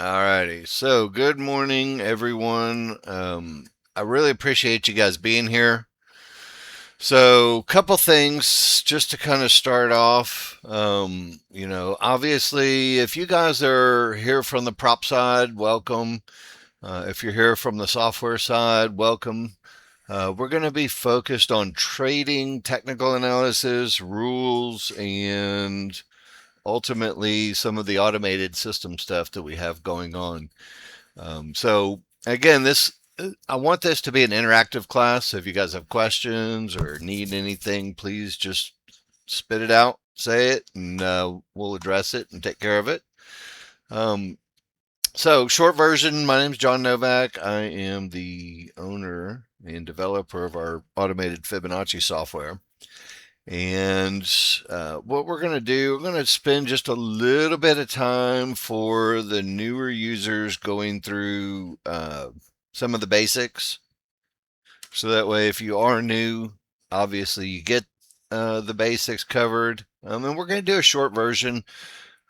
Alrighty, so good morning, everyone. I really appreciate you guys being here. So, couple things just to kind of start off. Obviously, if you guys are here from the prop side, welcome. If you're here from the software side, welcome. We're going to be focused on trading, technical analysis, rules, and ultimately some of the automated system stuff that we have going on. So again, this I want this to be an interactive class. So if you guys have questions or need anything, please just spit it out, say it, and we'll address it and take care of it. Um, so short version, my name is John Novak. I am the owner and developer of our automated Fibonacci software. And what we're going to do, we're going to spend just a little bit of time for the newer users going through some of the basics. So that way, if you are new, obviously you get the basics covered. And we're going to do a short version.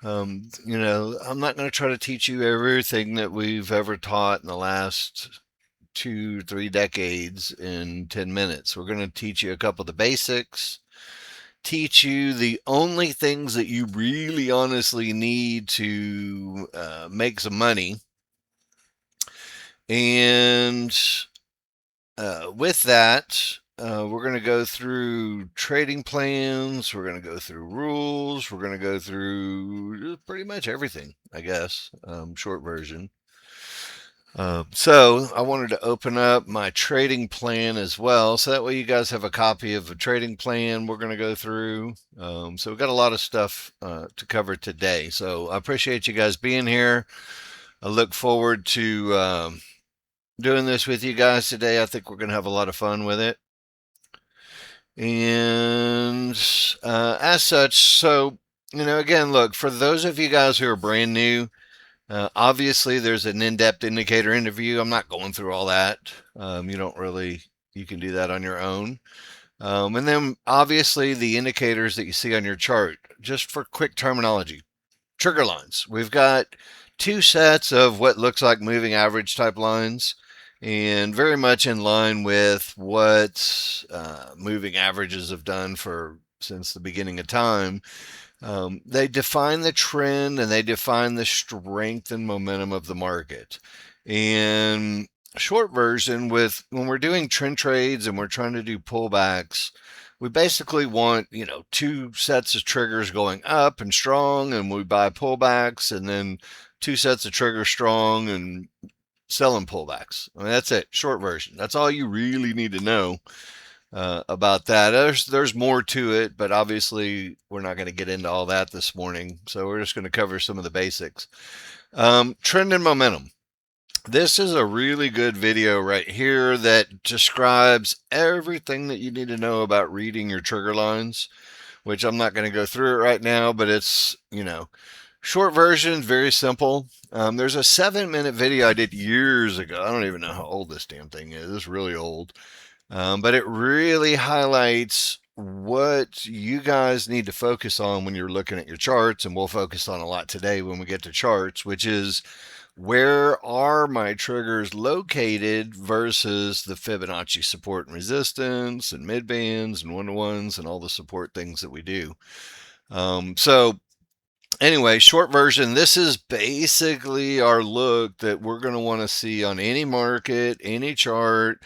I'm not going to try to teach you everything that we've ever taught in the last 2, 3 decades in 10 minutes. We're going to teach you a couple of the basics, teach you the only things that you really honestly need to make some money. And with that, we're going to go through trading plans. We're going to go through rules. We're going to go through pretty much everything, I guess. Short version. So I wanted to open up my trading plan as well, so that way you guys have a copy of a trading plan we're going to go through. So we've got a lot of stuff to cover today. So I appreciate you guys being here. I look forward to doing this with you guys today. I think we're going to have a lot of fun with it. And as such, so again, look, for those of you guys who are brand new, obviously, there's an in-depth indicator interview. I'm not going through all that. You don't really, you can do that on your own. And then obviously the indicators that you see on your chart, just for quick terminology, trigger lines. We've got two sets of what looks like moving average type lines, and very much in line with what moving averages have done for since the beginning of time. They define the trend and they define the strength and momentum of the market. And short version, with when we're doing trend trades and we're trying to do pullbacks, we basically want, two sets of triggers going up and strong, and we buy pullbacks, and then two sets of triggers strong and selling pullbacks. I mean, that's it. Short version. That's all you really need to know about that. There's more to it, but obviously we're not going to get into all that this morning. So we're just going to cover some of the basics. Trend and momentum. This is a really good video right here that describes everything that you need to know about reading your trigger lines, which I'm not going to go through it right now, but it's, short version, very simple. There's a 7-minute video I did years ago. I don't even know how old this damn thing is. It's really old. But it really highlights what you guys need to focus on when you're looking at your charts, and we'll focus on a lot today when we get to charts, which is where are my triggers located versus the Fibonacci support and resistance and mid bands and one-to-ones and all the support things that we do. So anyway, short version, this is basically our look that we're going to want to see on any market, any chart.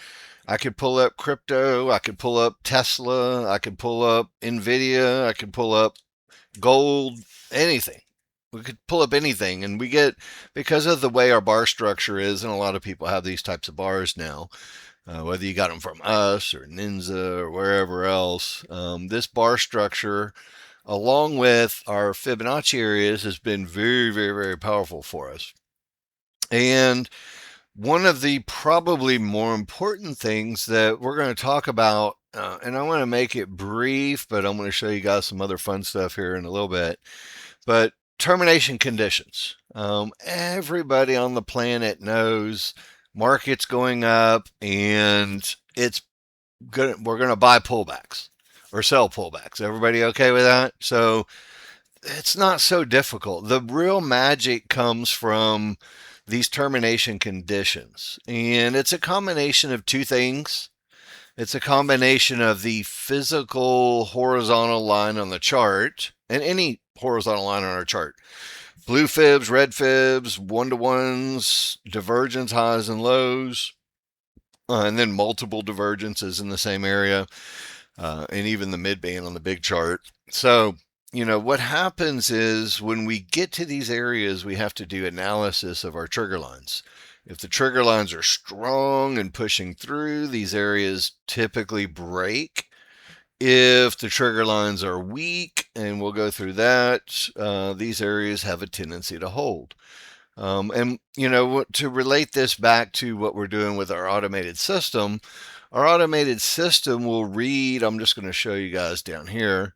I could pull up crypto, I could pull up Tesla, I could pull up Nvidia, I could pull up gold, anything. We could pull up anything, and we get, because of the way our bar structure is, and a lot of people have these types of bars now, whether you got them from us or Ninja or wherever else, this bar structure, along with our Fibonacci areas, has been very, very, very powerful for us. And one of the probably more important things that we're going to talk about, and I want to make it brief, but I'm going to show you guys some other fun stuff here in a little bit. But termination conditions. Everybody on the planet knows market's going up, and we're going to buy pullbacks or sell pullbacks. Everybody okay with that? So it's not so difficult. The real magic comes from these termination conditions, and it's a combination of two things. It's a combination of the physical horizontal line on the chart and any horizontal line on our chart. Blue fibs, red fibs, one to ones, divergence, highs and lows, and then multiple divergences in the same area, and even the mid band on the big chart. So, what happens is when we get to these areas, we have to do analysis of our trigger lines. If the trigger lines are strong and pushing through, these areas typically break. If the trigger lines are weak, and we'll go through that, these areas have a tendency to hold. And to relate this back to what we're doing with our automated system will read. I'm just going to show you guys down here.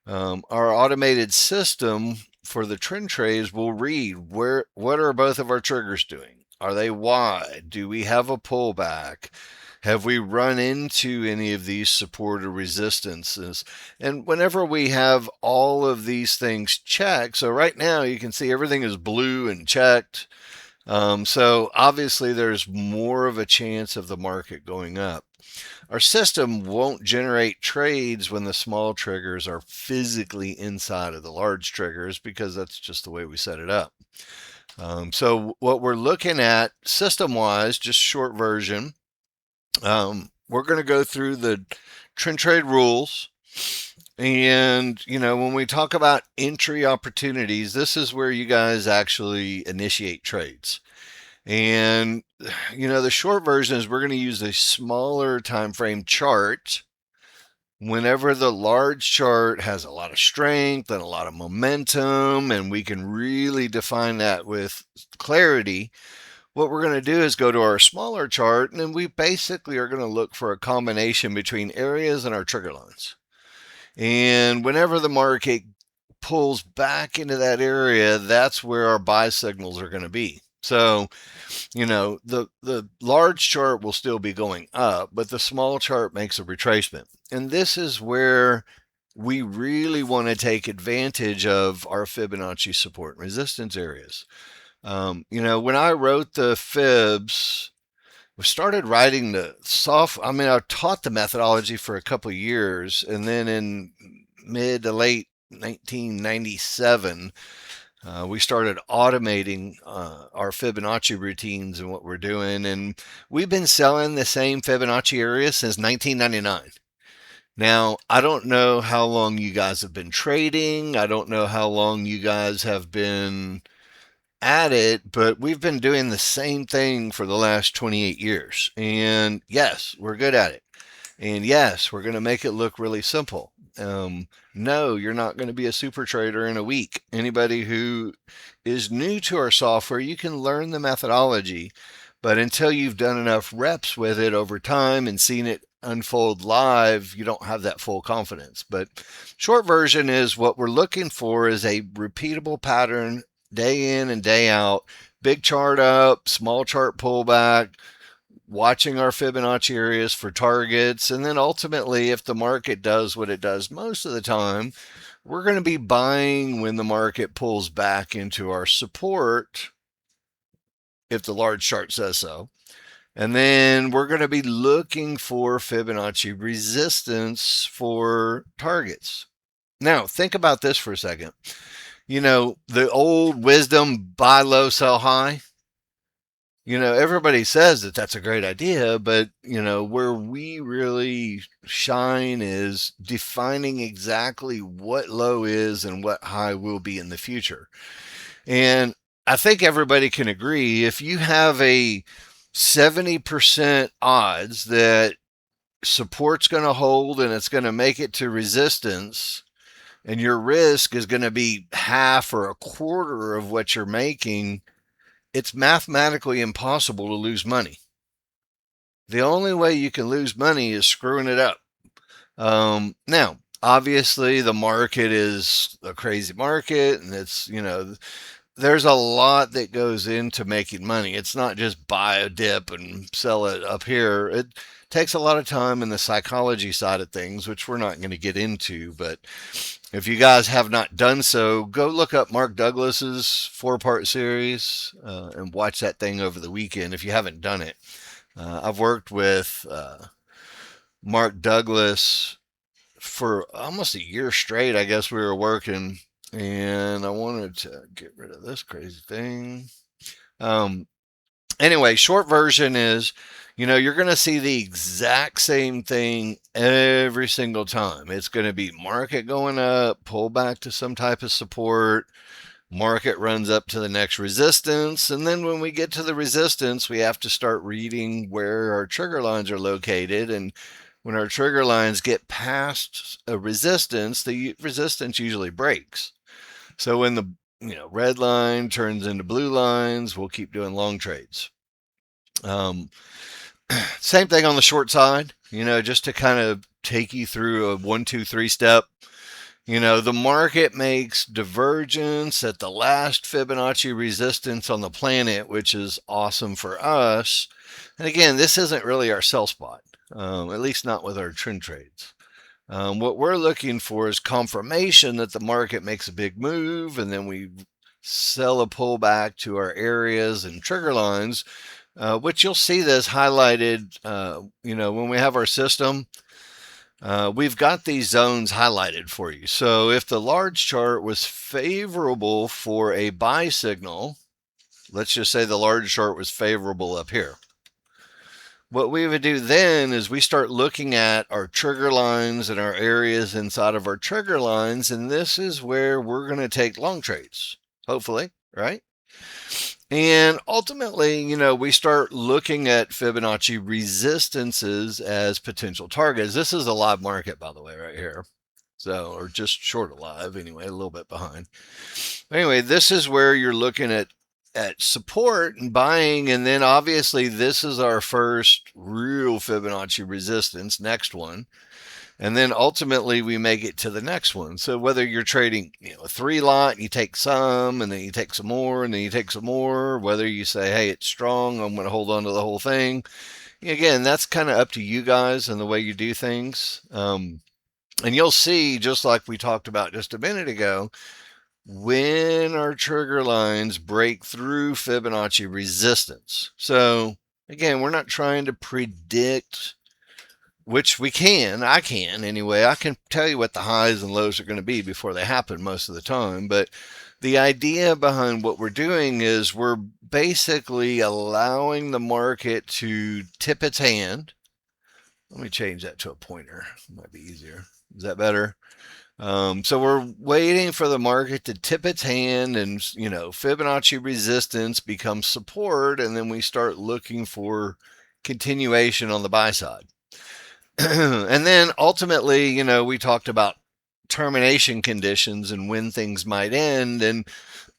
Our automated system for the trend trays will read what are both of our triggers doing? Are they wide? Do we have a pullback? Have we run into any of these support or resistances? And whenever we have all of these things checked, so right now you can see everything is blue and checked. So obviously there's more of a chance of the market going up. Our system won't generate trades when the small triggers are physically inside of the large triggers because that's just the way we set it up. So what we're looking at system-wise, just short version, we're going to go through the trend trade rules. And, when we talk about entry opportunities, this is where you guys actually initiate trades. And, the short version is we're going to use a smaller time frame chart whenever the large chart has a lot of strength and a lot of momentum, and we can really define that with clarity. What we're going to do is go to our smaller chart, and then we basically are going to look for a combination between areas and our trigger lines. And whenever the market pulls back into that area, that's where our buy signals are going to be. So, the large chart will still be going up, but the small chart makes a retracement. And this is where we really want to take advantage of our Fibonacci support and resistance areas. When I wrote the fibs, we started writing the I taught the methodology for a couple of years, and then in mid to late 1997, we started automating our Fibonacci routines and what we're doing, and we've been selling the same Fibonacci area since 1999. Now, I don't know how long you guys have been trading. I don't know how long you guys have been at it, but we've been doing the same thing for the last 28 years. And yes, we're good at it. And yes, we're going to make it look really simple. No, you're not going to be a super trader in a week. Anybody who is new to our software, you can learn the methodology, but until you've done enough reps with it over time and seen it unfold live, you don't have that full confidence. But short version is what we're looking for is a repeatable pattern day in and day out. Big chart up, small chart pullback, watching our Fibonacci areas for targets, and then ultimately, if the market does what it does most of the time, we're going to be buying when the market pulls back into our support, if the large chart says so. And then we're going to be looking for Fibonacci resistance for targets. Now, think about this for a second. The old wisdom, buy low, sell high. Everybody says that that's a great idea, but, where we really shine is defining exactly what low is and what high will be in the future. And I think everybody can agree if you have a 70% odds that support's going to hold and it's going to make it to resistance, and your risk is going to be half or a quarter of what you're making, it's mathematically impossible to lose money. The only way you can lose money is screwing it up. Now, obviously, the market is a crazy market, and there's a lot that goes into making money. It's not just buy a dip and sell it up here. takes a lot of time in the psychology side of things, which we're not going to get into. But if you guys have not done so, go look up Mark Douglas's 4-part series and watch that thing over the weekend if you haven't done it. I've worked with Mark Douglas for almost a year straight. I guess we were working, and I wanted to get rid of this crazy thing. Um, anyway, short version is, you're going to see the exact same thing every single time. It's going to be market going up, pull back to some type of support, market runs up to the next resistance, and then when we get to the resistance, we have to start reading where our trigger lines are located. And when our trigger lines get past a resistance, the resistance usually breaks. So when the red line turns into blue lines, we'll keep doing long trades. Um, Same thing on the short side, just to kind of take you through a 1, 2, 3 step. The market makes divergence at the last Fibonacci resistance on the planet, which is awesome for us. And again, this isn't really our sell spot, at least not with our trend trades. What we're looking for is confirmation that the market makes a big move, and then we sell a pullback to our areas and trigger lines, which you'll see this highlighted, when we have our system. We've got these zones highlighted for you. So if the large chart was favorable for a buy signal, let's just say the large chart was favorable up here. What we would do then is we start looking at our trigger lines and our areas inside of our trigger lines, and this is where we're going to take long trades, hopefully, right? And ultimately, we start looking at Fibonacci resistances as potential targets. This is a live market, by the way, right here. So, or just short of live anyway, a little bit behind. Anyway, this is where you're looking at support and buying, and then obviously this is our first real Fibonacci resistance, next one. And then ultimately we make it to the next one. So whether you're trading, a 3 lot and you take some, and then you take some more, and then you take some more, whether you say, hey, it's strong, I'm going to hold on to the whole thing. Again, that's kind of up to you guys and the way you do things. And you'll see, just like we talked about just a minute ago, when our trigger lines break through Fibonacci resistance. So again, we're not trying to predict, which I can anyway. I can tell you what the highs and lows are going to be before they happen most of the time. But the idea behind what we're doing is we're basically allowing the market to tip its hand. Let me change that to a pointer. It might be easier. Is that better? So we're waiting for the market to tip its hand, and Fibonacci resistance becomes support, and then we start looking for continuation on the buy side. And then ultimately, we talked about termination conditions and when things might end. And,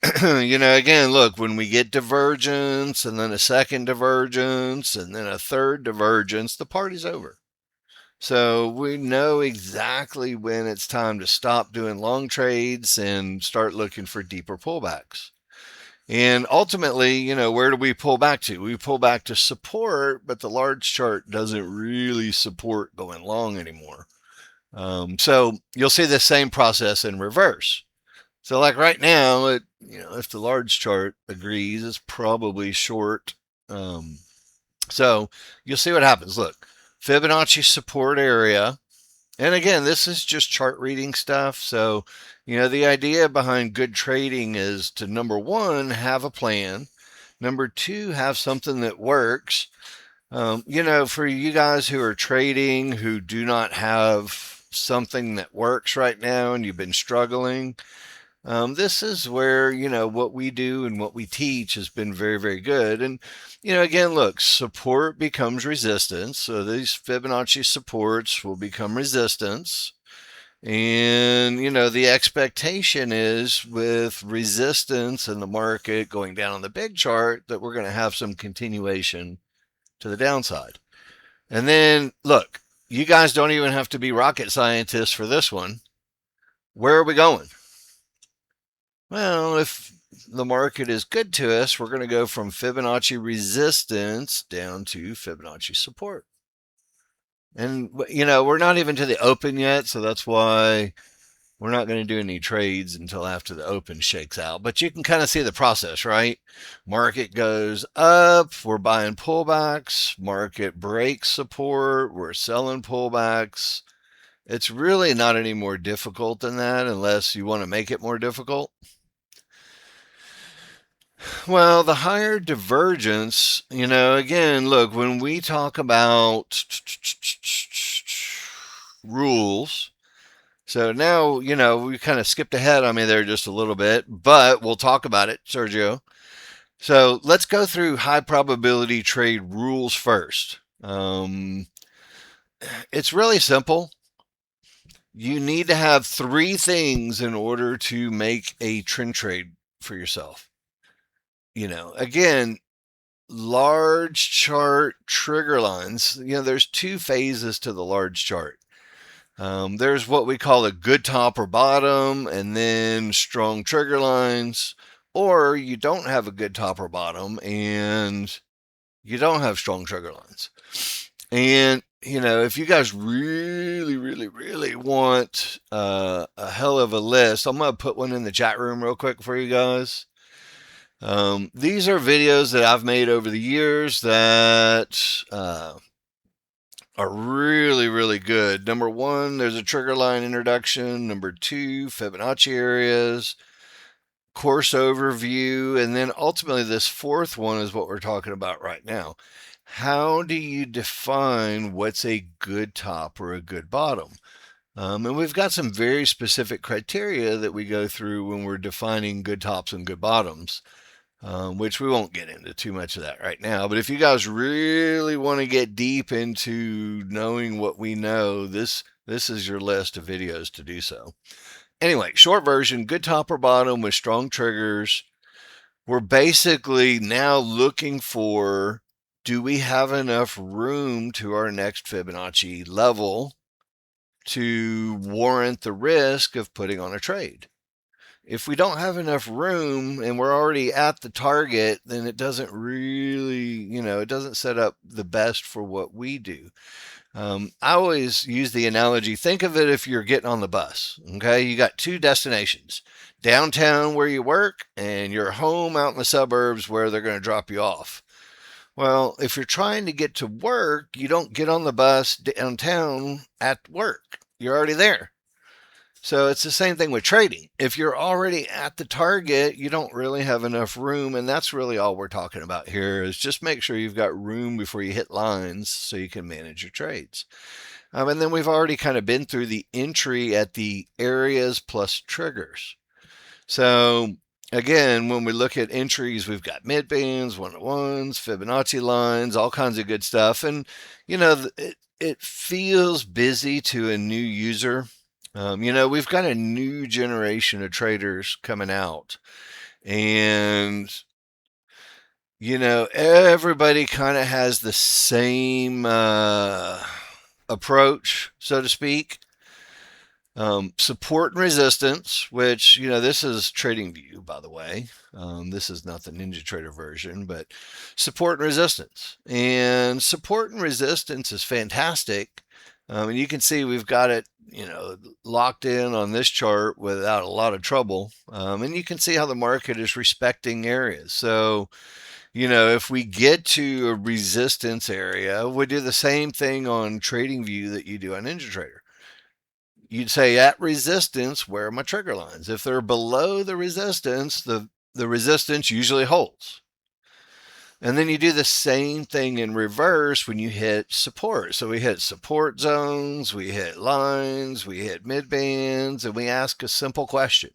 again, look, when we get divergence and then a second divergence and then a third divergence, the party's over. So we know exactly when it's time to stop doing long trades and start looking for deeper pullbacks. And ultimately, where do we pull back to? We pull back to support, but the large chart doesn't really support going long anymore. So you'll see the same process in reverse. So like right now, if the large chart agrees, it's probably short. So you'll see what happens. Look, Fibonacci support area. And again, this is just chart reading stuff. So, the idea behind good trading is to, number one, have a plan. Number two, have something that works. For you guys who are trading, who do not have something that works right now and you've been struggling, this is where, what we do and what we teach has been very, very good. And, again, look, support becomes resistance. So these Fibonacci supports will become resistance. And, the expectation is with resistance and the market going down on the big chart that we're going to have some continuation to the downside. And then, look, you guys don't even have to be rocket scientists for this one. Where are we going? Well, if the market is good to us, we're going to go from Fibonacci resistance down to Fibonacci support. And, we're not even to the open yet, so that's why we're not going to do any trades until after the open shakes out. But you can kind of see the process, right? Market goes up, we're buying pullbacks. Market breaks support, we're selling pullbacks. It's really not any more difficult than that unless you want to make it more difficult. Well, the higher divergence, again, look, when we talk about rules, so now, we kind of skipped ahead on me there just a little bit, but we'll talk about it, Sergio. So let's go through high probability trade rules first. It's really simple. You need to have three things in order to make a trend trade for yourself. Again, large chart trigger lines. There's two phases to the large chart. There's what we call a good top or bottom, and then strong trigger lines. Or you don't have a good top or bottom, and you don't have strong trigger lines. And if you guys really, really, really want a hell of a list, I'm gonna put one in the chat room real quick for you guys. These are videos that I've made over the years that are really, really good. Number one, there's a trigger line introduction. Number two, Fibonacci areas, course overview, and then ultimately this fourth one is what we're talking about right now. How do you define what's a good top or a good bottom? And we've got some very specific criteria that we go through when we're defining good tops and good bottoms. Which we won't get into too much of that right now. But if you guys really want to get deep into knowing what we know, this is your list of videos to do so. Anyway, short version, good top or bottom with strong triggers. We're basically now looking for, do we have enough room to our next Fibonacci level to warrant the risk of putting on a trade? If we don't have enough room and we're already at the target, then it doesn't really, it doesn't set up the best for what we do. I always use the analogy, think of it if you're getting on the bus, okay? You got two destinations, downtown where you work and your home out in the suburbs where they're going to drop you off. Well, if you're trying to get to work, you don't get on the bus downtown at work. You're already there. So it's the same thing with trading. If you're already at the target, you don't really have enough room. And that's really all we're talking about here is just make sure you've got room before you hit lines so you can manage your trades. And then we've already kind of been through the entry at the areas plus triggers. So again, when we look at entries, we've got mid bands, 1-to-1s, Fibonacci lines, all kinds of good stuff. And, it feels busy to a new user. We've got a new generation of traders coming out, and everybody kind of has the same approach, so to speak. Support and resistance, which this is Trading View, by the way. This is not the Ninja Trader version, but support and resistance. And support and resistance is fantastic. And you can see we've got it, locked in on this chart without a lot of trouble. And you can see how the market is respecting areas. So, if we get to a resistance area, we do the same thing on Trading View that you do on Ninja Trader. You'd say at resistance, where are my trigger lines? If they're below the resistance, the resistance usually holds. And then you do the same thing in reverse when you hit support. So we hit support zones, we hit lines, we hit mid bands, and we ask a simple question.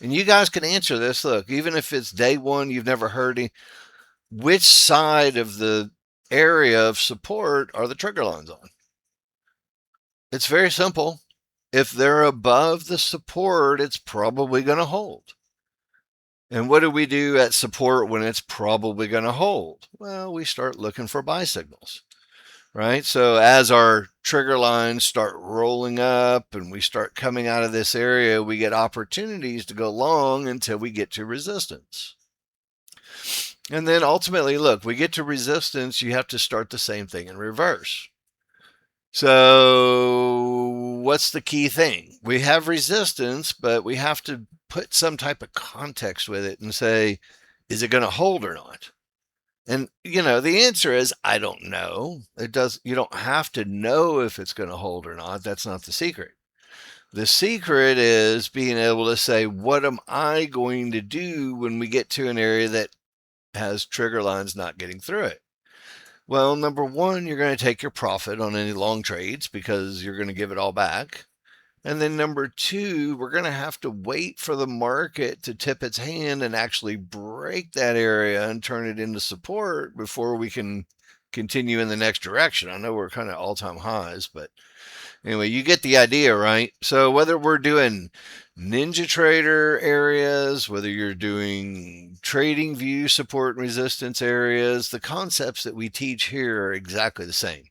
And you guys can answer this. Look, even if it's day one, you've never heard it, which side of the area of support are the trigger lines on? It's very simple. If they're above the support, it's probably going to hold. And what do we do at support when it's probably going to hold? Well, we start looking for buy signals, right? So as our trigger lines start rolling up and we start coming out of this area, we get opportunities to go long until we get to resistance. And then ultimately, look, we get to resistance, you have to start the same thing in reverse. So, what's the key thing? We have resistance, but we have to put some type of context with it and say, is it going to hold or not? And the answer is I don't know. It does You don't have to know if it's going to hold or not. That's not the secret. The secret is being able to say, what am I going to do when we get to an area that has trigger lines not getting through it? Well, number one, you're going to take your profit on any long trades because you're going to give it all back. And then number two, we're going to have to wait for the market to tip its hand and actually break that area and turn it into support before we can continue in the next direction. I know we're kind of all-time highs, but anyway, you get the idea, right? So whether we're doing Ninja Trader areas, whether you're doing trading view support and resistance areas, the concepts that we teach here are exactly the same.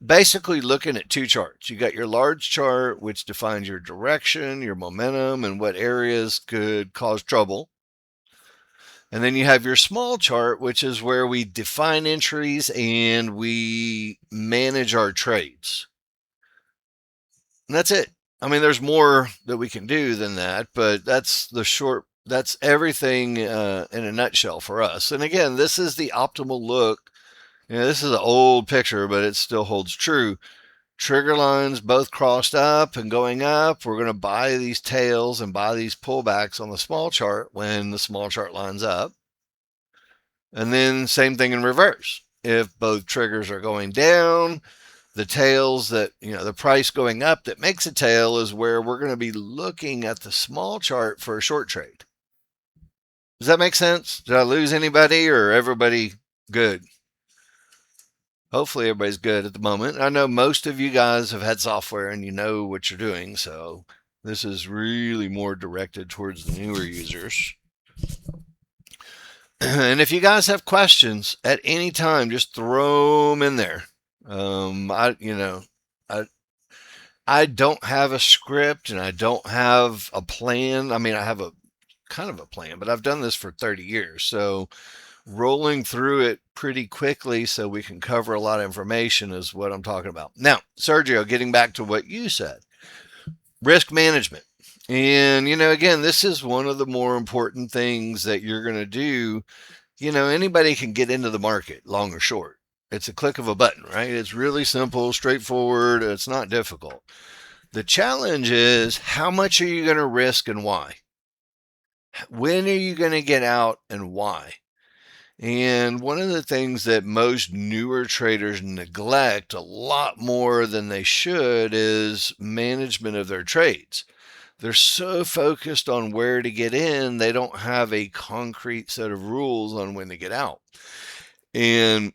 Basically looking at two charts. You got your large chart, which defines your direction, your momentum, and what areas could cause trouble. And then you have your small chart, which is where we define entries and we manage our trades. And that's it. I mean, there's more that we can do than that, but that's everything in a nutshell for us. And again, this is the optimal look. This is an old picture, but it still holds true. Trigger lines both crossed up and going up. We're going to buy these tails and buy these pullbacks on the small chart when the small chart lines up. And then same thing in reverse. If both triggers are going down, the tails the price going up that makes a tail is where we're going to be looking at the small chart for a short trade. Does that make sense? Did I lose anybody or everybody good? Hopefully everybody's good at the moment. I know most of you guys have had software and you know what you're doing, so this is really more directed towards the newer users. And if you guys have questions at any time, just throw them in there. I I don't have a script and I don't have a plan. I mean, I have a kind of a plan, but I've done this for 30 years. So rolling through it pretty quickly so we can cover a lot of information is what I'm talking about. Now, Sergio, getting back to what you said, risk management. And, again, this is one of the more important things that you're going to do. Anybody can get into the market, long or short. It's a click of a button, right? It's really simple, straightforward. It's not difficult. The challenge is how much are you going to risk and why? When are you going to get out and why? And one of the things that most newer traders neglect a lot more than they should is management of their trades. They're so focused on where to get in, they don't have a concrete set of rules on when to get out. And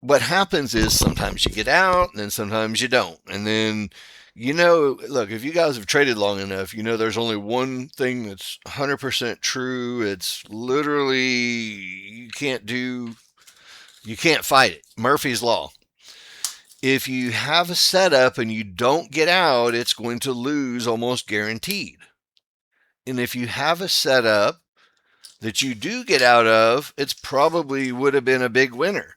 what happens is sometimes you get out and then sometimes you don't. And then, look, if you guys have traded long enough, there's only one thing that's 100% true. It's literally, you can't fight it. Murphy's Law. If you have a setup and you don't get out, it's going to lose almost guaranteed. And if you have a setup that you do get out of, it's probably would have been a big winner.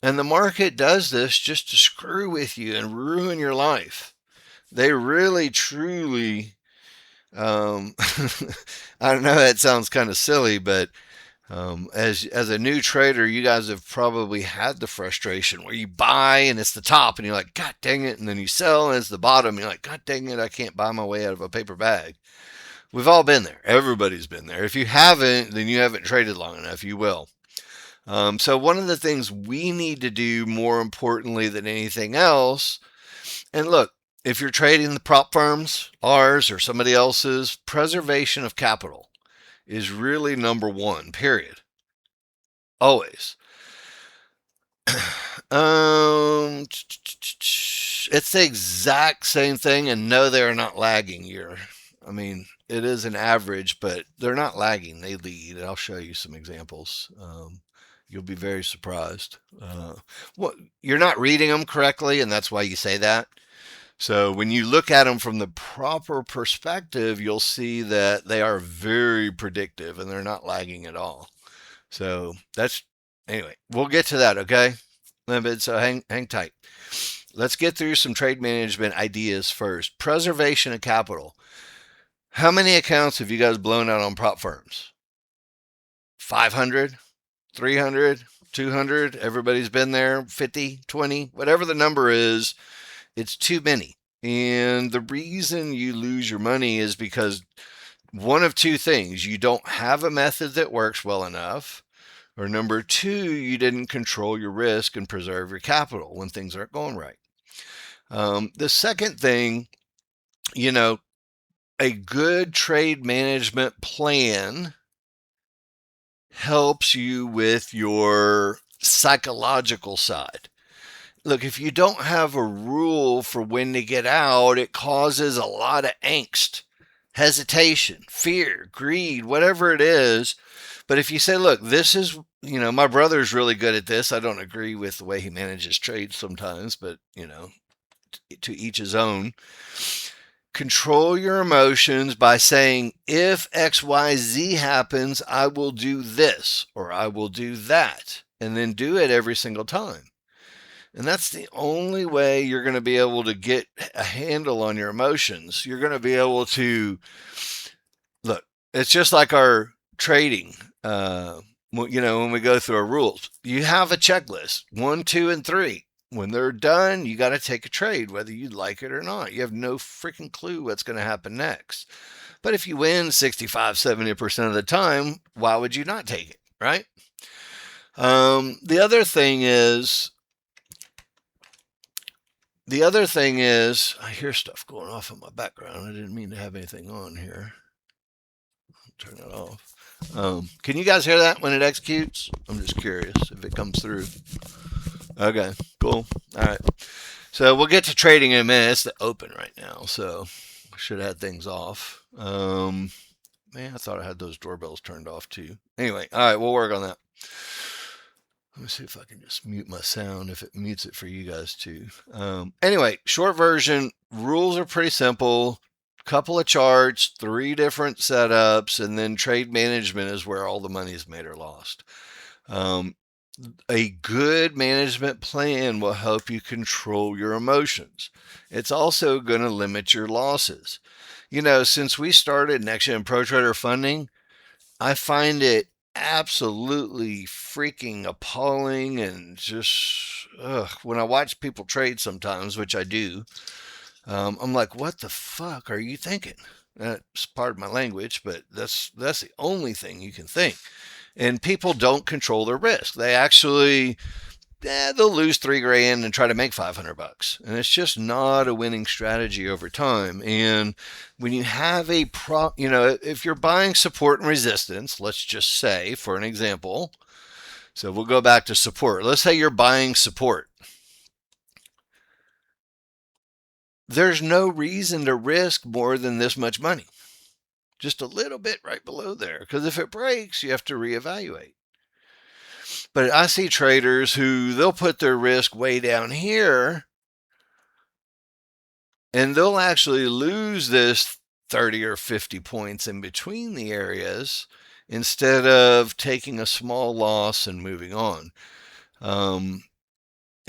And the market does this just to screw with you and ruin your life. They really, truly, I don't know, that sounds kind of silly, but as a new trader, you guys have probably had the frustration where you buy and it's the top and you're like, God dang it. And then you sell and it's the bottom and you're like, God dang it, I can't buy my way out of a paper bag. We've all been there. Everybody's been there. If you haven't, then you haven't traded long enough. You will. So one of the things we need to do more importantly than anything else, and look, if you're trading the prop firms, ours or somebody else's, preservation of capital is really number one, period. Always. It's the exact same thing, and no, they're not lagging. It is an average, but they're not lagging. They lead. I'll show you some examples. You'll be very surprised. What you're not reading them correctly, and that's why you say that. So when you look at them from the proper perspective, you'll see that they are very predictive and they're not lagging at all. So anyway, we'll get to that, okay? So hang tight. Let's get through some trade management ideas first. Preservation of capital. How many accounts have you guys blown out on prop firms? 500, 300, 200? Everybody's been there. 50, 20, whatever the number is, it's too many. And the reason you lose your money is because one of two things: you don't have a method that works well enough, or number two, you didn't control your risk and preserve your capital when things aren't going right. The second thing, you know, a good trade management plan helps you with your psychological side. Look, if you don't have a rule for when to get out, it causes a lot of angst, hesitation, fear, greed, whatever it is. But if you say, look, this is, my brother's really good at this. I don't agree with the way he manages trades sometimes, but, to each his own. Control your emotions by saying, if XYZ happens, I will do this or I will do that. And then do it every single time. And that's the only way you're going to be able to get a handle on your emotions. You're going to be able to look, it's just like our trading. When we go through our rules, you have a checklist 1, 2, and 3. When they're done, you got to take a trade, whether you like it or not. You have no freaking clue what's going to happen next. But if you win 65, 70% of the time, why would you not take it, right? The other thing is, I hear stuff going off in my background. I didn't mean to have anything on here. Turn it off. Can you guys hear that when it executes? I'm just curious if it comes through. Okay, cool. All right. So we'll get to trading in a minute. It's the open right now, so I should have had things off. Man, I thought I had those doorbells turned off too. Anyway, all right, we'll work on that. Let me see if I can just mute my sound if it mutes it for you guys too. Anyway, short version, rules are pretty simple. Couple of charts, 3 different setups, and then trade management is where all the money is made or lost. A good management plan will help you control your emotions. It's also going to limit your losses. Since we started Nexgen Pro Trader Funding, I find it absolutely freaking appalling and just when I watch people trade sometimes, which I do, I'm like, what the fuck are you thinking? That's part of my language, but that's the only thing you can think. And people don't control their risk. They actually, they'll lose $3,000 and try to make $500, and it's just not a winning strategy over time. And when you have if you're buying support and resistance, let's just say, for an example, so we'll go back to support. Let's say you're buying support. There's no reason to risk more than this much money. Just a little bit right below there, because if it breaks, you have to reevaluate. But I see traders who they'll put their risk way down here, and they'll actually lose this 30 or 50 points in between the areas instead of taking a small loss and moving on.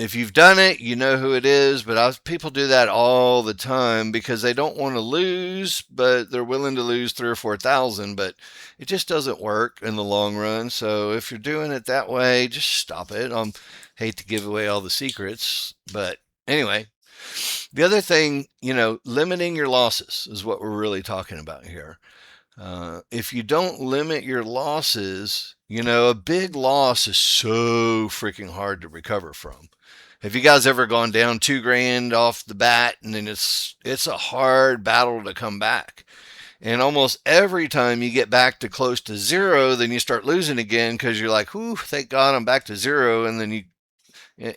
If you've done it, you know who it is, but people do that all the time because they don't want to lose, but they're willing to lose 3 or 4,000, but it just doesn't work in the long run. So if you're doing it that way, just stop it. Hate to give away all the secrets, but anyway, the other thing, limiting your losses is what we're really talking about here. If you don't limit your losses, a big loss is so freaking hard to recover from. Have you guys ever gone down $2,000 off the bat, and then it's a hard battle to come back? And almost every time you get back to close to zero, then you start losing again because you're like, "Whew, thank God I'm back to zero." And then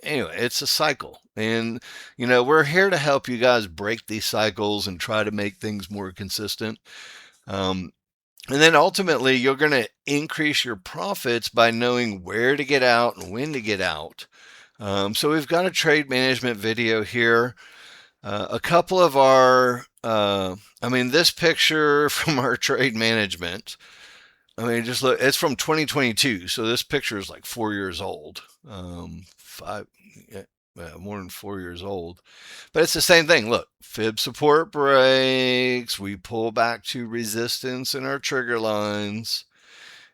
anyway, it's a cycle. And we're here to help you guys break these cycles and try to make things more consistent. And then ultimately, you're going to increase your profits by knowing where to get out and when to get out. So we've got a trade management video here. A couple of our, this picture from our trade management. I mean, just look. It's from 2022, so this picture is like 4 years old. Five, yeah, more than 4 years old. But it's the same thing. Look, fib support breaks. We pull back to resistance in our trigger lines,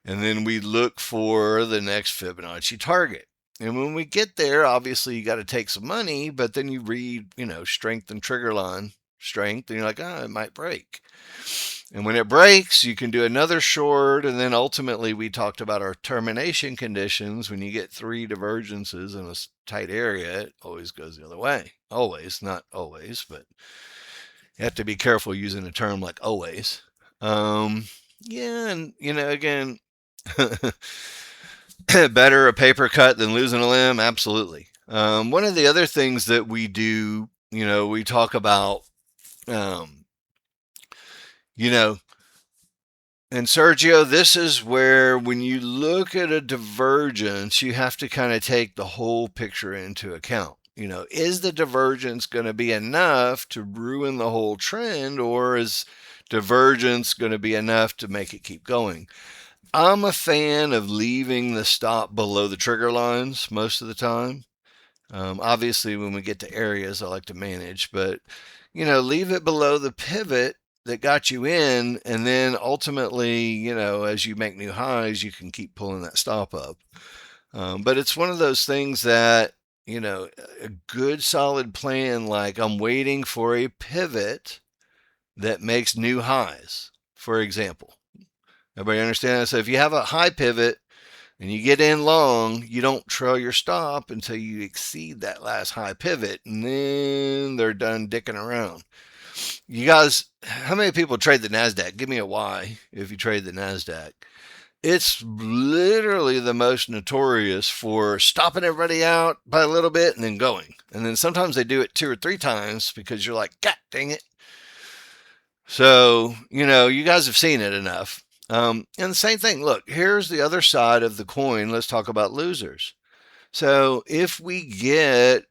and then we look for the next Fibonacci target. And when we get there, obviously you got to take some money, but then you read, strength and trigger line strength, and you're like, it might break. And when it breaks, you can do another short. And then ultimately, we talked about our termination conditions. When you get three divergences in a tight area, it always goes the other way. Always, not always, but you have to be careful using a term like always. Yeah, and again, better a paper cut than losing a limb. Absolutely. One of the other things that we do, we talk about, um, you know, and Sergio, this is where when you look at a divergence, you have to kind of take the whole picture into account. Is the divergence going to be enough to ruin the whole trend, or is divergence going to be enough to make it keep going? I'm a fan of leaving the stop below the trigger lines most of the time. Obviously, when we get to areas, I like to manage, but leave it below the pivot that got you in, and then ultimately, as you make new highs, you can keep pulling that stop up. But it's one of those things that a good solid plan, like I'm waiting for a pivot that makes new highs, for example. Everybody understand that? So if you have a high pivot and you get in long, you don't trail your stop until you exceed that last high pivot, and then they're done dicking around. You guys, how many people trade the NASDAQ? Give me a Y if you trade the NASDAQ. It's literally the most notorious for stopping everybody out by a little bit and then going. And then sometimes they do it 2 or 3 times because you're like, God dang it. So, you guys have seen it enough. And the same thing, look, here's the other side of the coin. Let's talk about losers. So if we get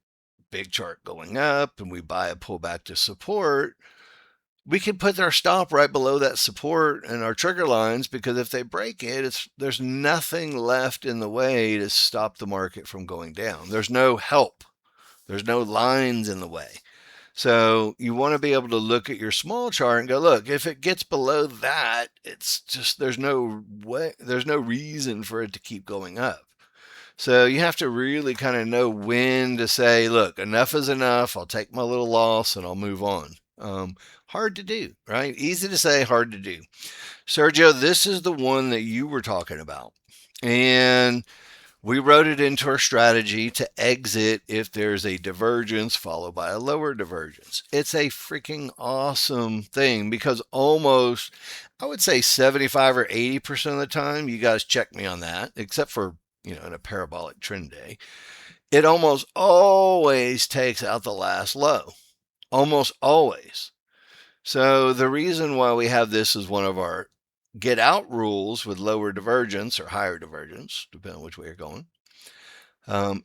big chart going up and we buy a pullback to support, we can put our stop right below that support and our trigger lines, because if they break it, there's nothing left in the way to stop the market from going down. There's no help. There's no lines in the way. So you want to be able to look at your small chart and go, look, if it gets below that, it's just there's no way, there's no reason for it to keep going up. So you have to really kind of know when to say, look, enough is enough. I'll take my little loss and I'll move on. Hard to do, right? Easy to say, hard to do. Sergio, this is the one that you were talking about. And we wrote it into our strategy to exit if there's a divergence followed by a lower divergence. It's a freaking awesome thing because almost, I would say 75 or 80% of the time, you guys check me on that, except for, in a parabolic trend day, it almost always takes out the last low. Almost always. So the reason why we have this as one of our get out rules with lower divergence or higher divergence, depending on which way you're going,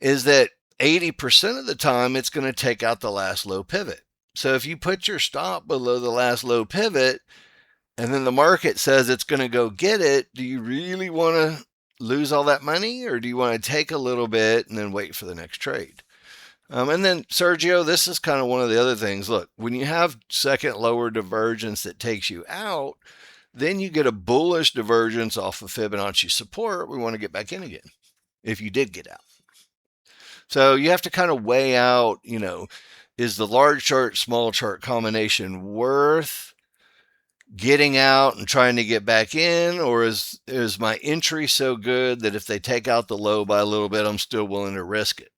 is that 80% of the time it's going to take out the last low pivot. So if you put your stop below the last low pivot and then the market says it's going to go get it, do you really want to lose all that money, or do you want to take a little bit and then wait for the next trade? And then, Sergio, this is kind of one of the other things. Look, when you have second lower divergence that takes you out, then you get a bullish divergence off of Fibonacci support. We want to get back in again if you did get out. So you have to kind of weigh out, is the large chart, small chart combination worth getting out and trying to get back in, or is my entry so good that if they take out the low by a little bit, I'm still willing to risk it?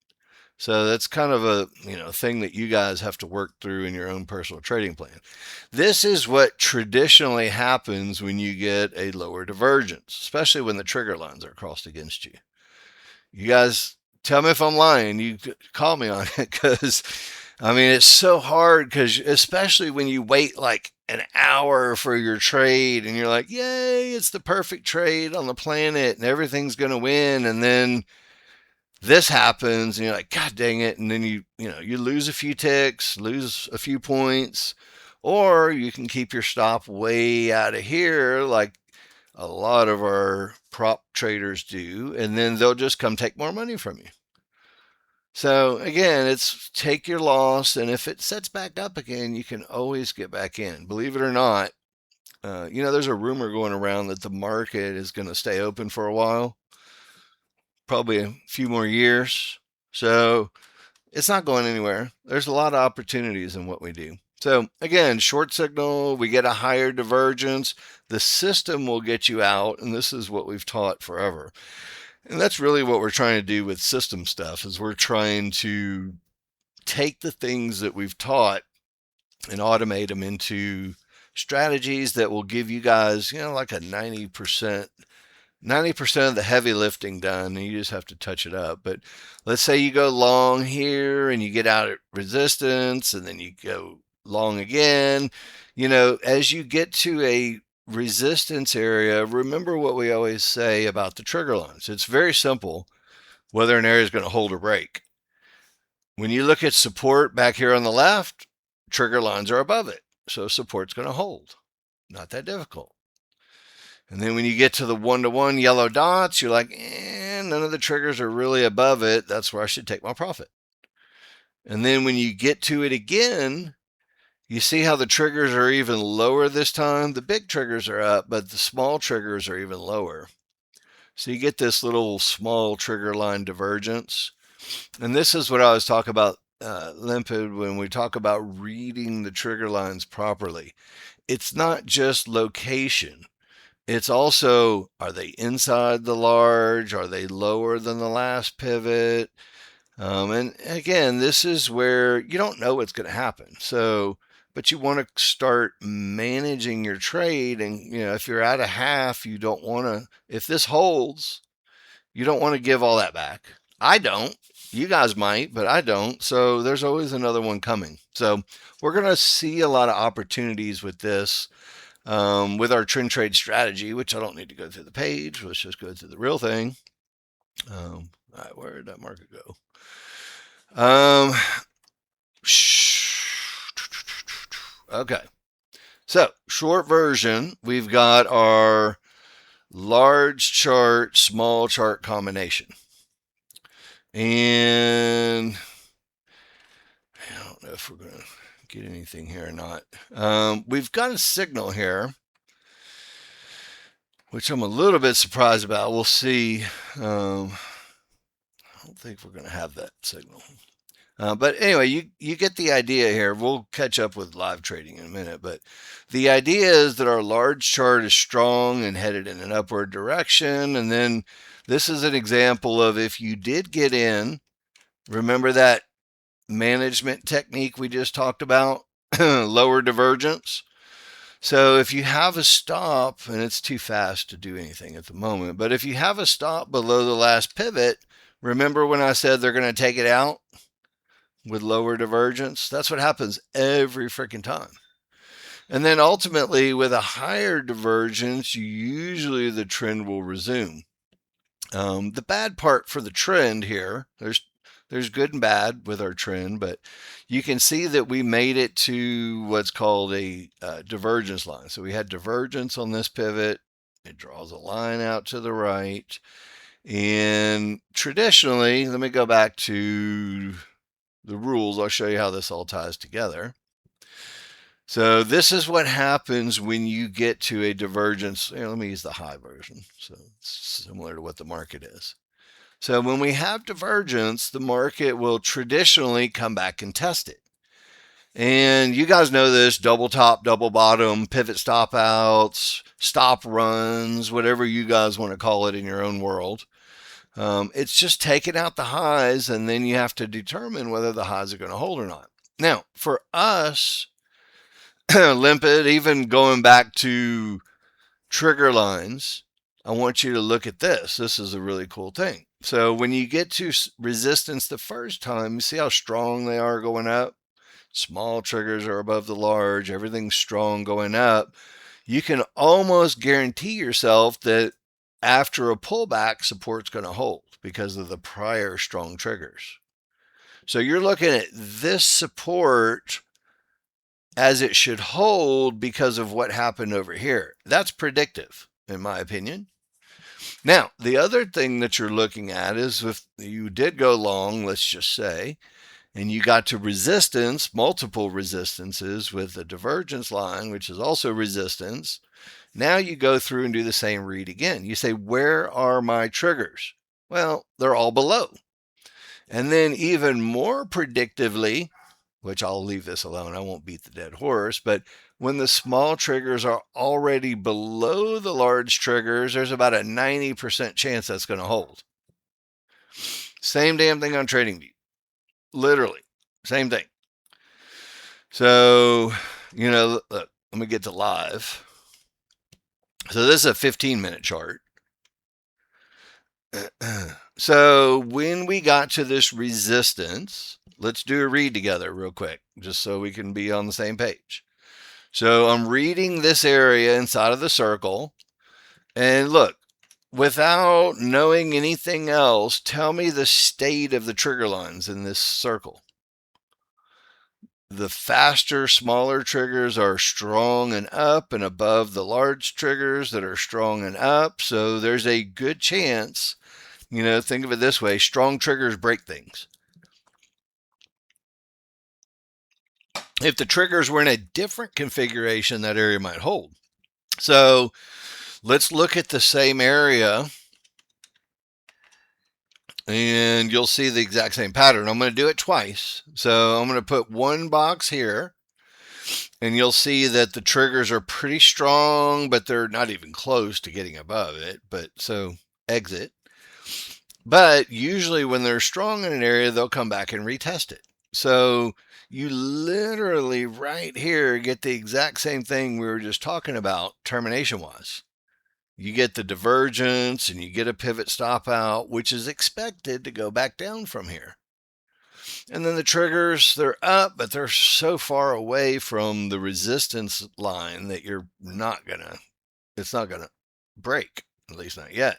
So that's kind of a thing that you guys have to work through in your own personal trading plan. This is what traditionally happens when you get a lower divergence, especially when the trigger lines are crossed against you. You guys tell me if I'm lying. You call me on it, because it's so hard, because especially when you wait like an hour for your trade and you're like, yay, it's the perfect trade on the planet and everything's going to win. And then this happens and you're like, God dang it. And then you lose a few ticks, lose a few points, or you can keep your stop way out of here. Like A lot of our prop traders do, and then they'll just come take more money from you. So again, it's take your loss, and if it sets back up again, you can always get back in. Believe it or not, there's a rumor going around that the market is going to stay open for a while, probably a few more years. So it's not going anywhere. There's a lot of opportunities in what we do. So again, short signal, we get a higher divergence. The system will get you out, and this is what we've taught forever. And that's really what we're trying to do with system stuff is we're trying to take the things that we've taught and automate them into strategies that will give you guys, like a 90% of the heavy lifting done, and you just have to touch it up. But let's say you go long here and you get out at resistance and then you go long again. As you get to a resistance area, remember what we always say about the trigger lines. It's very simple whether an area is going to hold or break. When you look at support back here on the left, trigger lines are above it. So support's going to hold. Not that difficult. And then when you get to the one-to-one yellow dots, you're like, none of the triggers are really above it. That's where I should take my profit. And then when you get to it again, you see how the triggers are even lower this time. The big triggers are up, but the small triggers are even lower. So you get this little small trigger line divergence. And this is what I was talking about, limpid, when we talk about reading the trigger lines properly. It's not just location. It's also, are they inside the large? Are they lower than the last pivot? And again, this is where you don't know what's going to happen. So, but you want to start managing your trade. And, if you're at a half, you don't want to, if this holds, you don't want to give all that back. I don't. You guys might, but I don't. So there's always another one coming. So we're going to see a lot of opportunities with this. With our trend trade strategy, which I don't need to go through the page. Let's just go through the real thing. All right, where did that market go? Okay. So, short version, we've got our large chart, small chart combination. And I don't know if we're going to get anything here or not. We've got a signal here, which I'm a little bit surprised about. We'll see. I don't think we're going to have that signal. But anyway, you get the idea here. We'll catch up with live trading in a minute. But the idea is that our large chart is strong and headed in an upward direction. And then this is an example of if you did get in, remember that management technique we just talked about, lower divergence. So if you have a stop, and it's too fast to do anything at the moment, but if you have a stop below the last pivot, remember when I said they're going to take it out with lower divergence? That's what happens every freaking time. And then ultimately, with a higher divergence, usually the trend will resume. The bad part for the trend here, there's good and bad with our trend, but you can see that we made it to what's called a divergence line. So we had divergence on this pivot. It draws a line out to the right. And traditionally, let me go back to the rules. I'll show you how this all ties together. So this is what happens when you get to a divergence. Let me use the high version. So it's similar to what the market is. So when we have divergence, the market will traditionally come back and test it. And you guys know this: double top, double bottom, pivot stop outs, stop runs, whatever you guys want to call it in your own world. It's just taking out the highs, and then you have to determine whether the highs are going to hold or not. Now, for us, limpid, even going back to trigger lines, I want you to look at this. This is a really cool thing. So when you get to resistance the first time, you see how strong they are going up? Small triggers are above the large, everything's strong going up. You can almost guarantee yourself that after a pullback, support's going to hold because of the prior strong triggers. So you're looking at this support as it should hold because of what happened over here. That's predictive. in my opinion. Now, the other thing that you're looking at is if you did go long, let's just say, and you got to resistance, multiple resistances with a divergence line, which is also resistance. Now you go through and do the same read again. You say, where are my triggers? Well, they're all below. And then even more predictively, which I'll leave this alone, I won't beat the dead horse, but when the small triggers are already below the large triggers, there's about a 90% chance that's going to hold. Same damn thing on TradingView. Literally, same thing. So, look, let me get to live. So this is a 15-minute chart. So when we got to this resistance, let's do a read together real quick, just so we can be on the same page. So I'm reading this area inside of the circle. And look, without knowing anything else, tell me the state of the trigger lines in this circle. The faster, smaller triggers are strong and up and above the large triggers that are strong and up. So there's a good chance, think of it this way, strong triggers break things. If the triggers were in a different configuration, that area might hold. So let's look at the same area and you'll see the exact same pattern. I'm going to do it twice. So I'm going to put one box here and you'll see that the triggers are pretty strong, but they're not even close to getting above it. But so exit. But usually when they're strong in an area, they'll come back and retest it. So you literally right here get the exact same thing we were just talking about termination wise. You get the divergence and you get a pivot stop out, which is expected to go back down from here. And then the triggers, they're up, but they're so far away from the resistance line that it's not gonna break, at least not yet.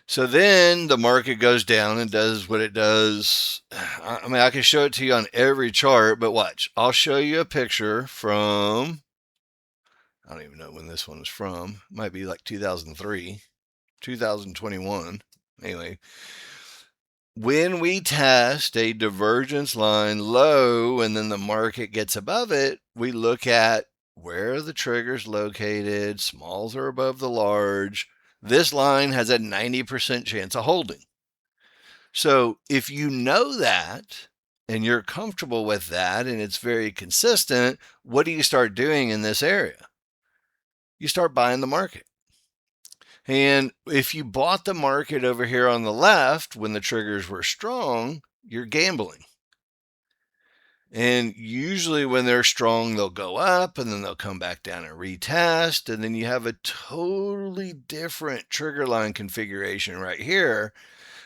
So then the market goes down and does what it does. I mean, I can show it to you on every chart, but watch. I'll show you a picture from, I don't even know when this one is from. It might be like 2003, 2021. Anyway, when we test a divergence line low and then the market gets above it, we look at where are the triggers located. Smalls are above the large. This line has a 90% chance of holding. So if you know that and you're comfortable with that and it's very consistent, what do you start doing in this area? You start buying the market. And if you bought the market over here on the left when the triggers were strong, you're gambling. And usually when they're strong, they'll go up and then they'll come back down and retest. And then you have a totally different trigger line configuration right here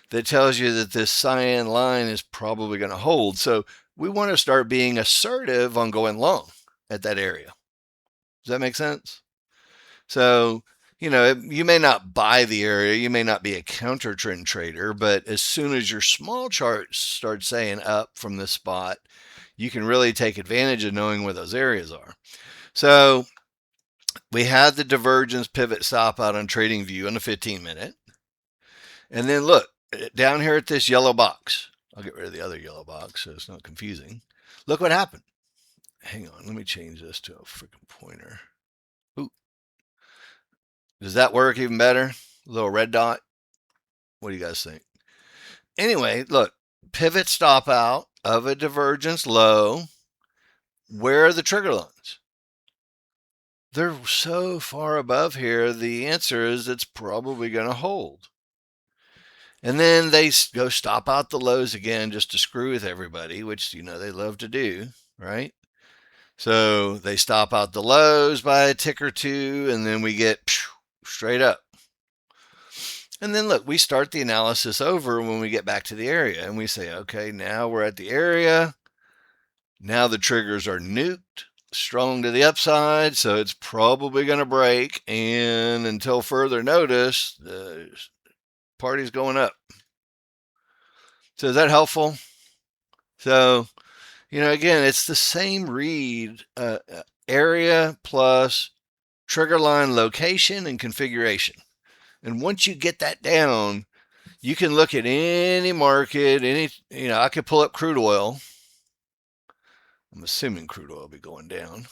that tells you that this cyan line is probably going to hold. So we want to start being assertive on going long at that area. Does that make sense? So, you may not buy the area, you may not be a counter trend trader, but as soon as your small chart starts saying up from this spot, you can really take advantage of knowing where those areas are. So we had the divergence pivot stop out on TradingView in a 15-minute. And then look, down here at this yellow box, I'll get rid of the other yellow box so it's not confusing. Look what happened. Hang on, let me change this to a freaking pointer. Ooh. Does that work even better? A little red dot? What do you guys think? Anyway, look, pivot stop out of a divergence low. Where are the trigger lines? They're so far above here, the answer is it's probably going to hold. And then they go stop out the lows again just to screw with everybody, which, they love to do, right? So they stop out the lows by a tick or two, and then we get straight up. And then look, we start the analysis over when we get back to the area and we say, okay, now we're at the area. Now the triggers are nuked, strong to the upside, so it's probably going to break. And until further notice, the party's going up. So is that helpful? So, again, it's the same read, area plus trigger line location and configuration. And once you get that down, you can look at any market, I could pull up crude oil. I'm assuming crude oil will be going down.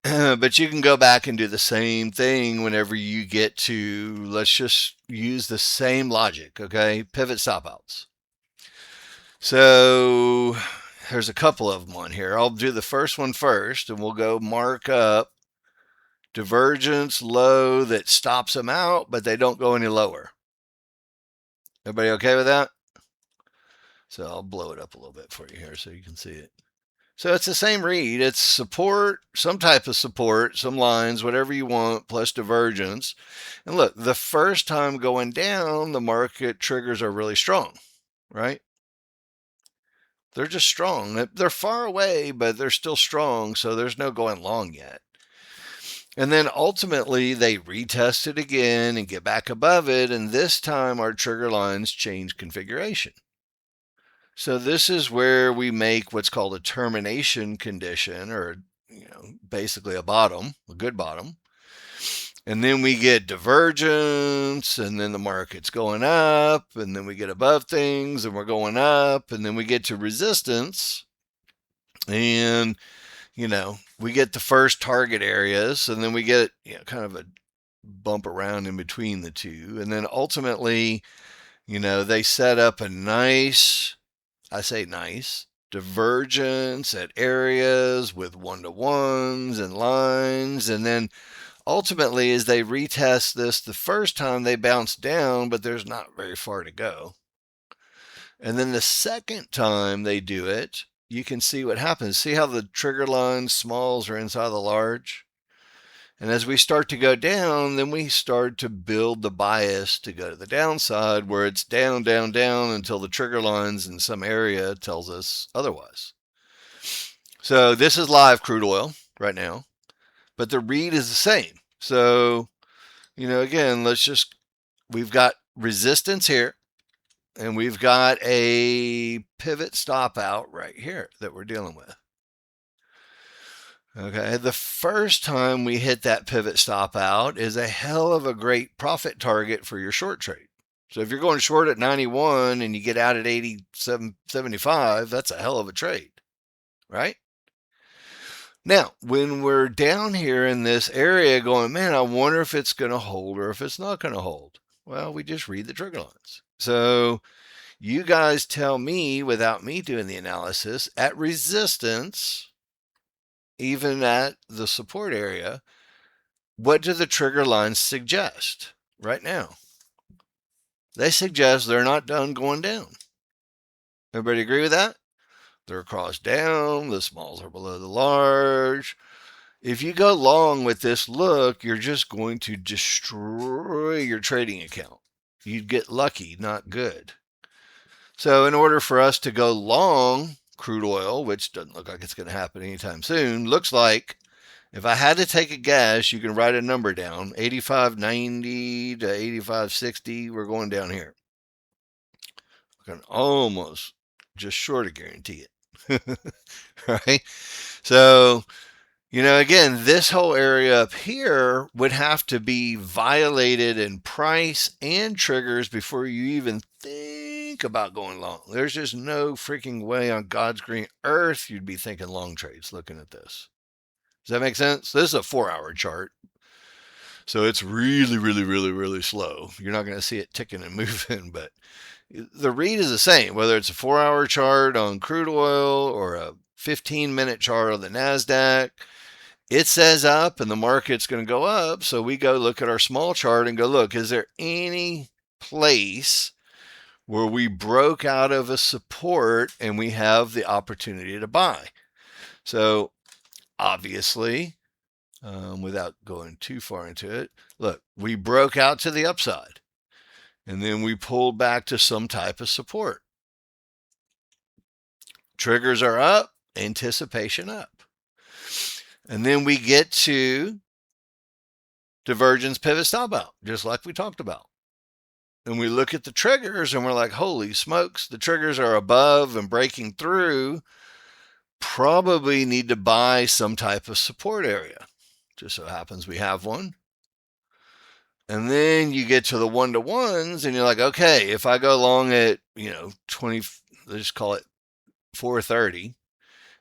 But you can go back and do the same thing whenever you get to, let's just use the same logic, okay? Pivot stop outs. So there's a couple of them on here. I'll do the first one first, and we'll go mark up divergence low that stops them out, but they don't go any lower. Everybody okay with that? So I'll blow it up a little bit for you here so you can see it. So it's the same read. It's support, some type of support, some lines, whatever you want, plus divergence. And look, the first time going down, the market triggers are really strong, right? They're just strong. They're far away, but they're still strong, so there's no going long yet. And then ultimately, they retest it again and get back above it, and this time our trigger lines change configuration. So this is where we make what's called a termination condition, or basically a bottom, a good bottom. And then we get divergence, and then the market's going up, and then we get above things, and we're going up, and then we get to resistance, and we get the first target areas, and then we get kind of a bump around in between the two, and then ultimately, they set up a nice, I say nice, divergence at areas with one-to-ones and lines, and then ultimately, as they retest this the first time, they bounce down, but there's not very far to go. And then the second time they do it, you can see what happens. See how the trigger line smalls are inside the large? And as we start to go down, then we start to build the bias to go to the downside, where it's down, down, down until the trigger lines in some area tells us otherwise. So this is live crude oil right now, but the read is the same. So, again, we've got resistance here, and we've got a pivot stop out right here that we're dealing with. Okay, the first time we hit that pivot stop out is a hell of a great profit target for your short trade. So if you're going short at 91 and you get out at 87.75, that's a hell of a trade, right? Now, when we're down here in this area going, man, I wonder if it's going to hold or if it's not going to hold. Well, we just read the trigger lines. So you guys tell me, without me doing the analysis, at resistance, even at the support area, what do the trigger lines suggest right now? They suggest they're not done going down. Everybody agree with that? They're across down, the smalls are below the large. If you go long with this look, you're just going to destroy your trading account. You'd get lucky, not good. So in order for us to go long crude oil, which doesn't look like it's going to happen anytime soon, looks like, if I had to take a guess, you can write a number down, 85.90 to 85.60, we're going down here. I can almost just short of guarantee it. Right? So, again, this whole area up here would have to be violated in price and triggers before you even think about going long. There's just no freaking way on God's green earth you'd be thinking long trades looking at this. Does that make sense? This is a 4-hour chart. So it's really, really, really, really slow. You're not going to see it ticking and moving, but the read is the same, whether it's a 4-hour chart on crude oil or a 15-minute chart on the NASDAQ. It says up and the market's going to go up. So we go look at our small chart and go, look, is there any place where we broke out of a support and we have the opportunity to buy? So obviously, without going too far into it, look, we broke out to the upside and then we pulled back to some type of support. Triggers are up, anticipation up. And then we get to divergence pivot stop out, just like we talked about. And we look at the triggers and we're like, holy smokes, the triggers are above and breaking through. Probably need to buy some type of support area. Just so happens we have one. And then you get to the one-to-ones, and you're like, okay, if I go long at 20, let's just call it 430,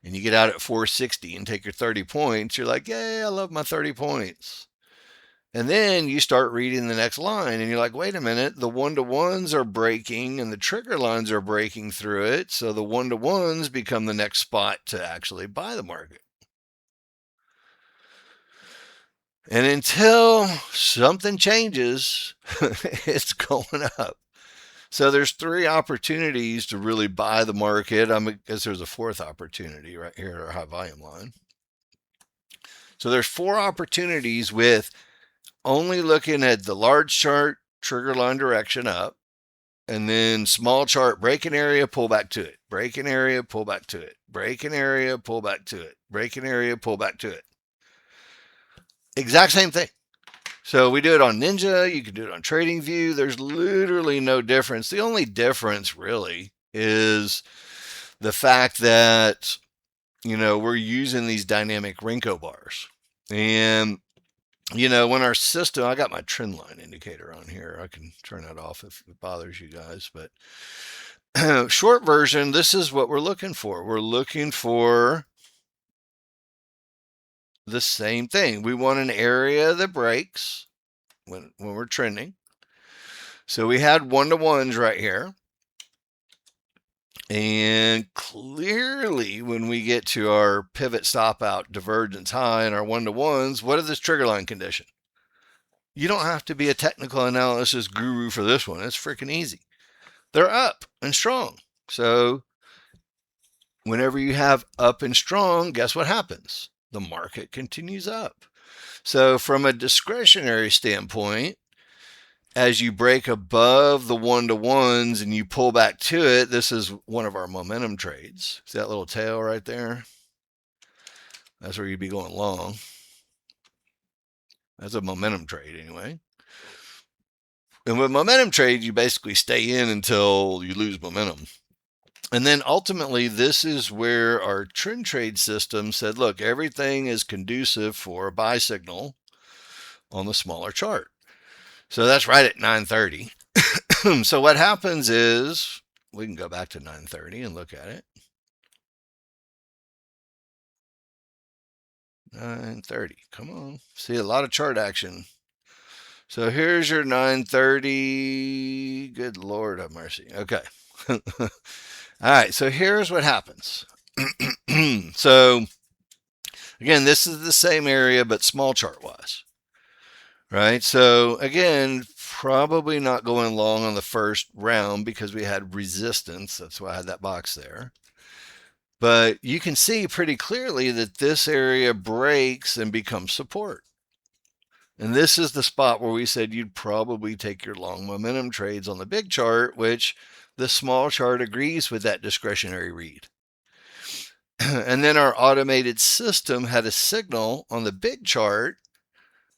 and you get out at 460 and take your 30 points, you're like, yay, I love my 30 points. And then you start reading the next line, and you're like, wait a minute, the one-to-ones are breaking and the trigger lines are breaking through it. So the one-to-ones become the next spot to actually buy the market. And until something changes, it's going up. So there's three opportunities to really buy the market. I guess there's a fourth opportunity right here at our high volume line. So there's four opportunities with only looking at the large chart, trigger line direction up, and then small chart, breaking area, pull back to it, breaking area, pull back to it, breaking area, pull back to it, breaking area, pull back to it. Exact same thing. So we do it on Ninja. You can do it on TradingView. There's literally no difference. The only difference really is the fact that, we're using these dynamic Renko bars. And, when our system, I got my trend line indicator on here. I can turn that off if it bothers you guys. But short version, this is what we're looking for. We're looking for the same thing. We want an area that breaks when we're trending. So we had one-to-ones right here. And clearly, when we get to our pivot stop out divergence high and our one-to-ones, what is this trigger line condition? You don't have to be a technical analysis guru for this one. It's freaking easy. They're up and strong. So whenever you have up and strong, guess what happens? The market continues up. So from a discretionary standpoint, as you break above the one-to-ones and you pull back to it, this is one of our momentum trades. See that little tail right there? That's where you'd be going long. That's a momentum trade anyway. And with momentum trades, you basically stay in until you lose momentum. And then ultimately, this is where our trend trade system said, look, everything is conducive for a buy signal on the smaller chart. So that's right at 930. So what happens is, we can go back to 930 and look at it. 930, come on. See a lot of chart action. So here's your 930. Good Lord have mercy. Okay. All right, so here's what happens. So again, this is the same area, but small chart wise. Right? So again, probably not going long on the first round because we had resistance. That's why I had that box there. But you can see pretty clearly that this area breaks and becomes support. And this is the spot where we said you'd probably take your long momentum trades on the big chart, which the small chart agrees with that discretionary read. And then our automated system had a signal on the big chart,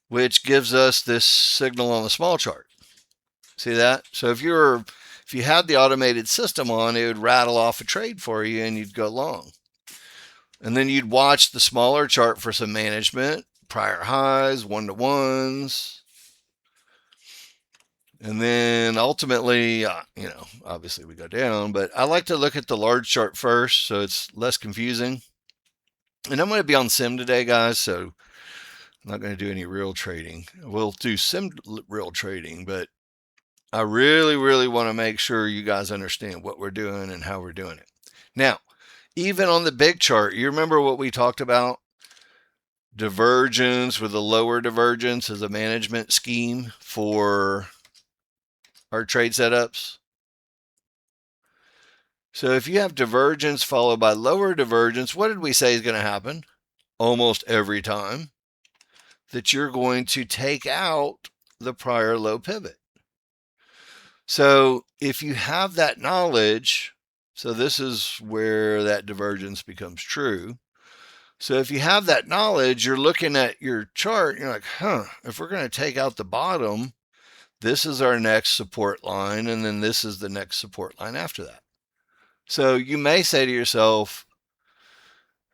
which gives us this signal on the small chart. See that? So if you had the automated system on, it would rattle off a trade for you and you'd go long. And then you'd watch the smaller chart for some management, prior highs, one-to-ones. And then ultimately, obviously we go down, but I like to look at the large chart first so it's less confusing. And I'm going to be on sim today, guys, so I'm not going to do any real trading. We'll do sim real trading, but I really, really want to make sure you guys understand what we're doing and how we're doing it. Now, even on the big chart, you remember what we talked about? Divergence with a lower divergence as a management scheme for our trade setups. So if you have divergence followed by lower divergence, what did we say is going to happen? Almost every time that you're going to take out the prior low pivot. So if you have that knowledge, so this is where that divergence becomes true. So if you have that knowledge, you're looking at your chart, and you're like, if we're going to take out the bottom, this is our next support line, and then this is the next support line after that. So you may say to yourself,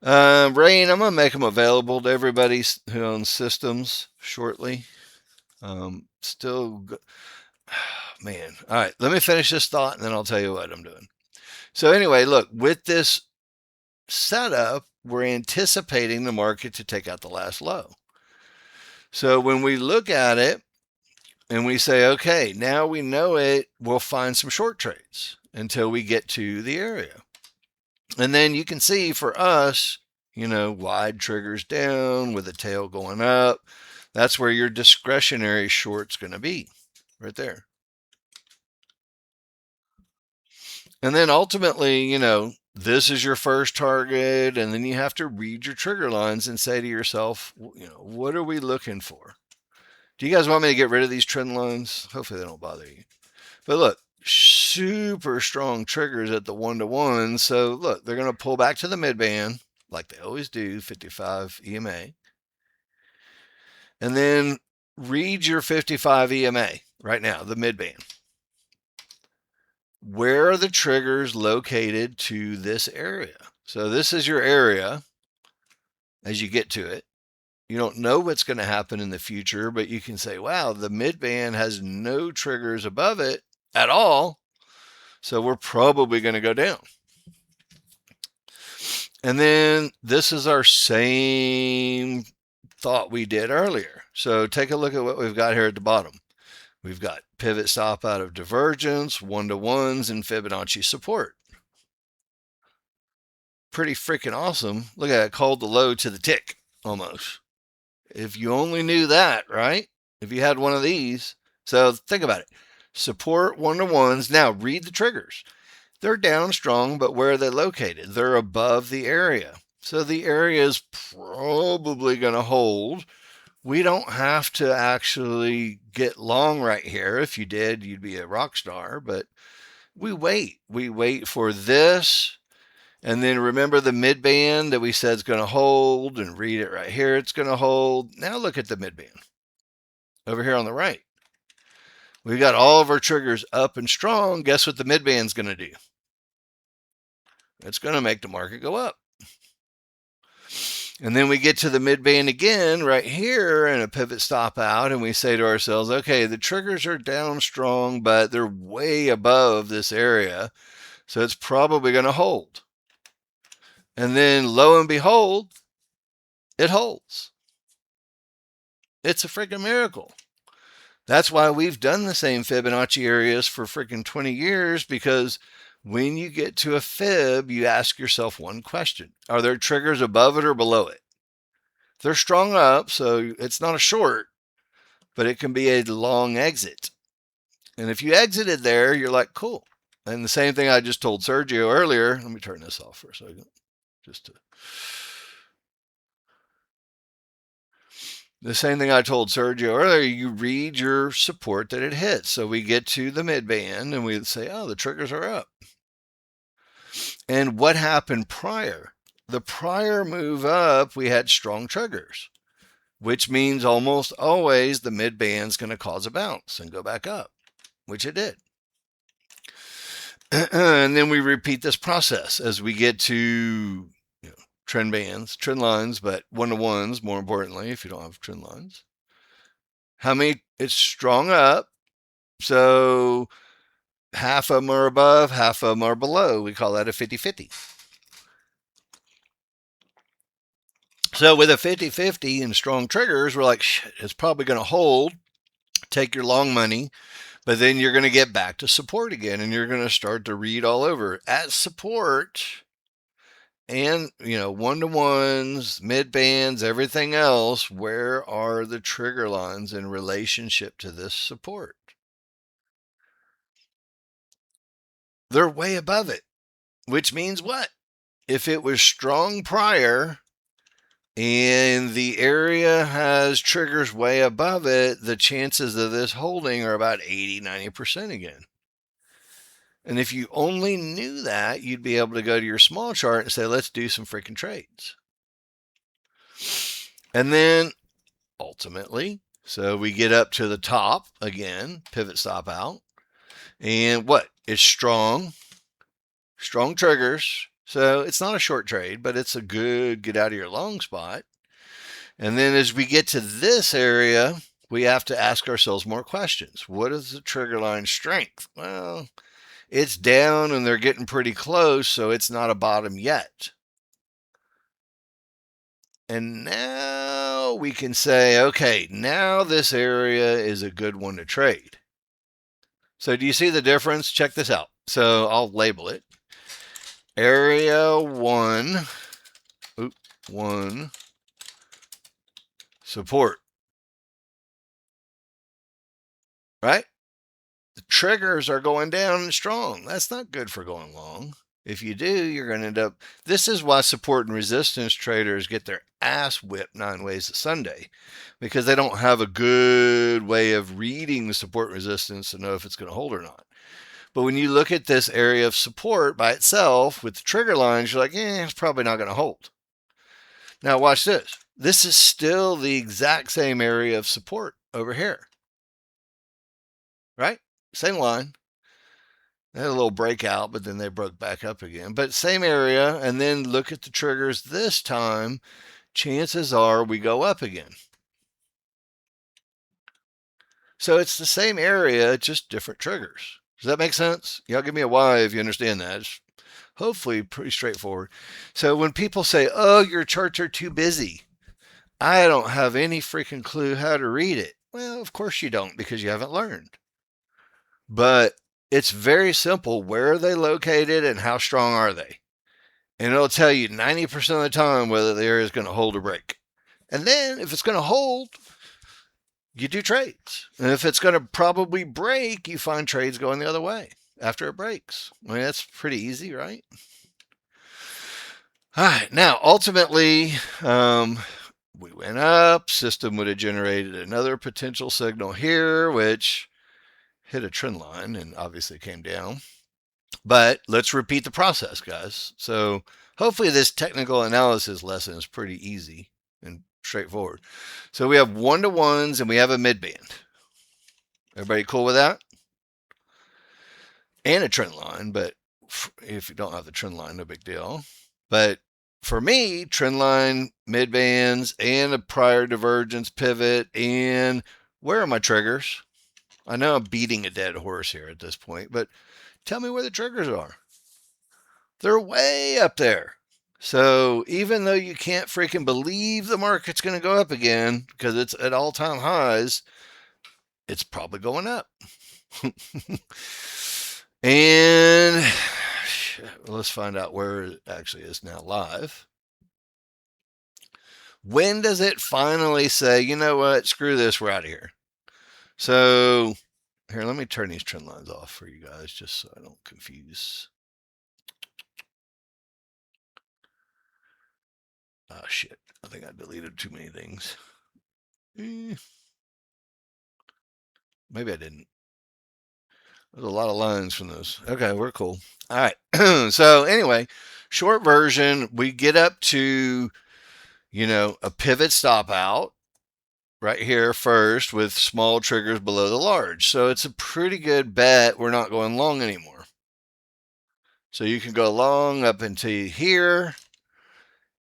Rain, I'm going to make them available to everybody who owns systems shortly. Still, man. All right, let me finish this thought and then I'll tell you what I'm doing. So, anyway, look, with this setup, we're anticipating the market to take out the last low. So, when we look at it and we say, okay, now we know it, we'll find some short trades until we get to the area. And then you can see for us, wide triggers down with the tail going up. That's where your discretionary short's going to be, right there. And then ultimately, this is your first target, and then you have to read your trigger lines and say to yourself, what are we looking for? Do you guys want me to get rid of these trend lines? Hopefully they don't bother you. But look, super strong triggers at the 1-to-1. So look, they're going to pull back to the mid band like they always do, 55 EMA. And then read your 55 EMA right now, the mid band. Where are the triggers located to this area? So this is your area as you get to it. You don't know what's going to happen in the future, but you can say, wow, the mid band has no triggers above it at all. So we're probably going to go down. And then this is our same thought we did earlier. So take a look at what we've got here at the bottom. We've got pivot stop out of divergence, 1-to-1s, and Fibonacci support. Pretty freaking awesome. Look at it, called the low to the tick almost. If you only knew that, right? If you had one of these. So think about it. Support, 1-to-1s. Now read the triggers. They're down strong, but where are they located? They're above the area. So the area is probably going to hold. We don't have to actually get long right here. If you did, you'd be a rock star. But we wait. We wait for this. And then remember the mid band that we said is going to hold, and read it right here. It's going to hold. Now look at the mid band over here on the right. We've got all of our triggers up and strong. Guess what the mid band's going to do? It's going to make the market go up. And then we get to the mid band again right here and a pivot stop out, and we say to ourselves, okay, the triggers are down strong, but they're way above this area. So it's probably going to hold. And then lo and behold, it holds. It's a freaking miracle. That's why we've done the same Fibonacci areas for freaking 20 years, because when you get to a fib, you ask yourself one question. Are there triggers above it or below it? They're strung up, so it's not a short, but it can be a long exit. And if you exited there, you're like, cool. And the same thing I just told Sergio earlier. Let me turn this off for a second. The same thing I told Sergio earlier, you read your support that it hits. So we get to the mid band and we say, oh, the triggers are up. And what happened prior? The prior move up, we had strong triggers, which means almost always the mid band's going to cause a bounce and go back up, which it did. And then we repeat this process as we get to trend lines, but 1-to-1s, more importantly, if you don't have trend lines. How many? It's strong up. So half of them are above, half of them are below. We call that a 50-50. So with a 50-50 and strong triggers, we're like, shit, it's probably going to hold. Take your long money, but then you're going to get back to support again, and you're going to start to read all over. At support and, 1-to-1s, mid bands, everything else, where are the trigger lines in relationship to this support? They're way above it, which means what? If it was strong prior and the area has triggers way above it, the chances of this holding are about 80-90% again. And if you only knew that, you'd be able to go to your small chart and say, let's do some freaking trades. And then ultimately, so we get up to the top again, pivot stop out. And what? It's strong triggers. So it's not a short trade, but it's a good get out of your long spot. And then as we get to this area, we have to ask ourselves more questions. What is the trigger line strength? Well, it's down and they're getting pretty close, so it's not a bottom yet. And now we can say, okay, now this area is a good one to trade. So do you see the difference? Check this out. So I'll label it. Area 1, support, right? The triggers are going down and strong. That's not good for going long. If you do, you're going to end up. This is why support and resistance traders get their ass whipped 9 ways to Sunday, because they don't have a good way of reading the support and resistance to know if it's going to hold or not. But when you look at this area of support by itself with the trigger lines, you're like, it's probably not going to hold. Now, watch this. This is still the exact same area of support over here, right? Same line. They had a little breakout, but then they broke back up again. But same area, and then look at the triggers this time. Chances are we go up again. So it's the same area, just different triggers. Does that make sense? Y'all give me a Y if you understand that. It's hopefully pretty straightforward. So when people say, oh, your charts are too busy, I don't have any freaking clue how to read it. Well, of course you don't, because you haven't learned. But it's very simple. Where are they located and how strong are they? And it'll tell you 90% of the time whether the area is going to hold or break. And then if it's going to hold, you do trades. And if it's going to probably break, you find trades going the other way after it breaks. I mean, that's pretty easy, right? All right. Now, ultimately, we went up. System would have generated another potential signal here, which hit a trend line and obviously came down. But let's repeat the process, guys. So hopefully this technical analysis lesson is pretty easy and straightforward. So we have 1-to-1s and we have a midband. Everybody cool with that? And a trend line, but if you don't have the trend line, no big deal. But for me, trend line, midbands, and a prior divergence pivot, and where are my triggers? I know I'm beating a dead horse here at this point, but tell me where the triggers are. They're way up there. So even though you can't freaking believe the market's going to go up again because it's at all-time highs, it's probably going up. And let's find out where it actually is now live. When does it finally say, you know what, screw this, we're out of here? So here, let me turn these trend lines off for you guys just so I don't confuse. Oh, shit. I think I deleted too many things. Maybe I didn't. There's a lot of lines from those. Okay, we're cool. All right. So anyway, short version, we get up to, a pivot stop out right here first with small triggers below the large. So it's a pretty good bet we're not going long anymore. So you can go long up into here.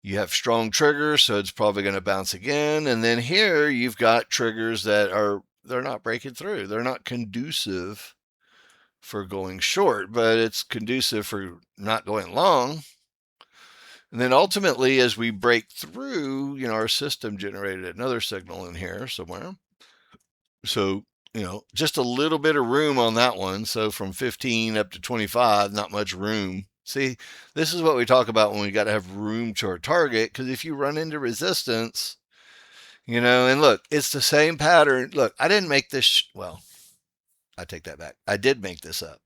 You have strong triggers, so it's probably going to bounce again. And then here you've got triggers that they're not breaking through. They're not conducive for going short, but it's conducive for not going long. And then ultimately, as we break through, our system generated another signal in here somewhere. So, just a little bit of room on that one. So from 15 up to 25, not much room. See, this is what we talk about when we got to have room to our target, because if you run into resistance, and look, it's the same pattern. Look, I didn't make this, well, I take that back. I did make this up.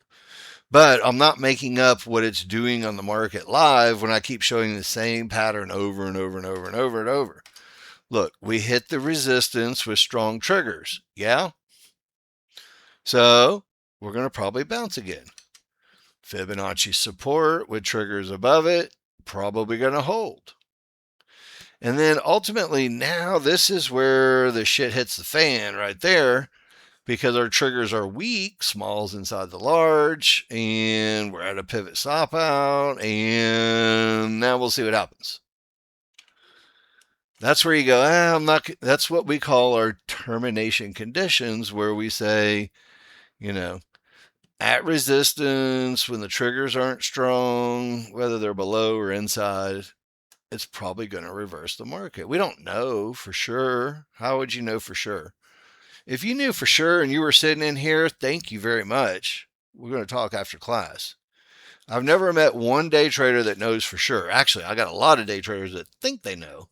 But I'm not making up what it's doing on the market live when I keep showing the same pattern over and over and over and over and over. Look, we hit the resistance with strong triggers. Yeah? So we're going to probably bounce again. Fibonacci support with triggers above it, probably going to hold. And then ultimately now this is where the shit hits the fan right there. because our triggers are weak, small's inside the large, and we're at a pivot stop out, and now we'll see what happens. That's where you go, I'm not, that's what we call our termination conditions, where we say, you know, at resistance, when the triggers aren't strong, whether they're below or inside, it's probably going to reverse the market. We don't know for sure. How would you know for sure? If you knew for sure and you were sitting in here, thank you very much. We're going to talk after class. I've never met one day trader that knows for sure. Actually, I got a lot of day traders that think they know,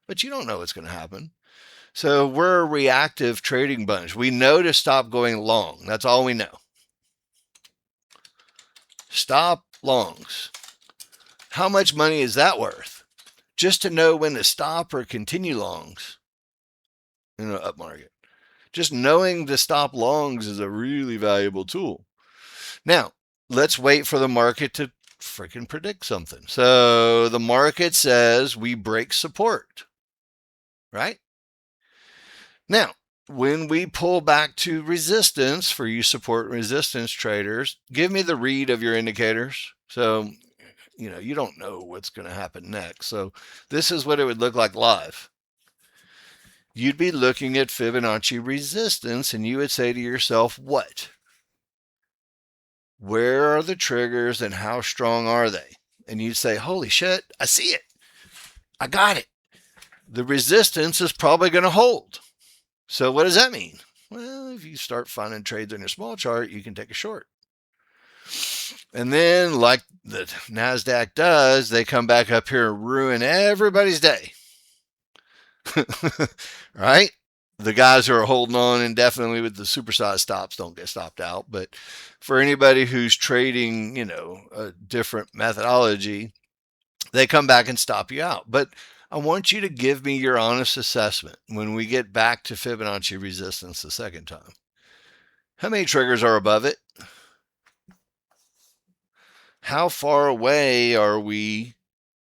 but you don't know what's going to happen. So we're a reactive trading bunch. We know to stop going long. That's all we know. Stop longs. How much money is that worth? Just to know when to stop or continue longs in an up market. Just knowing to stop longs is a really valuable tool. Now, let's wait for the market to freaking predict something. So the market says we break support, right? Now, when we pull back to resistance, for you support resistance traders, give me the read of your indicators. So, you don't know what's going to happen next. So this is what it would look like live. You'd be looking at Fibonacci resistance and you would say to yourself, what? Where are the triggers and how strong are they? And you'd say, holy shit, I see it. I got it. The resistance is probably going to hold. So what does that mean? Well, if you start finding trades on your small chart, you can take a short. And then, like the NASDAQ does, they come back up here and ruin everybody's day. Right? The guys who are holding on indefinitely with the supersized stops don't get stopped out. But for anybody who's trading, a different methodology, they come back and stop you out. But I want you to give me your honest assessment when we get back to Fibonacci resistance the second time. How many triggers are above it? How far away are we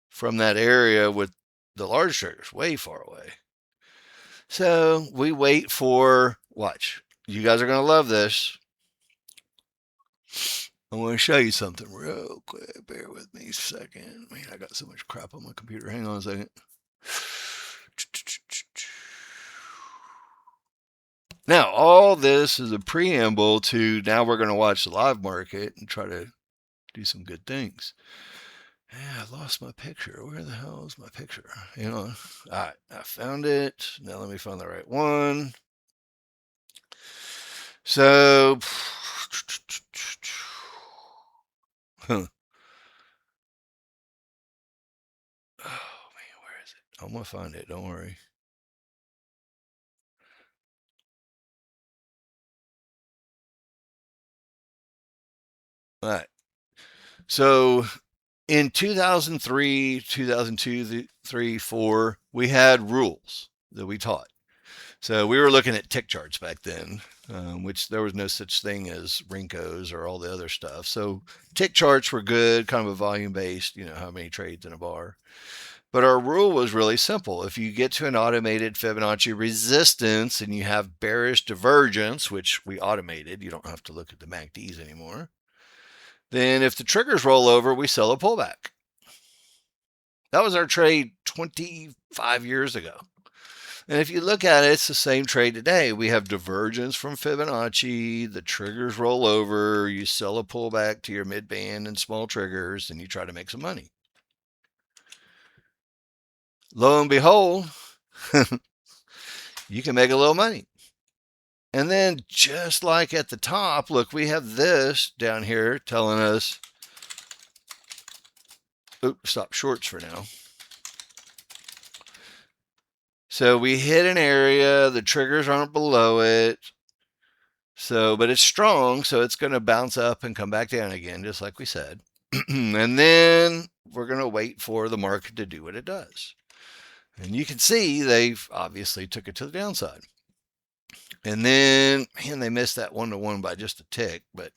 from that area with the large triggers? Way far away. So we wait for, watch, you guys are going to love this. I want to show you something real quick. Bear with me a second. Man, I got so much crap on my computer. Hang on a second. Now, all this is a preamble to now we're going to watch the live market and try to do some good things. Yeah, I lost my picture. Where the hell is my picture? All right, I found it. Now let me find the right one. So, oh man, where is it? I'm gonna find it. Don't worry. All right. So in 2003, 2002, 3, 4, we had rules that we taught. So we were looking at tick charts back then, which there was no such thing as Rinkos or all the other stuff. So tick charts were good, kind of a volume based, how many trades in a bar. But our rule was really simple. If you get to an automated Fibonacci resistance and you have bearish divergence, which we automated, you don't have to look at the MACDs anymore, then if the triggers roll over, we sell a pullback. That was our trade 25 years ago. And if you look at it, it's the same trade today. We have divergence from Fibonacci, the triggers roll over, you sell a pullback to your mid band and small triggers, and you try to make some money. Lo and behold, you can make a little money. And then just like at the top, look, we have this down here telling us, oops, stop shorts for now. So we hit an area, the triggers aren't below it. So, but it's strong, so it's going to bounce up and come back down again, just like we said. And then we're going to wait for the market to do what it does. And you can see they've obviously took it to the downside. And then, man, they missed that 1-to-1 by just a tick. But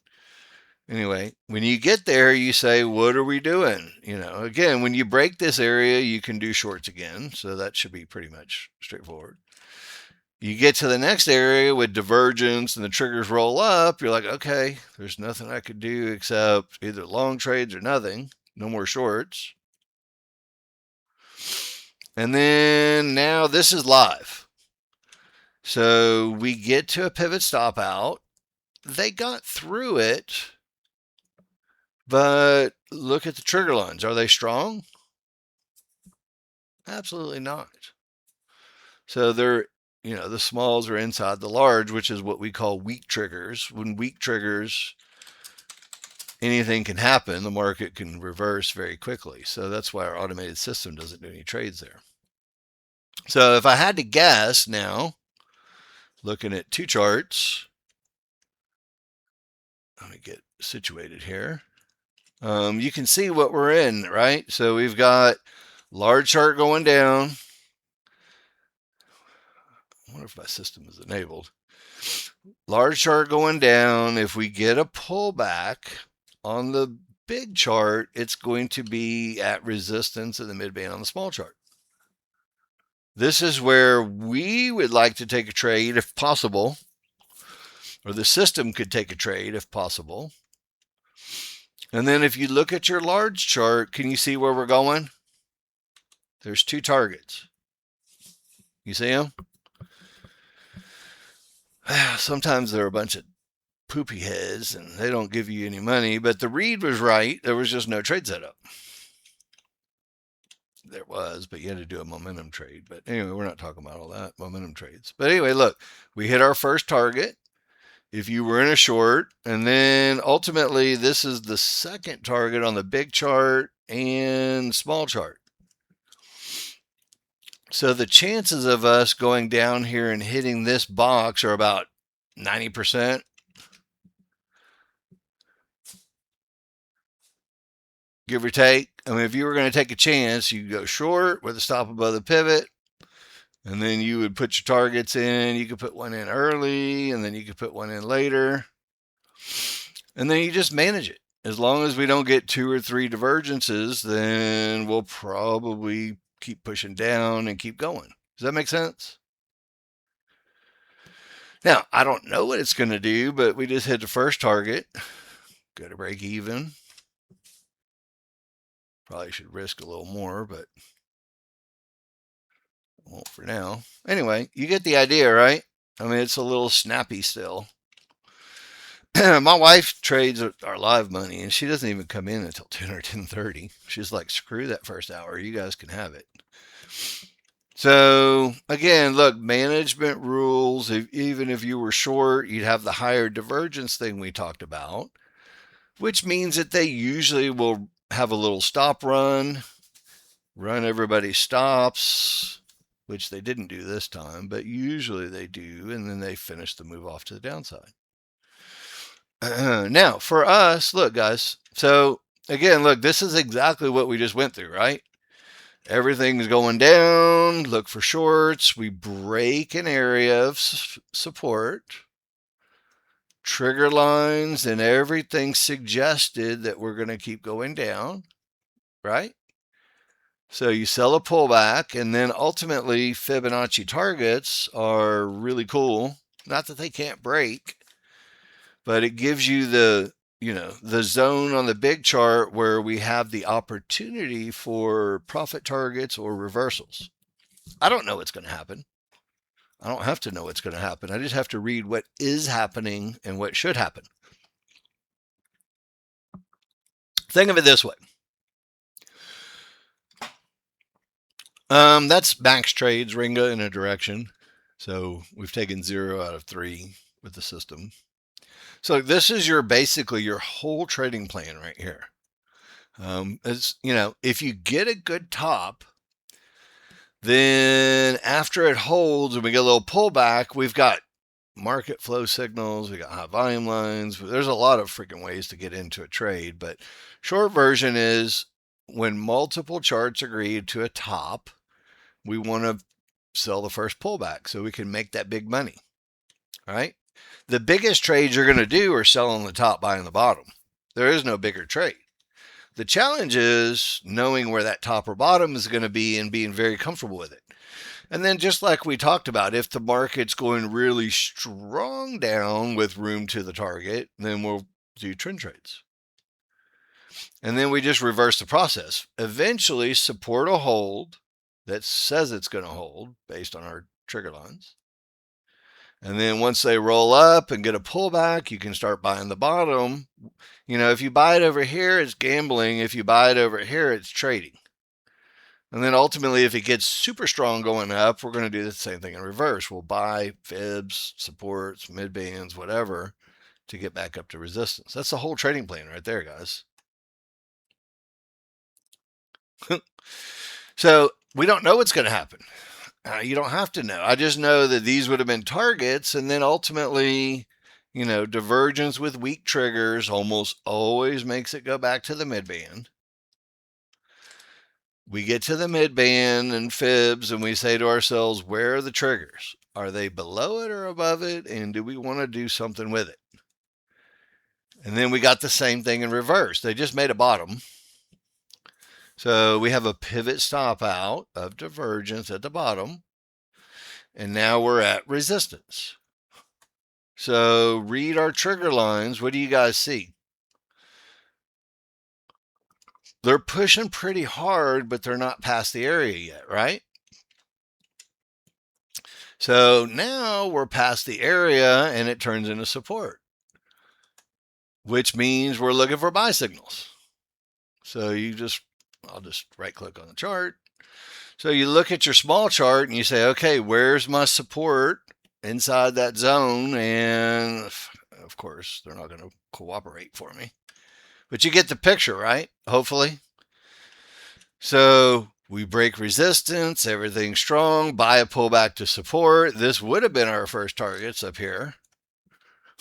anyway, when you get there, you say, what are we doing? Again, when you break this area, you can do shorts again. So that should be pretty much straightforward. You get to the next area with divergence and the triggers roll up, you're like, okay, there's nothing I could do except either long trades or nothing. No more shorts. And then now this is live. So we get to a pivot stop out. They got through it, but look at the trigger lines. Are they strong? Absolutely not. So they're, the smalls are inside the large, which is what we call weak triggers. When weak triggers, anything can happen. The market can reverse very quickly. So that's why our automated system doesn't do any trades there. So if I had to guess now, looking at two charts, let me get situated here. You can see what we're in, right? So we've got large chart going down. I wonder if my system is enabled. Large chart going down. If we get a pullback on the big chart, it's going to be at resistance in the midband on the small chart. This is where we would like to take a trade if possible, or the system could take a trade if possible. And then if you look at your large chart, can you see where we're going? There's two targets. You see them? Sometimes they're a bunch of poopy heads and they don't give you any money, but the read was right. There was just no trade setup. There was, but you had to do a momentum trade. But anyway, we're not talking about all that, momentum trades. But anyway, look, we hit our first target. If you were in a short, and then ultimately this is the second target on the big chart and small chart. So the chances of us going down here and hitting this box are about 90%. Give or take. I mean, if you were going to take a chance, you go short with a stop above the pivot, and then you would put your targets in. You could put one in early, and then you could put one in later. And then you just manage it. As long as we don't get 2 or 3 divergences, then we'll probably keep pushing down and keep going. Does that make sense? Now, I don't know what it's going to do, but we just hit the first target. Go to break even. Probably should risk a little more, but won't for now. Anyway, you get the idea, right? I mean, it's a little snappy still. My wife trades our live money, and she doesn't even come in until 10 or 10:30. She's like, screw that first hour. You guys can have it. So again, look, management rules. Even if you were short, you'd have the higher divergence thing we talked about, which means that they usually will have a little stop run everybody's stops, which they didn't do this time, but usually they do, and then they finish the move off to the downside. Now, for us, look, guys. So again, look, this is exactly what we just went through, right? Everything's going down. Look for shorts. We break an area of support. Trigger lines and everything suggested that we're going to keep going down, right? So you sell a pullback, and then ultimately Fibonacci targets are really cool. Not that they can't break, but it gives you the zone on the big chart where we have the opportunity for profit targets or reversals. I don't know what's going to happen. I don't have to know what's going to happen. I just have to read what is happening and what should happen. Think of it this way. That's max trades, Ringa, in a direction. So we've taken 0 out of 3 with the system. So this is basically your whole trading plan right here. If you get a good top, then after it holds and we get a little pullback, we've got market flow signals, we got high volume lines. There's a lot of freaking ways to get into a trade, but short version is when multiple charts agree to a top, we want to sell the first pullback so we can make that big money. All right. The biggest trades you're going to do are selling the top, buying the bottom. There is no bigger trade. The challenge is knowing where that top or bottom is going to be and being very comfortable with it. And then just like we talked about, if the market's going really strong down with room to the target, then we'll do trend trades. And then we just reverse the process. Eventually, support will hold that says it's going to hold based on our trigger lines. And then once they roll up and get a pullback, you can start buying the bottom. If you buy it over here, it's gambling. If you buy it over here, it's trading. And then ultimately, if it gets super strong going up, we're going to do the same thing in reverse. We'll buy fibs, supports, mid bands, whatever, to get back up to resistance. That's the whole trading plan right there, guys. So we don't know what's going to happen. You don't have to know. I just know that these would have been targets, and then ultimately, divergence with weak triggers almost always makes it go back to the midband. We get to the midband and fibs, and we say to ourselves, where are the triggers? Are they below it or above it? And do we want to do something with it? And then we got the same thing in reverse. They just made a bottom. So we have a pivot stop out of divergence at the bottom. And now we're at resistance. So read our trigger lines. What do you guys see? They're pushing pretty hard, but they're not past the area yet, right? So now we're past the area and it turns into support, which means we're looking for buy signals. So I'll just right click on the chart. So you look at your small chart and you say, okay, where's my support inside that zone? And of course, they're not going to cooperate for me. But you get the picture, right? Hopefully. So we break resistance, everything's strong, buy a pullback to support. This would have been our first targets up here.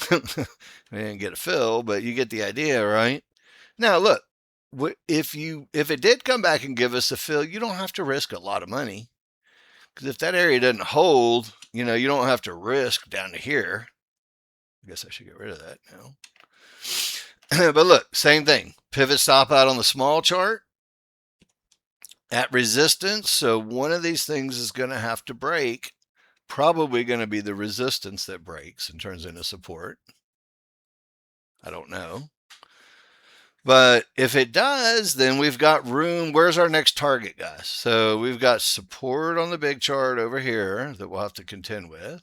We didn't get a fill, but you get the idea, right? Now look, if it did come back and give us a fill, you don't have to risk a lot of money. Because if that area doesn't hold, you don't have to risk down to here. I guess I should get rid of that now. But look, same thing. Pivot stop out on the small chart at resistance. So one of these things is going to have to break. Probably going to be the resistance that breaks and turns into support. I don't know. But if it does, then we've got room. Where's our next target, guys? So we've got support on the big chart over here that we'll have to contend with,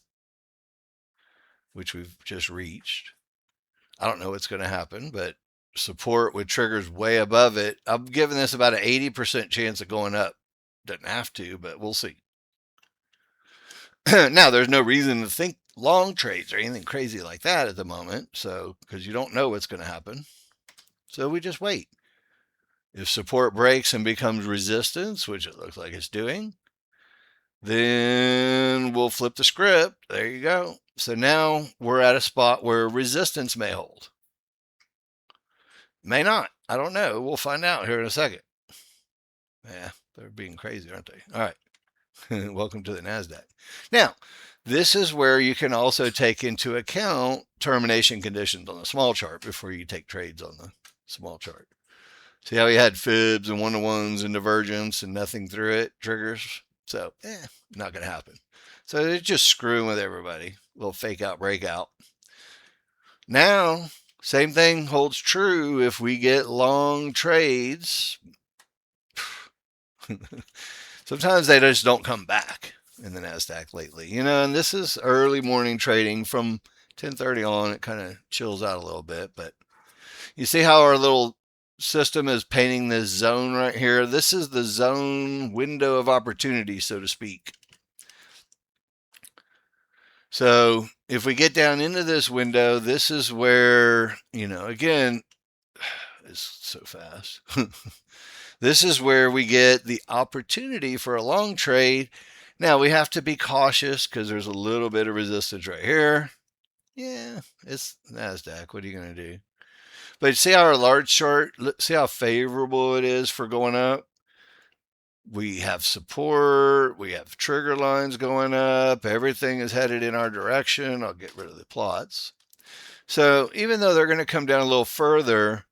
which we've just reached. I don't know what's going to happen, but support with triggers way above it. I'm giving this about an 80% chance of going up. Doesn't have to, but we'll see. Now, there's no reason to think long trades or anything crazy like that at the moment. So, because you don't know what's going to happen. So we just wait. If support breaks and becomes resistance, which it looks like it's doing, then we'll flip the script. There you go. So now we're at a spot where resistance may hold. May not. I don't know. We'll find out here in a second. Yeah, they're being crazy, aren't they? All right. Welcome to the NASDAQ. Now, this is where you can also take into account termination conditions on the small chart before you take trades on the small chart. See how we had fibs and one-to-ones and divergence and nothing through it, triggers? So, not going to happen. So it's just screwing with everybody. A little fake out, breakout. Now, same thing holds true if we get long trades. Sometimes they just don't come back in the NASDAQ lately. And this is early morning trading from 10:30 on. It kind of chills out a little bit. But you see how our little system is painting this zone right here? This is the zone window of opportunity, so to speak. So if we get down into this window, this is where, again, it's so fast. This is where we get the opportunity for a long trade. Now we have to be cautious because there's a little bit of resistance right here. Yeah, it's NASDAQ. What are you going to do? But see our large chart, see how favorable it is for going up? We have support, we have trigger lines going up, everything is headed in our direction. I'll get rid of the plots. So even though they're going to come down a little further,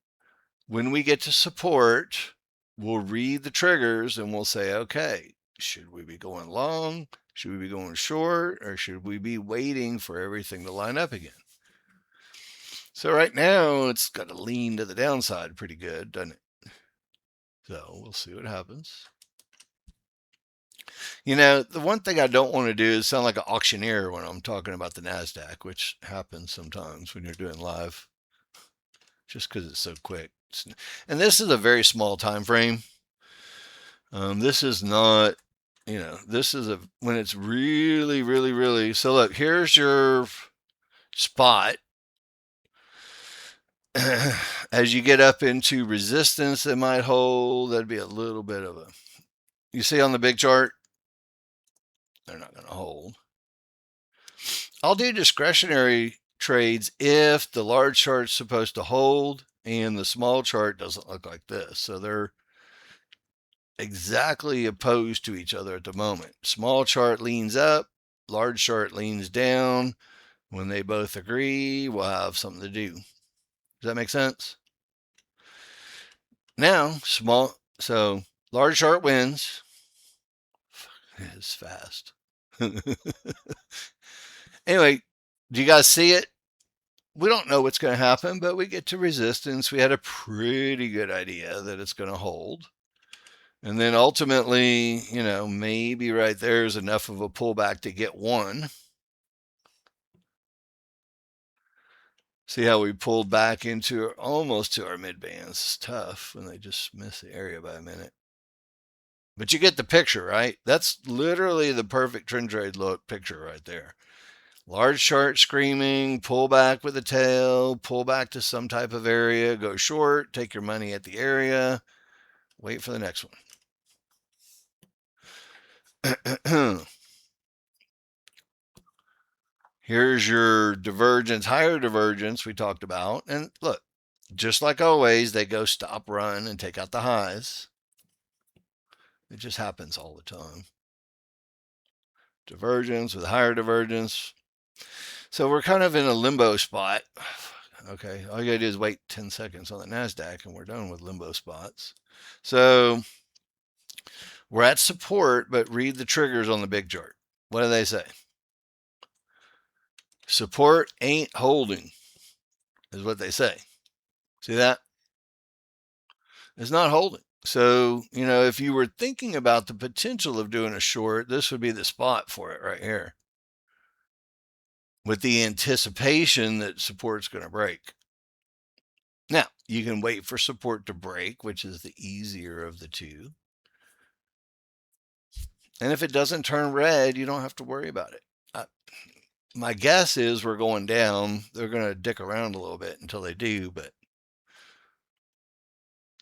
when we get to support, we'll read the triggers and we'll say, okay, should we be going long? Should we be going short or should we be waiting for everything to line up again? So right now it's got to lean to the downside pretty good, doesn't it? So we'll see what happens. You know, the one thing I don't want to do is sound like an auctioneer when I'm talking about the NASDAQ, which happens sometimes when you're doing live, just because it's so quick. And this is a very small time frame. This is not, this is when it's really, really, really. So look, here's your spot. As you get up into resistance that might hold, that'd be a little bit of a. You see on the big chart, they're not going to hold. I'll do discretionary trades if the large chart's supposed to hold and the small chart doesn't look like this. So they're exactly opposed to each other at the moment. Small chart leans up, large chart leans down. When they both agree, we'll have something to do. Does that make sense? Now, so large chart wins. It's fast. Anyway, do you guys see it? We don't know what's going to happen, but we get to resistance. We had a pretty good idea that it's going to hold. And then ultimately, maybe right there is enough of a pullback to get one. See how we pulled back into almost to our mid bands. It's tough when they just miss the area by a minute. But you get the picture, right? That's literally the perfect trend trade look picture right there. Large chart screaming, pull back with a tail, pull back to some type of area, go short, take your money at the area, wait for the next one. Here's your divergence, higher divergence we talked about. And look, just like always, they go stop, run, and take out the highs. It just happens all the time. Divergence with higher divergence. So we're kind of in a limbo spot. Okay, all you gotta do is wait 10 seconds on the NASDAQ and we're done with limbo spots. So we're at support, but read the triggers on the big chart. What do they say? Support ain't holding, is what they say. See that? It's not holding. So, if you were thinking about the potential of doing a short, this would be the spot for it right here. With the anticipation that support's going to break. Now, you can wait for support to break, which is the easier of the two. And if it doesn't turn red, you don't have to worry about it. My guess is we're going down. They're going to dick around a little bit until they do, but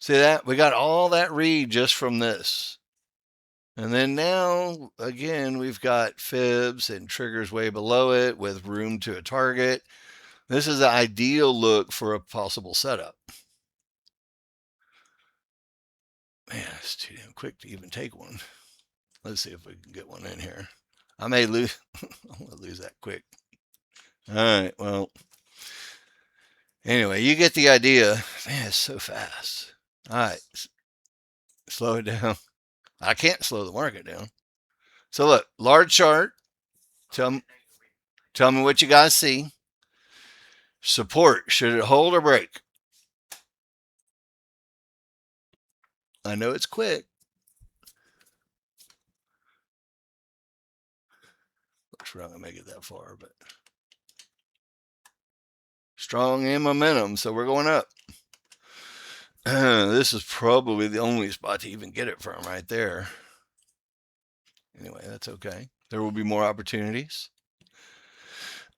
see that? We got all that read just from this. And then now, again, we've got fibs and triggers way below it with room to a target. This is the ideal look for a possible setup. Man, it's too damn quick to even take one. Let's see if we can get one in here. I may lose. I'm going to lose that quick. All right, well, anyway, you get the idea. Man, it's so fast. All right, slow it down. I can't slow the market down. So look, large chart. Tell me what you guys see. Support, should it hold or break? I know it's quick. Not sure I'm going to make it that far, but strong in momentum, so we're going up. This is probably the only spot to even get it from right there. Anyway, that's okay. There will be more opportunities.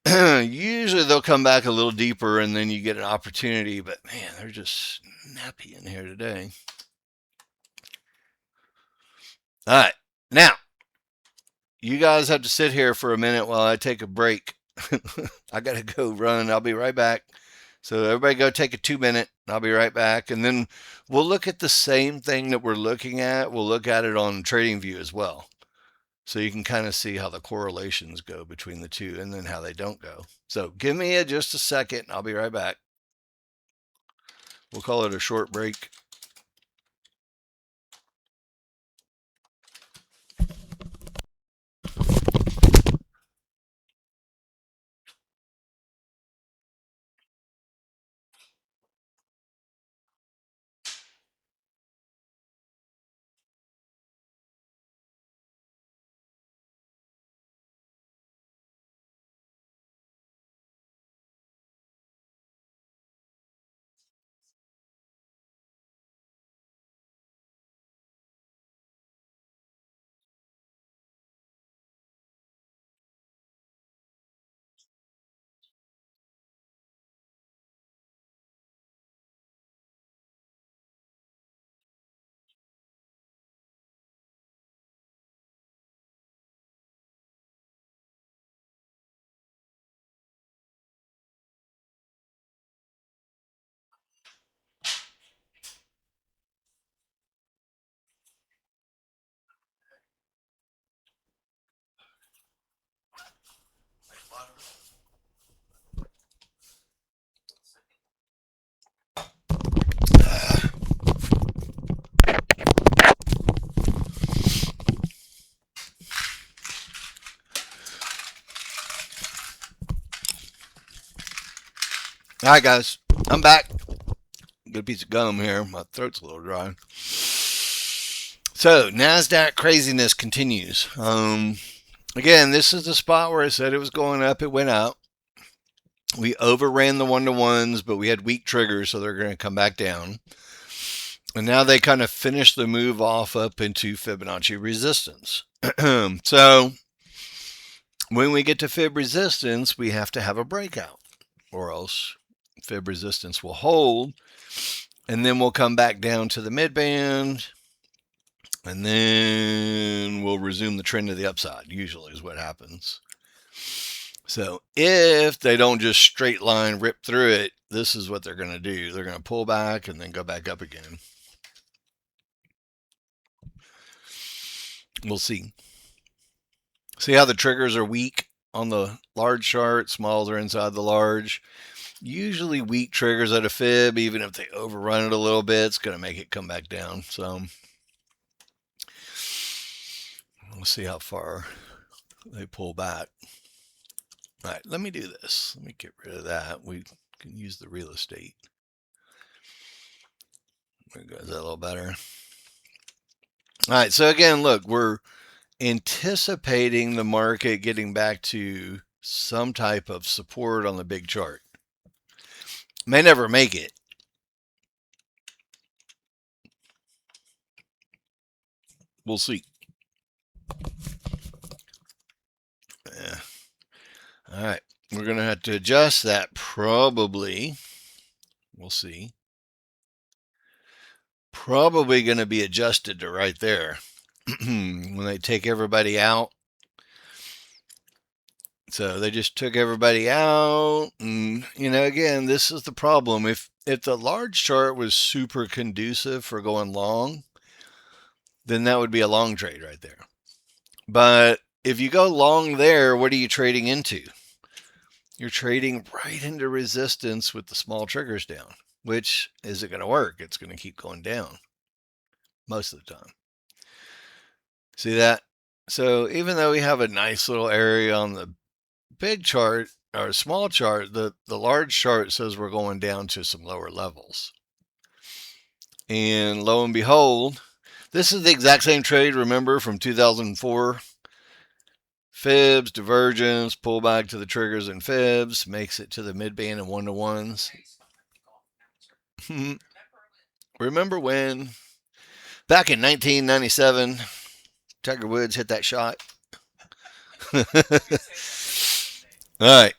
Usually they'll come back a little deeper and then you get an opportunity, but man, they're just snappy in here today. All right, now you guys have to sit here for a minute while I take a break. I got to go run. I'll be right back. So everybody go take a 2-minute. I'll be right back. And then we'll look at the same thing that we're looking at. We'll look at it on TradingView as well. So you can kind of see how the correlations go between the two and then how they don't go. So give me just a second. I'll be right back. We'll call it a short break. All right, guys, I'm back. Good piece of gum here. My throat's a little dry. So Nasdaq craziness continues. Again, this is the spot where I said it was going up. It went up. We overran the one to ones, but we had weak triggers, so they're going to come back down. And now they kind of finished the move off up into Fibonacci resistance. So when we get to Fib resistance, we have to have a breakout, or else Fib resistance will hold, and then we'll come back down to the mid band, and then we'll resume the trend to the upside, usually is what happens. So if they don't just straight line rip through it, this is what they're going to do. They're going to pull back and then go back up again. We'll see. See how the triggers are weak on the large chart, smalls are inside the large. Usually weak triggers at a fib, even if they overrun it a little bit, it's going to make it come back down. So we'll see how far they pull back. All right, let me do this. Let me get rid of that. We can use the real estate. There we go. Is that a little better? All right, so again, look, we're anticipating the market getting back to some type of support on the big chart. May never make it. We'll see. Yeah. All right, we're going to have to adjust that probably. We'll see. Probably going to be adjusted to right there when they take everybody out. So they just took everybody out, and again, this is the problem. If the large chart was super conducive for going long, then that would be a long trade right there. But if you go long there, what are you trading into? You're trading right into resistance with the small triggers down, which isn't going to work. It's going to keep going down most of the time. See that? So even though we have a nice little area on the big chart or small chart, the large chart says we're going down to some lower levels. And lo and behold, this is the exact same trade, remember, from 2004. Fibs, divergence, pull back to the triggers and fibs, makes it to the mid band and one to ones. Remember when back in 1997 Tiger Woods hit that shot? All right.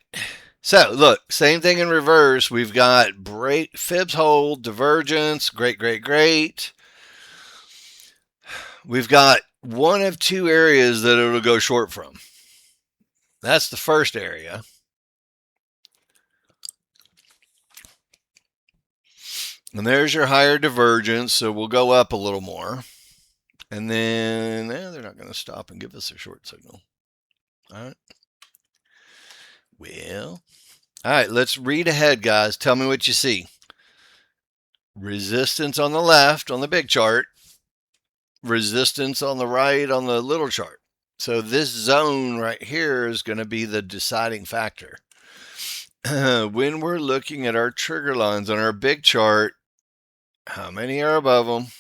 So look, same thing in reverse. We've got break, fibs hold, divergence, great, great, great. We've got one of two areas that it'll go short from. That's the first area. And there's your higher divergence, so we'll go up a little more. And then they're not going to stop and give us a short signal. All right. Well, all right, let's read ahead, guys. Tell me what you see. Resistance on the left on the big chart, resistance on the right on the little chart. So this zone right here is going to be the deciding factor. When we're looking at our trigger lines on our big chart, how many are above them?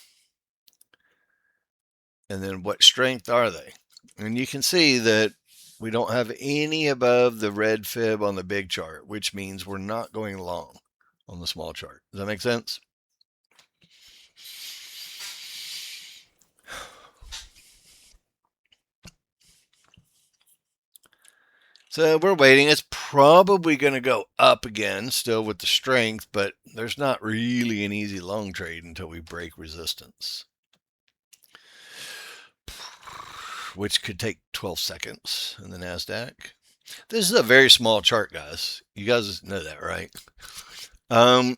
And then what strength are they? And you can see that we don't have any above the red fib on the big chart, which means we're not going long on the small chart. Does that make sense? So we're waiting. It's probably going to go up again, still with the strength, but there's not really an easy long trade until we break resistance, which could take 12 seconds in the NASDAQ. This is a very small chart, guys. You guys know that, right? All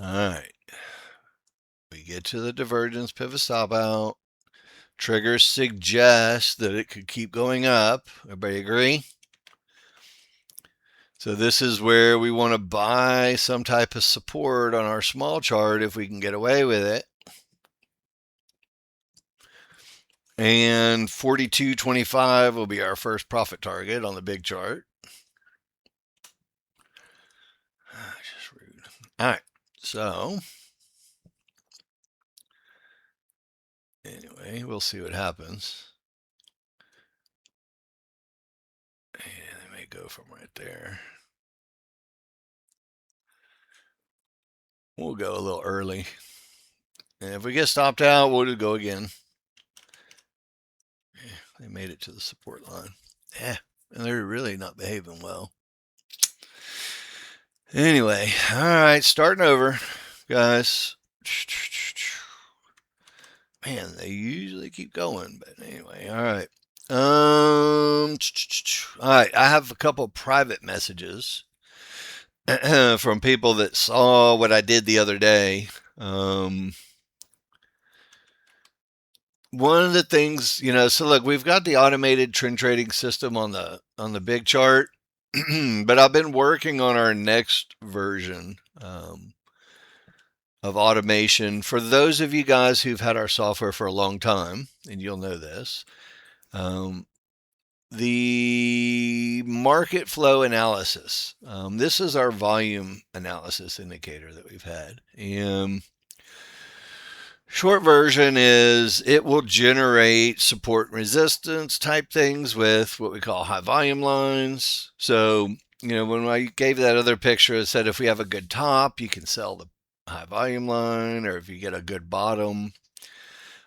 right. We get to the divergence pivot stop out. Triggers suggest that it could keep going up. Everybody agree? So this is where we want to buy some type of support on our small chart if we can get away with it. And 42.25 will be our first profit target on the big chart. Just rude. All right. So anyway, we'll see what happens. And they may go from right there. We'll go a little early. And if we get stopped out, we'll go again. Yeah, they made it to the support line. Yeah, and they're really not behaving well. Anyway, all right, starting over, guys. Man, they usually keep going, but anyway, all right. All right, I have a couple private messages from people that saw what I did the other day. One of the things, so look, we've got the automated trend trading system on the big chart, but I've been working on our next version of automation. For those of you guys who've had our software for a long time, and you'll know this, the market flow analysis. This is our volume analysis indicator that we've had. And short version is it will generate support and resistance type things with what we call high volume lines. So, when I gave that other picture, it said if we have a good top, you can sell the high volume line, or if you get a good bottom.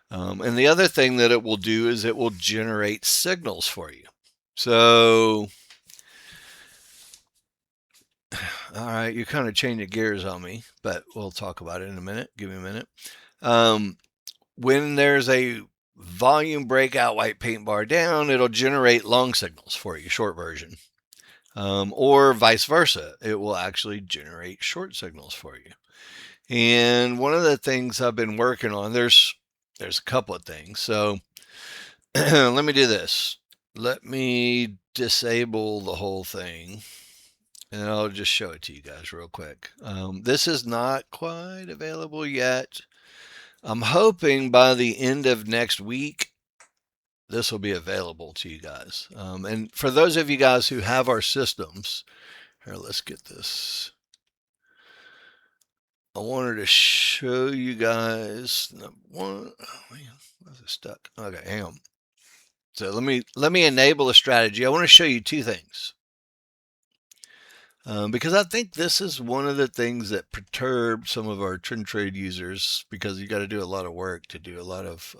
And the other thing that it will do is it will generate signals for you. So, all right, you're kind of changing gears on me, but we'll talk about it in a minute. Give me a minute. When there's a volume breakout white paint bar down, it'll generate long signals for you, short version. Or vice versa. It will actually generate short signals for you. And one of the things I've been working on, there's a couple of things. So let me do this. Let me disable the whole thing, and I'll just show it to you guys real quick. This is not quite available yet. I'm hoping by the end of next week, this will be available to you guys. And for those of you guys who have our systems, here, let's get this. I wanted to show you guys one. Oh man, where's it stuck? Okay, hang on. So let me enable a strategy. I want to show you two things. Because I think this is one of the things that perturbed some of our trend trade users, because you got to do a lot of work to do a lot of.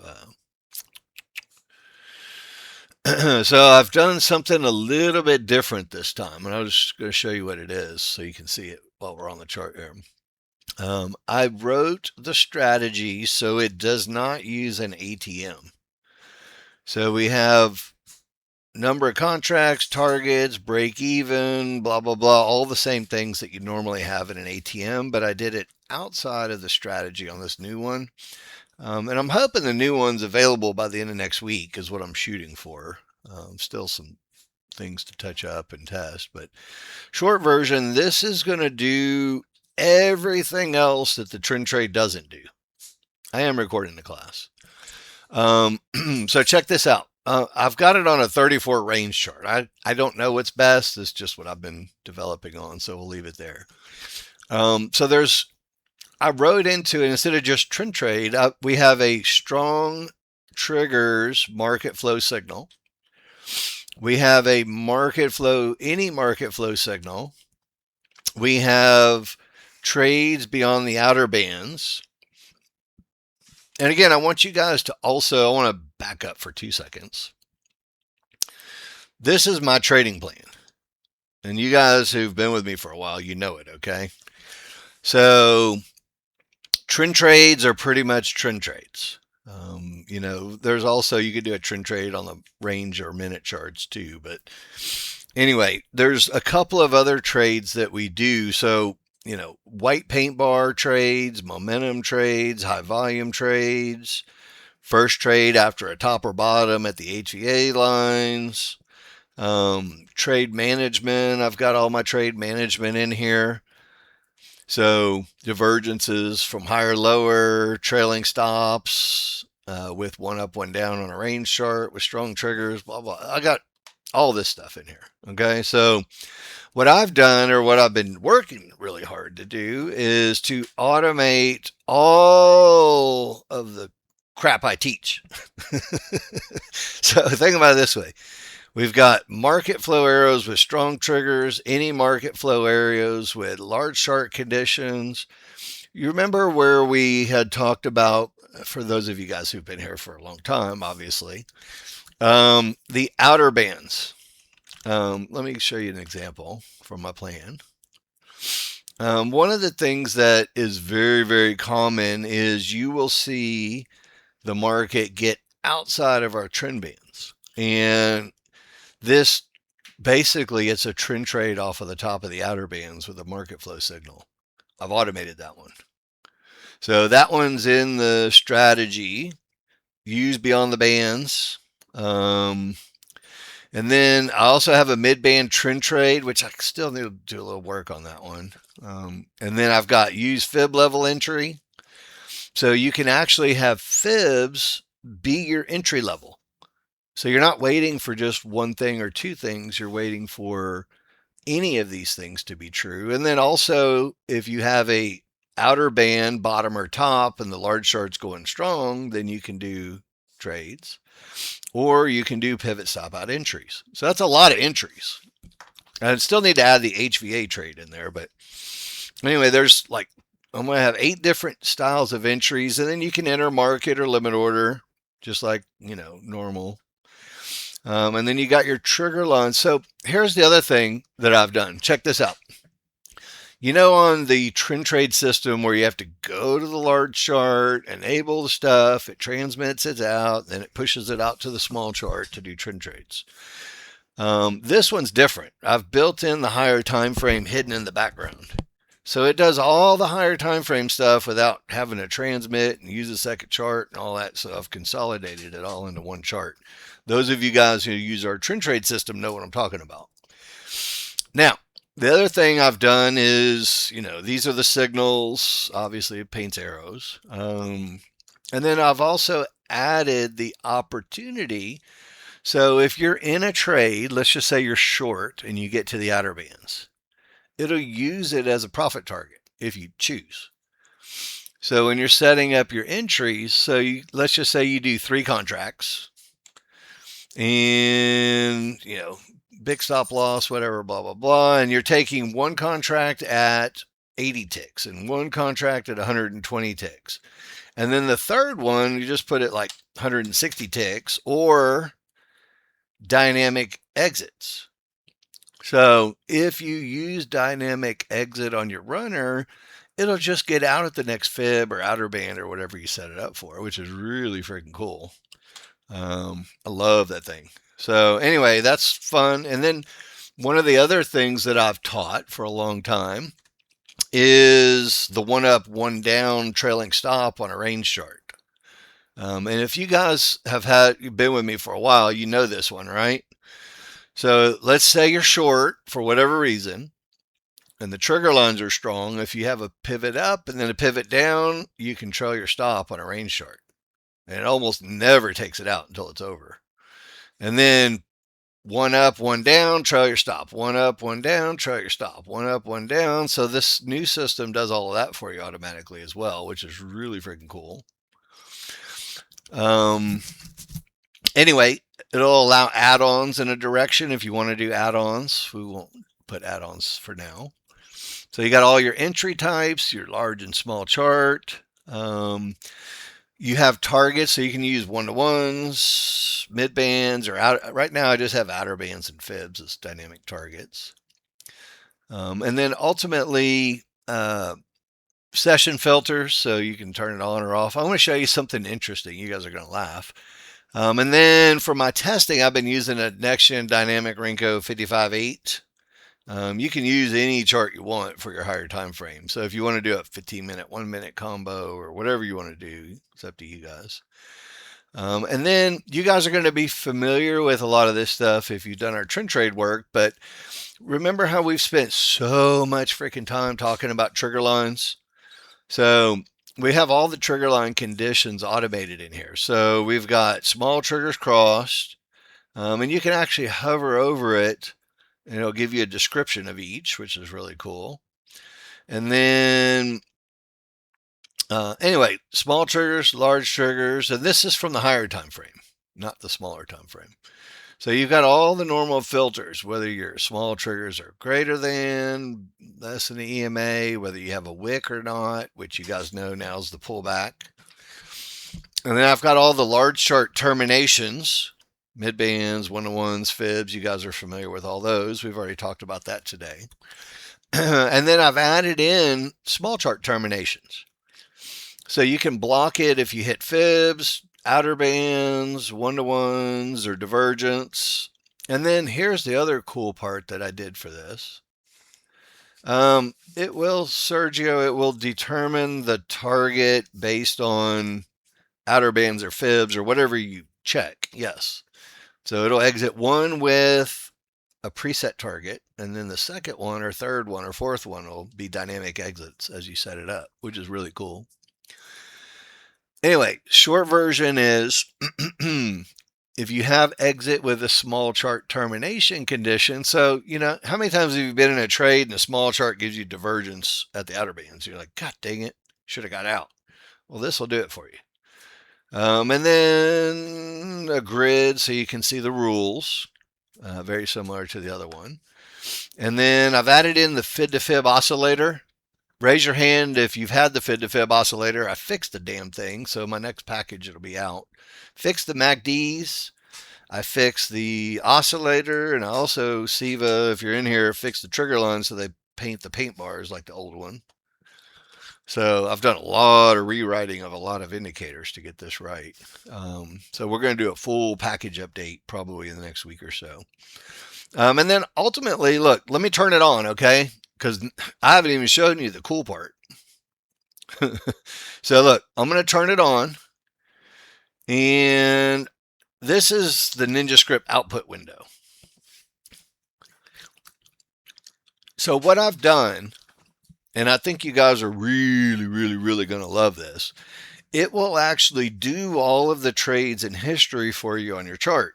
So I've done something a little bit different this time, and I'm just going to show you what it is so you can see it while we're on the chart here. I wrote the strategy so it does not use an ATM. So we have number of contracts, targets, break even, blah, blah, blah, all the same things that you normally have in an ATM, but I did it outside of the strategy on this new one. And I'm hoping the new one's available by the end of next week is what I'm shooting for. Still some things to touch up and test, but short version, this is going to do everything else that the trend trade doesn't do. I am recording the class. So check this out. I've got it on a 34 range chart. I don't know what's best. It's just what I've been developing on, so we'll leave it there. So I wrote into it, instead of just trend trade, we have a strong triggers market flow signal. We have a market flow, any market flow signal. We have trades beyond the outer bands. And again, I want you guys to also, I want to back up for 2 seconds. This is my trading plan. And you guys who've been with me for a while, you know it, okay? So trend trades are pretty much trend trades. There's also, you could do a trend trade on the range or minute charts too. But anyway, there's a couple of other trades that we do. So, white paint bar trades, momentum trades, high volume trades, first trade after a top or bottom at the HVA lines. Trade management, I've got all my trade management in here. So divergences from higher, lower, trailing stops, with one up, one down on a range chart with strong triggers, blah, blah. I got all this stuff in here. Okay. So what I've done, or what I've been working really hard to do, is to automate all of the crap I teach. So think about it this way. We've got market flow arrows with strong triggers, any market flow arrows with large chart conditions. You remember where we had talked about, for those of you guys who've been here for a long time, obviously, the outer bands. Let me show you an example from my plan. One of the things that is very, very common is you will see the market get outside of our trend bands. And this basically, it's a trend trade off of the top of the outer bands with a market flow signal. I've automated that one. So that one's in the strategy, use beyond the bands. And then I also have a mid-band trend trade, which I still need to do a little work on that one. And then I've got use fib level entry. So you can actually have fibs be your entry level. So you're not waiting for just one thing or two things. You're waiting for any of these things to be true. And then also, if you have a outer band, bottom or top, and the large chart's going strong, then you can do trades, or you can do pivot stop out entries. So that's a lot of entries. I still need to add the HVA trade in there, but anyway, there's like, I'm going to have 8 different styles of entries, and then you can enter market or limit order, just like, normal. And then you got your trigger line. So here's the other thing that I've done. Check this out. On the trend trade system where you have to go to the large chart, enable the stuff, it transmits it out, then it pushes it out to the small chart to do trend trades. This one's different. I've built in the higher time frame hidden in the background. So it does all the higher time frame stuff without having to transmit and use a second chart and all that. So I've consolidated it all into one chart. Those of you guys who use our trend trade system know what I'm talking about. Now, the other thing I've done is, these are the signals. Obviously, it paints arrows. And then I've also added the opportunity. So if you're in a trade, let's just say you're short and you get to the outer bands, it'll use it as a profit target if you choose. So when you're setting up your entries, let's just say you do 3 contracts and, big stop loss, whatever, blah, blah, blah. And you're taking one contract at 80 ticks and one contract at 120 ticks. And then the third one, you just put it like 160 ticks or dynamic exits. So if you use dynamic exit on your runner, it'll just get out at the next fib or outer band or whatever you set it up for, which is really freaking cool. I love that thing. So anyway, that's fun. And then one of the other things that I've taught for a long time is the one up, one down trailing stop on a range chart. And if you guys you've been with me for a while, you know this one, right? So let's say you're short for whatever reason, and the trigger lines are strong. If you have a pivot up and then a pivot down, you can trail your stop on a range chart. And it almost never takes it out until it's over. And then one up, one down, trail your stop. One up, one down, trail your stop. One up, one down. So this new system does all of that for you automatically as well, which is really freaking cool. Anyway, it'll allow add-ons in a direction if you want to do add-ons. We won't put add-ons for now. So you got all your entry types, your large and small chart. You have targets, so you can use one-to-ones, mid-bands, or out. Right now I just have outer bands and fibs as dynamic targets. And then ultimately, session filters, so you can turn it on or off. I want to show you something interesting. You guys are going to laugh. And then for my testing, I've been using a Nexgen Dynamic Renko 55.8. You can use any chart you want for your higher time frame. So if you want to do a 15-minute, 1-minute combo or whatever you want to do, it's up to you guys. And then you guys are going to be familiar with a lot of this stuff if you've done our trend trade work, but remember how we've spent so much freaking time talking about trigger lines? So we have all the trigger line conditions automated in here. So we've got small triggers crossed, and you can actually hover over it and it'll give you a description of each, which is really cool. And then, anyway, small triggers, large triggers, and this is from the higher time frame, not the smaller time frame. So you've got all the normal filters, whether your small triggers are greater than, less than the EMA, whether you have a wick or not, which you guys know now is the pullback. And then I've got all the large chart terminations, mid bands, one to ones, fibs. You guys are familiar with all those. We've already talked about that today. And then I've added in small chart terminations. So you can block it if you hit fibs, outer bands, one to ones, or divergence. And then here's the other cool part that I did for this. It will, Sergio, it will determine the target based on outer bands or fibs or whatever you check. Yes. So it'll exit one with a preset target, and then the second one or third one or fourth one will be dynamic exits as you set it up, which is really cool. Anyway, short version is if you have exit with a small chart termination condition, so, how many times have you been in a trade and a small chart gives you divergence at the outer bands? You're like, God dang it, should have got out. Well, this will do it for you. And then a grid so you can see the rules, very similar to the other one. And then I've added in the fib to fib oscillator. Raise your hand if you've had the fib to fib oscillator. I fixed the damn thing, so my next package it'll be out. Fixed the MACDs. I fixed the oscillator, and I also, Siva, if you're in here, fixed the trigger line so they paint the paint bars like the old one. So I've done a lot of rewriting of a lot of indicators to get this right. So we're going to do a full package update probably in the next week or so. And then ultimately, look, let me turn it on, okay? Because I haven't even shown you the cool part. So look, I'm going to turn it on. And this is the NinjaScript output window. So what I've done, and I think you guys are really, really, really going to love this, it will actually do all of the trades in history for you on your chart.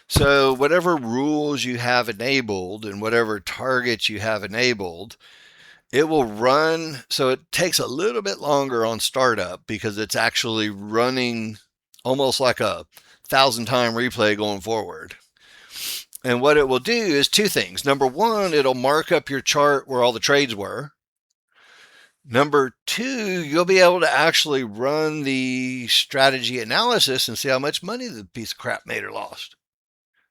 So whatever rules you have enabled and whatever targets you have enabled, it will run. So it takes a little bit longer on startup because it's actually running almost like a 1,000-time replay going forward. And what it will do is two things. Number one, it'll mark up your chart where all the trades were. Number two, you'll be able to actually run the strategy analysis and see how much money the piece of crap made or lost.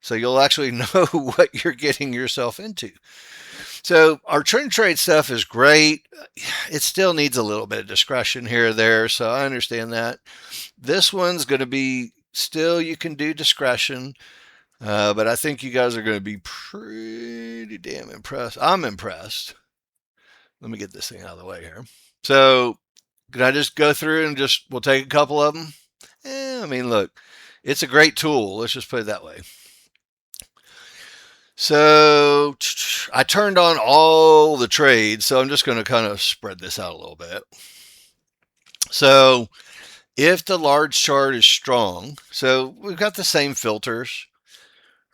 So you'll actually know what you're getting yourself into. So our trend trade stuff is great. It still needs a little bit of discretion here or there, so I understand that. This one's going to be still, you can do discretion, but I think you guys are going to be pretty damn impressed. I'm impressed. Let me get this thing out of the way here. So can I just go through and we'll take a couple of them? I mean, look, it's a great tool. Let's just put it that way. So I turned on all the trades, so I'm just going to kind of spread this out a little bit. So if the large chart is strong, so we've got the same filters,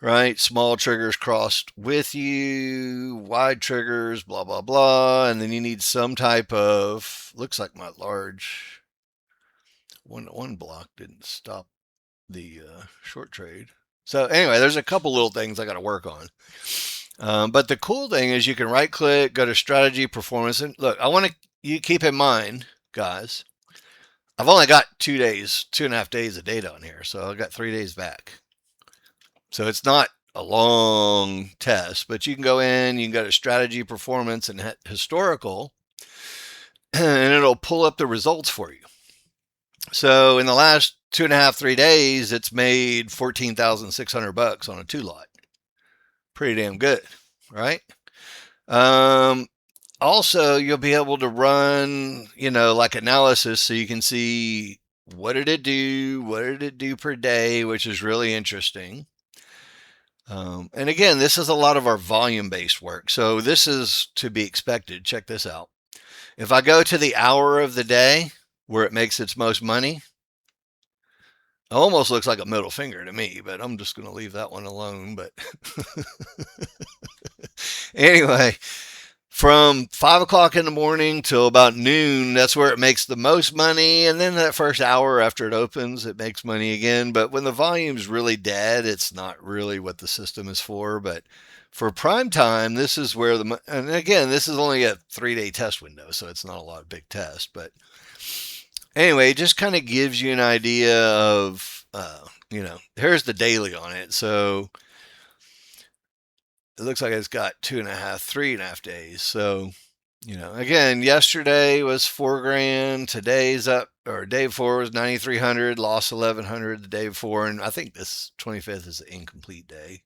right? Small triggers crossed with you, wide triggers, blah, blah, blah. And then you need some type of, looks like my large one block didn't stop the short trade. So anyway, there's a couple little things I got to work on. But the cool thing is you can right click, go to strategy, performance. And look, I want you keep in mind, guys, I've only got 2.5 days of data on here. So I've got 3 days back. So it's not a long test, but you can go in, you can go to strategy, performance, and historical, and it'll pull up the results for you. So in the last 3 days, it's made $14,600 on a 2-lot. Pretty damn good, right? Also, you'll be able to run, like analysis so you can see what did it do? What did it do per day? Which is really interesting. And again, this is a lot of our volume based work. So this is to be expected. Check this out. If I go to the hour of the day where it makes its most money, it almost looks like a middle finger to me, but I'm just going to leave that one alone. But anyway, from 5 o'clock in the morning till about noon, that's where it makes the most money. And then that first hour after it opens, it makes money again. But when the volume's really dead, it's not really what the system is for. But for prime time, this is where and again, this is only a 3 day test window, so it's not a lot of big tests. But anyway, it just kind of gives you an idea of, here's the daily on it. So it looks like it's got 2.5, 3.5 days. So, again, yesterday was 4 grand. Today's up, or day before was 9,300, lost 1,100 the day before. And I think this 25th is an incomplete day.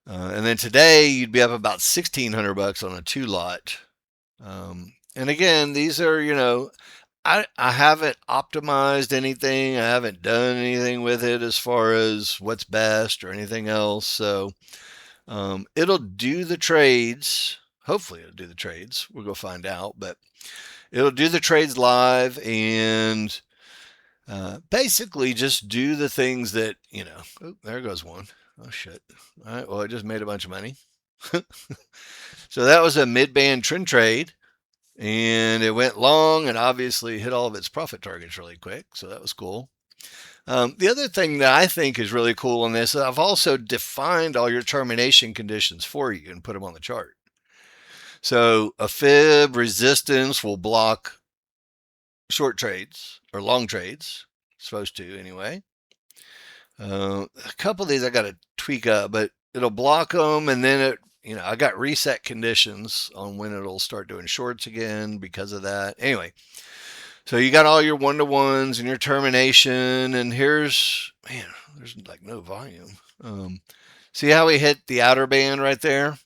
And then today you'd be up about 1,600 bucks on a 2 lot. And again, these are, I haven't optimized anything. I haven't done anything with it as far as what's best or anything else. So it'll do the trades. Hopefully, it'll do the trades. We'll go find out. But it'll do the trades live and basically just do the things that, oh, there goes one. Oh, shit. All right. Well, I just made a bunch of money. So that was a mid-band trend trade. And it went long and obviously hit all of its profit targets really quick. So that was cool. The other thing that I think is really cool on this, I've also defined all your termination conditions for you and put them on the chart. So a fib resistance will block short trades or long trades, supposed to anyway. A couple of these I got to tweak up, but it'll block them, and then I got reset conditions on when it'll start doing shorts again because of that. Anyway, so you got all your 1-to-1s and your termination, and there's like no volume. See how we hit the outer band right there?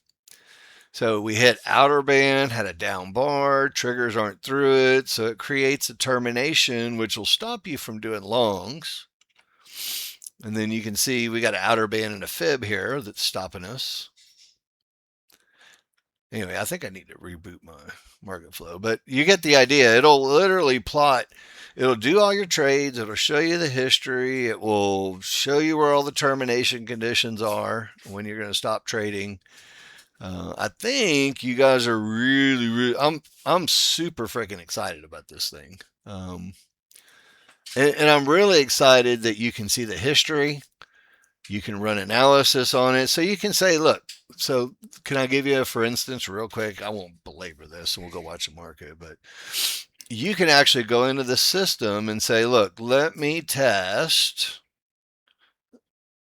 So we hit outer band, had a down bar, triggers aren't through it, so it creates a termination, which will stop you from doing longs. And then you can see we got an outer band and a fib here that's stopping us. Anyway, I think I need to reboot my market flow, but you get the idea. It'll literally plot, it'll do all your trades, it'll show you the history, it will show you where all the termination conditions are when you're going to stop trading. I think you guys are really, I'm super freaking excited about this thing. And I'm really excited that you can see the history. You can run analysis on it. So you can say, look, so can I give you, for instance, real quick? I won't belabor this and we'll go watch the market, but you can actually go into the system and say, look, let me test.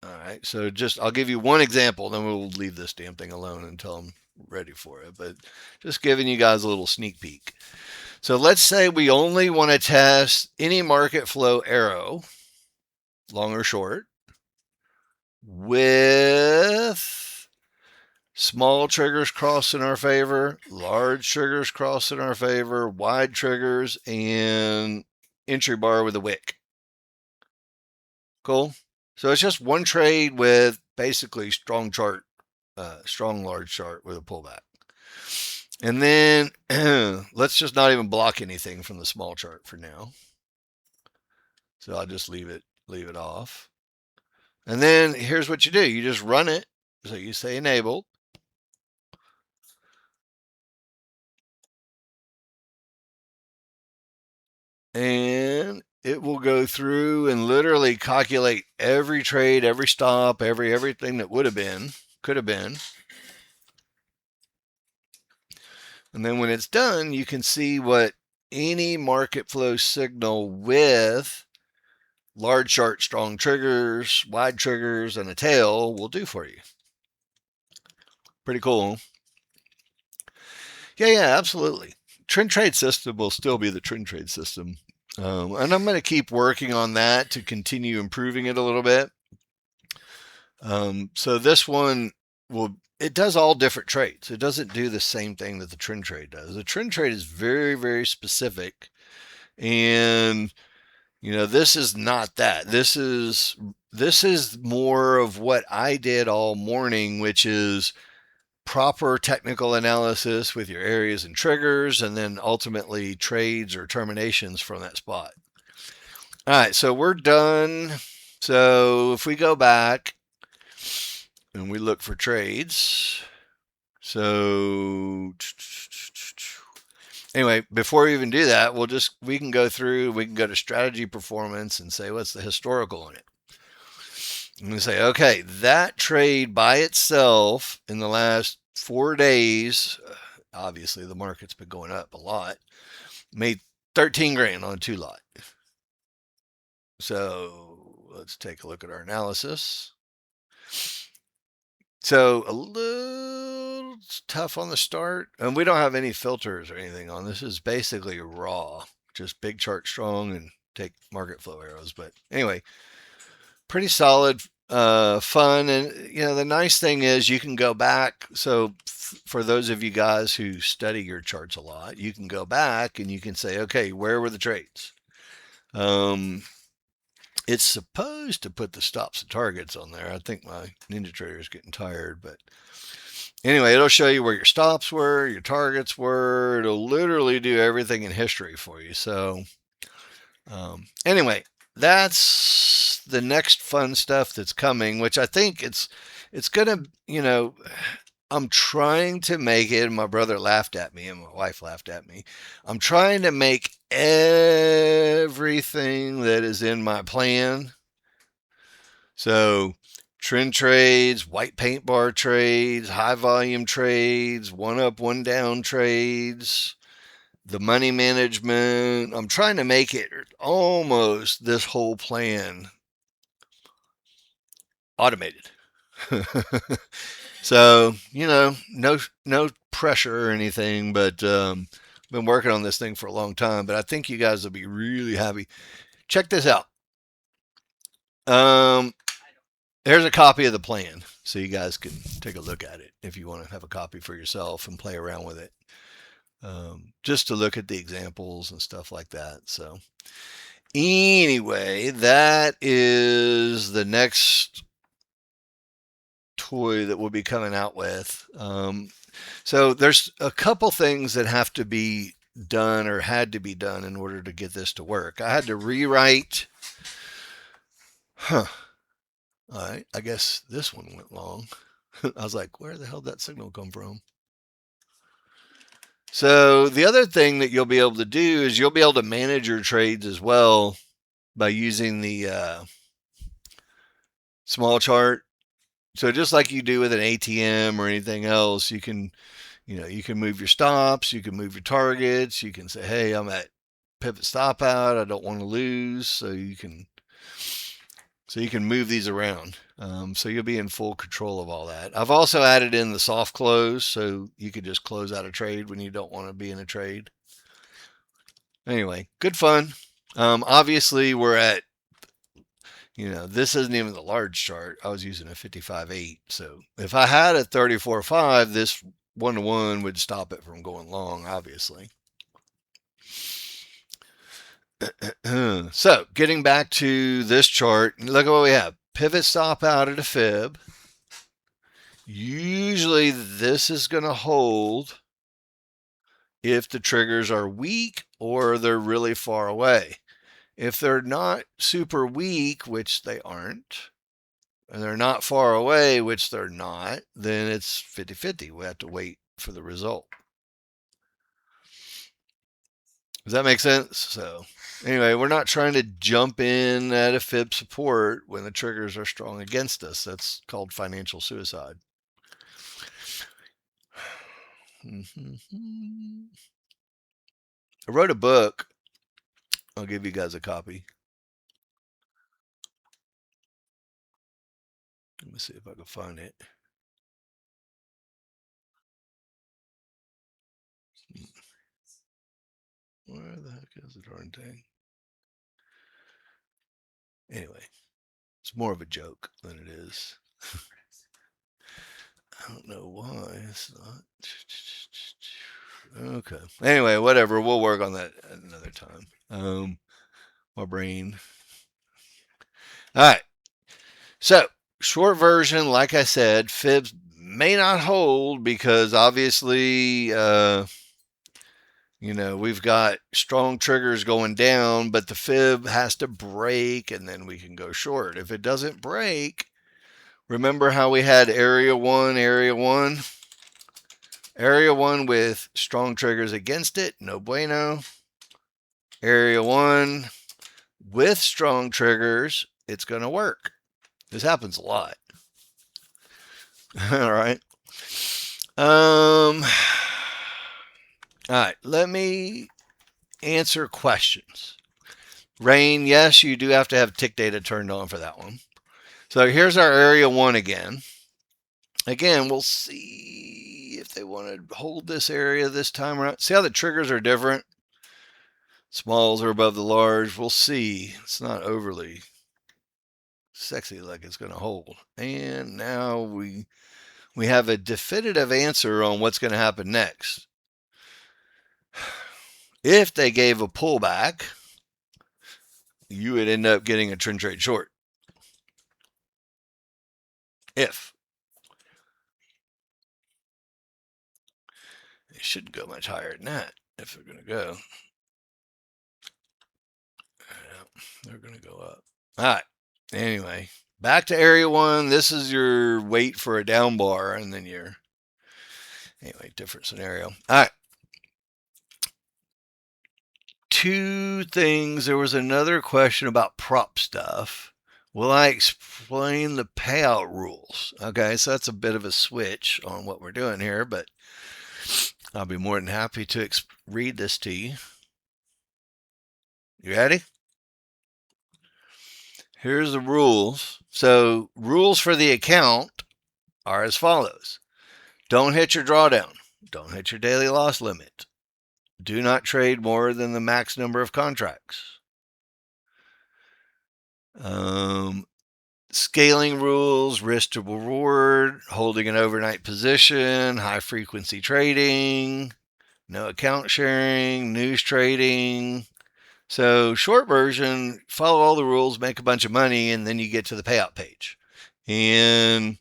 All right. So I'll give you one example, then we'll leave this damn thing alone until I'm ready for it. But just giving you guys a little sneak peek. So let's say we only want to test any market flow arrow, long or short, with small triggers crossed in our favor, large triggers crossed in our favor, wide triggers, and entry bar with a wick. Cool. So it's just one trade with basically strong large chart with a pullback. And then let's just not even block anything from the small chart for now. So I'll just leave it off. And then here's what you do. You just run it. So you say enabled. And it will go through and literally calculate every trade, every stop, everything that could have been. And then when it's done, you can see what any market flow signal with large chart, strong triggers, wide triggers, and a tail will do for you. Pretty cool. Yeah, absolutely. Trend trade system will still be the trend trade system. And I'm going to keep working on that to continue improving it a little bit. So this one it does all different trades. It doesn't do the same thing that the trend trade does. The trend trade is very, very specific. And This is not that. This is more of what I did all morning, which is proper technical analysis with your areas and triggers, and then ultimately trades or terminations from that spot. All right, so we're done. So if we go back and we look for trades, so anyway, before we even do that, we can go through, we can go to strategy performance and say what's the historical in it. And we say, okay, that trade by itself in the last 4 days, obviously the market's been going up a lot, made 13 grand on a two lot. So let's take a look at our analysis. So a little tough on the start, and we don't have any filters or anything on this. Is basically raw, just big chart strong and take market flow arrows. But anyway, pretty solid, fun, and the nice thing is you can go back. So for those of you guys who study your charts a lot, you can go back and you can say, okay, where were the trades? It's supposed to put the stops and targets on there. I think my Ninja Trader is getting tired, but anyway, it'll show you where your stops were, your targets were. It'll literally do everything in history for you. So, anyway, that's the next fun stuff that's coming, which I think it's gonna, I'm trying to make it. My brother laughed at me, and my wife laughed at me. I'm trying to make everything that is in my plan. So, trend trades, white paint bar trades, high volume trades, one up, one down trades, the money management. I'm trying to make it almost this whole plan automated. So, no pressure or anything, but been working on this thing for a long time. But I think you guys will be really happy. Check this out. Um, There's a copy of the plan, so you guys can take a look at it if you want to have a copy for yourself and play around with it, just to look at the examples and stuff like that. So, anyway, that is the next toy that we'll be coming out with. So there's a couple things that have to be done or had to be done in order to get this to work. I had to rewrite. Huh. All right. I guess this one went long. I was like, where the hell did that signal come from? So the other thing that you'll be able to do is you'll be able to manage your trades as well by using the small chart. So just like you do with an ATM or anything else, you can move your stops, you can move your targets, you can say, hey, I'm at pivot stop out, I don't want to lose, so you can move these around. So you'll be in full control of all that. I've also added in the soft close, so you can just close out a trade when you don't want to be in a trade. Anyway, good fun. Obviously, we're at, this isn't even the large chart. I was using a 55.8. So if I had a 34.5, this 1-to-1 would stop it from going long, obviously. So getting back to this chart, look at what we have. Pivot stop out at a fib. Usually this is going to hold if the triggers are weak or they're really far away. If they're not super weak, which they aren't, and they're not far away, which they're not, then it's 50-50. We have to wait for the result. Does that make sense? So anyway, we're not trying to jump in at a fib support when the triggers are strong against us. That's called financial suicide. I wrote a book. I'll give you guys a copy. Let me see if I can find it. Where the heck is the darn thing? Anyway, it's more of a joke than it is. I don't know why it's not. Okay. Anyway, whatever. We'll work on that another time. My brain. All right. So, short version, like I said, fibs may not hold because obviously, we've got strong triggers going down, but the fib has to break and then we can go short. If it doesn't break, remember how we had area one, area one? Area one with strong triggers against it, no bueno. Area one with strong triggers, it's going to work. This happens a lot. All right. All right. Let me answer questions. Rain, yes, you do have to have tick data turned on for that one. So here's our area one again. Again, we'll see if they want to hold this area this time around. See how the triggers are different? Smalls are above the large. We'll see. It's not overly sexy like it's going to hold. And now we have a definitive answer on what's going to happen next. If they gave a pullback, you would end up getting a trend trade short. If. It shouldn't go much higher than that if they're going to go. Yeah, they're going to go up. All right. Anyway, back to area one. This is your wait for a down bar, and then your. Anyway, different scenario. All right. Two things. There was another question about prop stuff. Will I explain the payout rules? Okay, so that's a bit of a switch on what we're doing here, but I'll be more than happy to read this to you. You ready? Here's the rules. So, rules for the account are as follows. Don't hit your drawdown. Don't hit your daily loss limit. Do not trade more than the max number of contracts. Scaling rules, risk to reward, holding an overnight position, high frequency trading, no account sharing, news trading. So, short version, follow all the rules, make a bunch of money, and then you get to the payout page. And,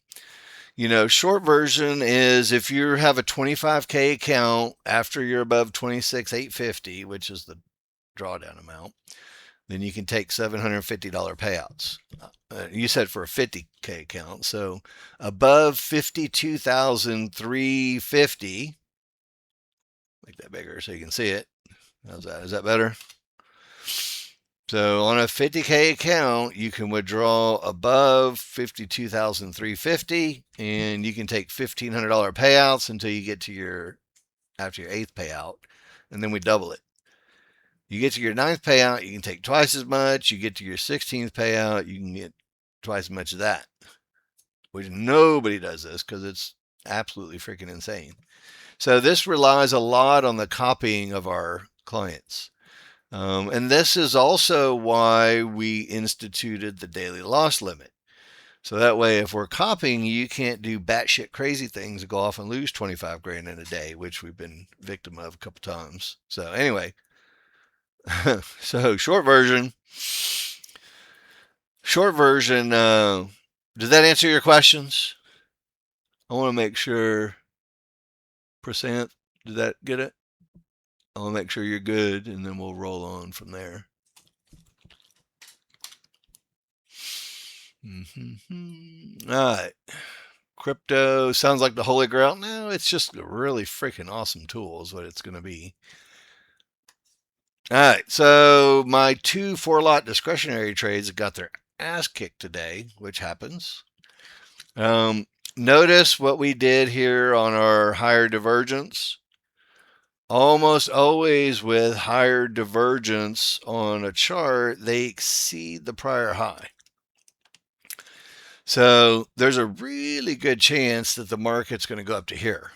short version is if you have a 25K account after you're above 26,850, which is the drawdown amount, then you can take $750 payouts. You said for a 50K account. So above 52,350, make that bigger so you can see it. How's that? Is that better? So on a 50K account, you can withdraw above 52,350 and you can take $1,500 payouts until you get to after your 8th payout, and then we double it. You get to your 9th payout, you can take twice as much. You get to your 16th payout, you can get twice as much of that. Which nobody does this because it's absolutely freaking insane. So this relies a lot on the copying of our clients. And this is also why we instituted the daily loss limit. So that way, if we're copying, you can't do batshit crazy things and go off and lose 25 grand in a day, which we've been victim of a couple times. So anyway, so short version, did that answer your questions? I want to make sure, percent, did that get it? I want to make sure you're good, and then we'll roll on from there. All right. Crypto sounds like the holy grail. No, it's just a really freaking awesome tool is what it's going to be. All right. So my 2 4-lot discretionary trades got their ass kicked today, which happens. Notice what we did here on our higher divergence. Almost always with higher divergence on a chart, they exceed the prior high. So there's a really good chance that the market's going to go up to here.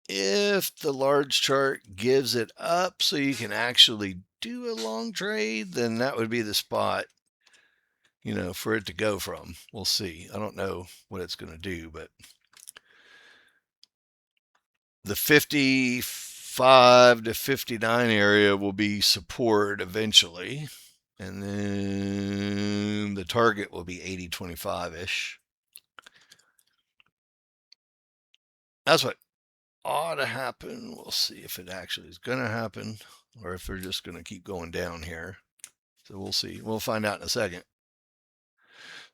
If the large chart gives it up so you can actually do a long trade, then that would be the spot, for it to go from. We'll see. I don't know what it's going to do, but the 50 55 to 59 area will be support eventually. And then the target will be 80.25-ish. That's what ought to happen. We'll see if it actually is going to happen or if they're just going to keep going down here. So we'll see. We'll find out in a second.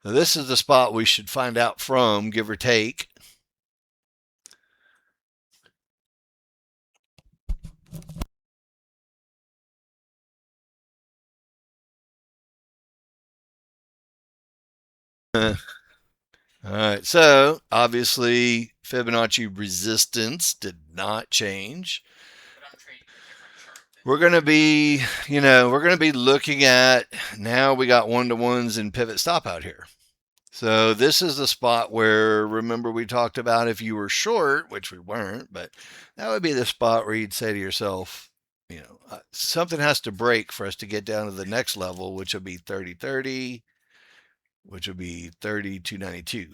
So this is the spot we should find out from, give or take. All right, so obviously Fibonacci resistance did not change. We're going to be, we're going to be looking at, now we got one-to-ones and pivot stop out here. So this is the spot where, remember we talked about if you were short, which we weren't, but that would be the spot where you'd say to yourself, something has to break for us to get down to the next level, which would be 30.30, which would be 32.92.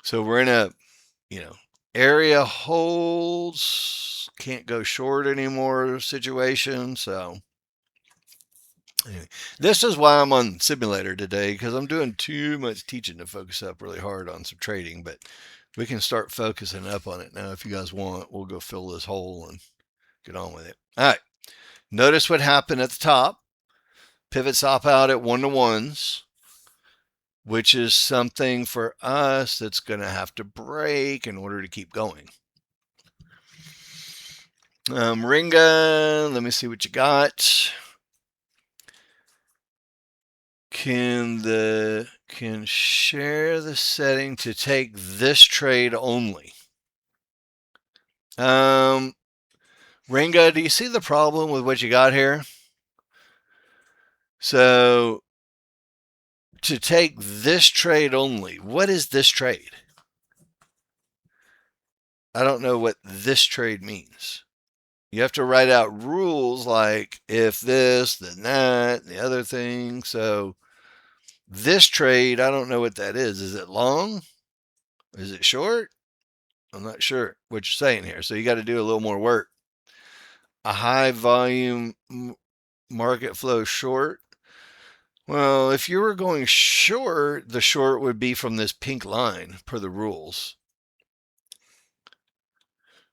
So we're in a, area holds, can't go short anymore situation. So anyway, this is why I'm on simulator today, because I'm doing too much teaching to focus up really hard on some trading, but we can start focusing up on it now. If you guys want, we'll go fill this hole and get on with it. All right. Notice what happened at the top. Pivot stop out at one-to-ones, which is something for us that's going to have to break in order to keep going. Ringa, let me see what you got. Can share the setting to take this trade only. Ringa, do you see the problem with what you got here? So to take this trade only, what is this trade? I don't know what this trade means. You have to write out rules like if this, then that, and the other thing. So this trade, I don't know what that is. Is it long? Is it short? I'm not sure what you're saying here. So you got to do a little more work. A high volume market flow short. Well, if you were going short, the short would be from this pink line per the rules.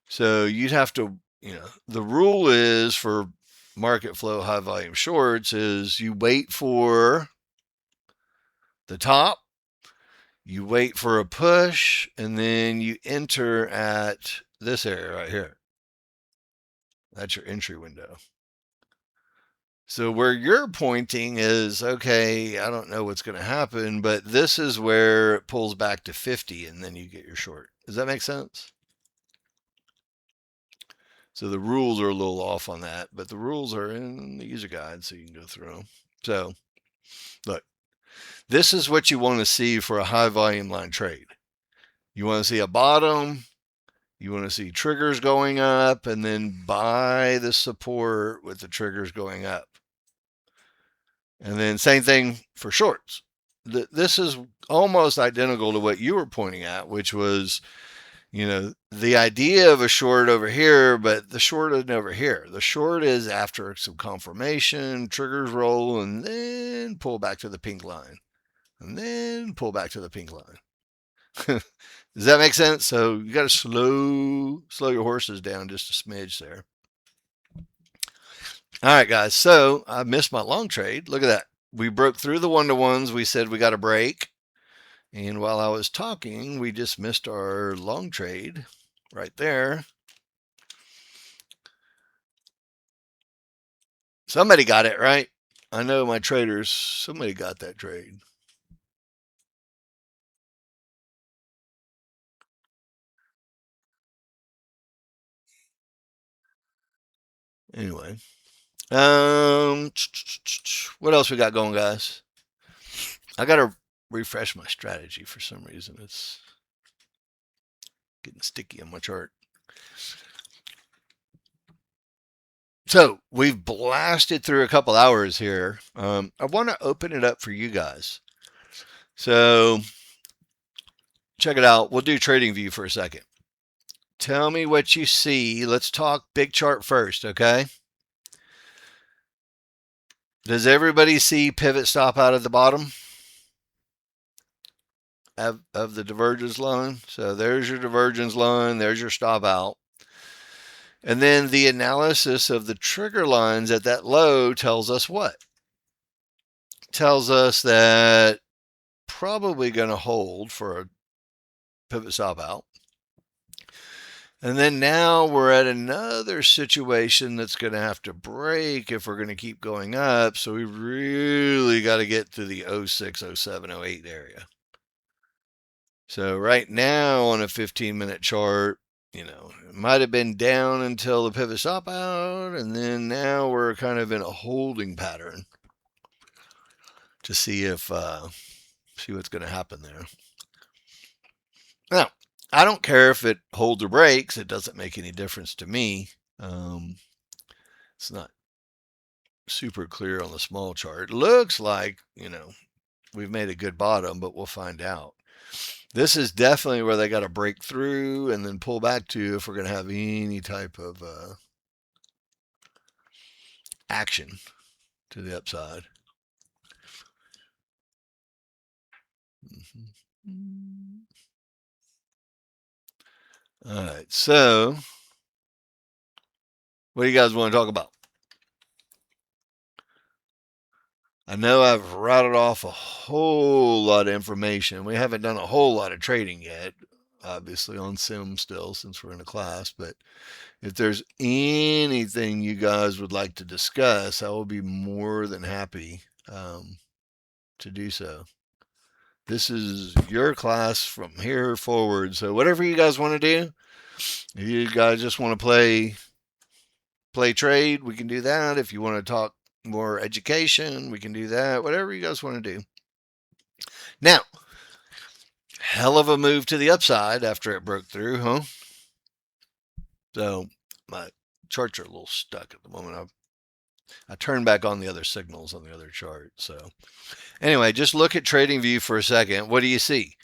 So you'd have to, the rule is for market flow high volume shorts is you wait for the top, you wait for a push, and then you enter at this area right here. That's your entry window. So where you're pointing is, okay, I don't know what's going to happen, but this is where it pulls back to 50 and then you get your short. Does that make sense? So the rules are a little off on that, but the rules are in the user guide, so you can go through them. So look, this is what you want to see for a high volume line trade. You want to see a bottom, you want to see triggers going up, and then buy the support with the triggers going up. And then same thing for shorts. This is almost identical to what you were pointing at, which was, the idea of a short over here, but the short isn't over here. The short is after some confirmation, triggers roll, and then pull back to the pink line. And then pull back to the pink line. Does that make sense? So you got to slow your horses down just a smidge there. All right, guys. So I missed my long trade. Look at that. We broke through the one-to-ones. We said we got a break. And while I was talking, we just missed our long trade right there. Somebody got it, right? I know my traders, somebody got that trade. Anyway, what else we got going, guys? I got to refresh my strategy for some reason. It's getting sticky on my chart. So we've blasted through a couple hours here. I want to open it up for you guys. So check it out. We'll do TradingView for a second. Tell me what you see. Let's talk big chart first, okay? Does everybody see pivot stop out at the bottom of the divergence line? So there's your divergence line, there's your stop out. And then the analysis of the trigger lines at that low tells us what? Tells us that probably going to hold for a pivot stop out. And then now we're at another situation that's going to have to break if we're going to keep going up. So we really got to get to the 06, 07, 08 area. So right now on a 15-minute chart, it might have been down until the pivot stop out, and then now we're kind of in a holding pattern to see what's going to happen there. Now, I don't care if it holds or breaks. It doesn't make any difference to me. It's not super clear on the small chart. It looks like, we've made a good bottom, but we'll find out. This is definitely where they got to break through and then pull back to if we're going to have any type of action to the upside. All right, so what do you guys want to talk about? I know I've rattled off a whole lot of information. We haven't done a whole lot of trading yet, obviously on sim still since we're in a class, but if there's anything you guys would like to discuss, I will be more than happy to do so. This is your class from here forward, so whatever you guys want to do, if you guys just want to play trade, we can do that. If you want to talk more education, we can do that. Whatever you guys want to do. Now, hell of a move to the upside after it broke through, huh? So my charts are a little stuck at the moment. I turned back on the other signals on the other chart. So anyway, just look at TradingView for a second. What do you see?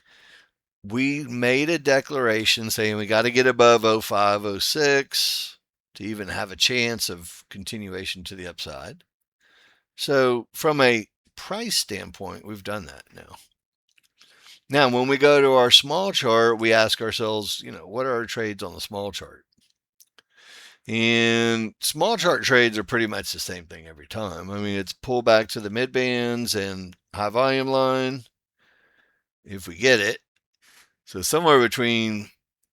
We made a declaration saying we got to get above 05, 06 to even have a chance of continuation to the upside. So from a price standpoint, we've done that now. Now, when we go to our small chart, we ask ourselves, what are our trades on the small chart? And small chart trades are pretty much the same thing every time. I mean, it's pull back to the mid bands and high volume line if we get it. So somewhere between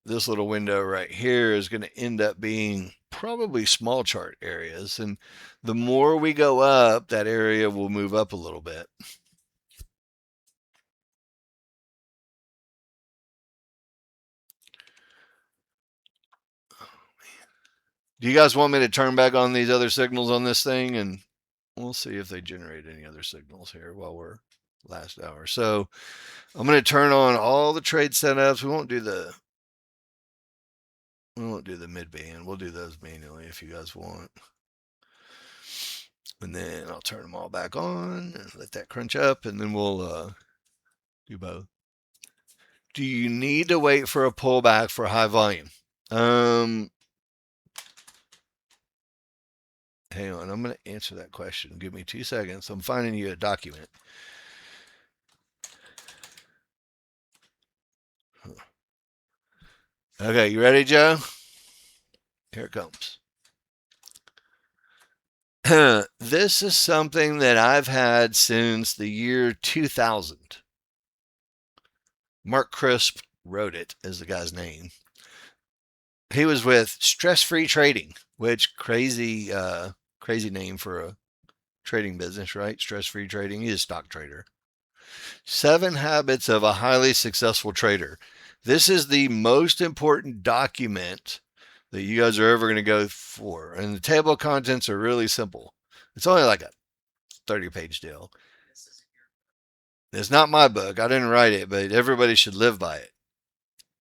this little window right here is going to end up being probably small chart areas. And the more we go up, that area will move up a little bit. Do you guys want me to turn back on these other signals on this thing? And we'll see if they generate any other signals here while we're last hour. So I'm going to turn on all the trade setups. We won't do the mid band. We'll do those manually if you guys want. And then I'll turn them all back on and let that crunch up, and then we'll do both. Do you need to wait for a pullback for high volume? Hang on, I'm going to answer that question. Give me 2 seconds. I'm finding you a document. Okay, you ready, Joe? Here it comes. This is something that I've had since the year 2000. Mark Crisp wrote it, is the guy's name. He was with Stress Free Trading, which crazy name for a trading business, right? Stress Free Trading. He's a stock trader. 7 Habits of a Highly Successful Trader. This is the most important document that you guys are ever going to go for. And the table of contents are really simple. It's only like a 30-page deal. It's not my book. I didn't write it, but everybody should live by it.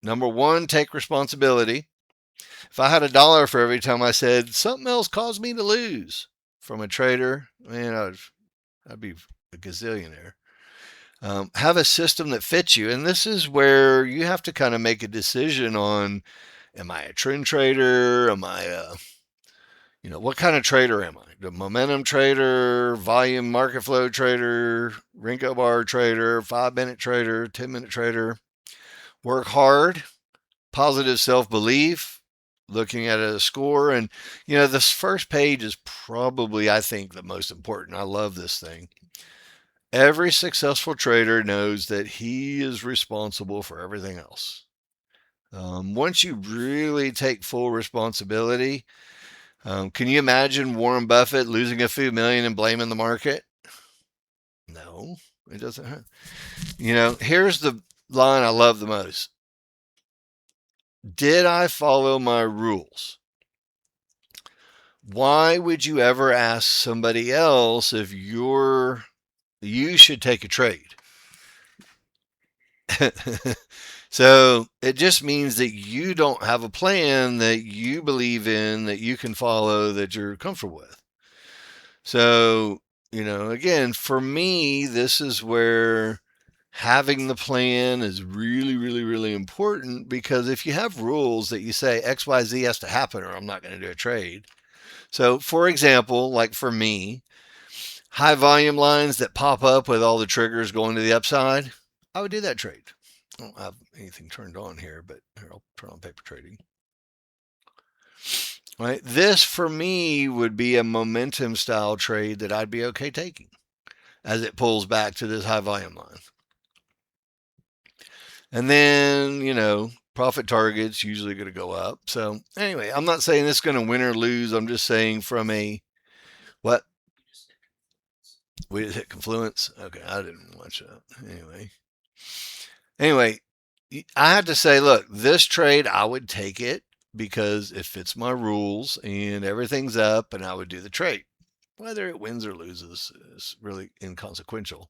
Number 1, take responsibility. If I had $1 for every time I said something else caused me to lose from a trader, man, I'd be a gazillionaire. Have a system that fits you. And this is where you have to kind of make a decision on, Am I a trend trader? Am I what kind of trader am I? The momentum trader, volume market flow trader, Rinko bar trader, 5 minute trader, 10 minute trader. Work hard, positive self belief, looking at a score. And, this first page is probably, I think, the most important. I love this thing. Every successful trader knows that he is responsible for everything else. Once you really take full responsibility, can you imagine Warren Buffett losing a few million and blaming the market? No, it doesn't. Here's the line I love the most. Did I follow my rules? Why would you ever ask somebody else if you should take a trade? So it just means that you don't have a plan that you believe in, that you can follow, that you're comfortable with. So, again, for me, this is where having the plan is really, really, really important, because if you have rules that you say XYZ has to happen or I'm not going to do a trade. So, for example, like for me, high volume lines that pop up with all the triggers going to the upside, I would do that trade. I don't have anything turned on here, but here, I'll turn on paper trading. Right? This for me would be a momentum style trade that I'd be okay taking as it pulls back to this high volume line. And then, profit targets usually going to go up. So anyway, I'm not saying it's going to win or lose. I'm just saying from a what? We just hit confluence. Okay, I didn't watch that. Anyway, I had to say, look, this trade I would take it because it fits my rules and everything's up, and I would do the trade. Whether it wins or loses is really inconsequential.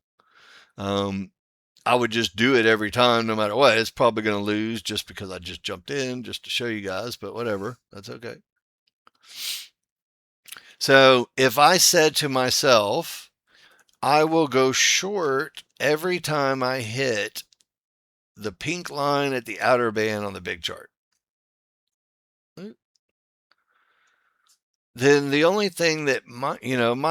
I would just do it every time, no matter what. It's probably going to lose just because I just jumped in just to show you guys, but whatever. That's okay. So if I said to myself, I will go short every time I hit the pink line at the outer band on the big chart, then the only thing that my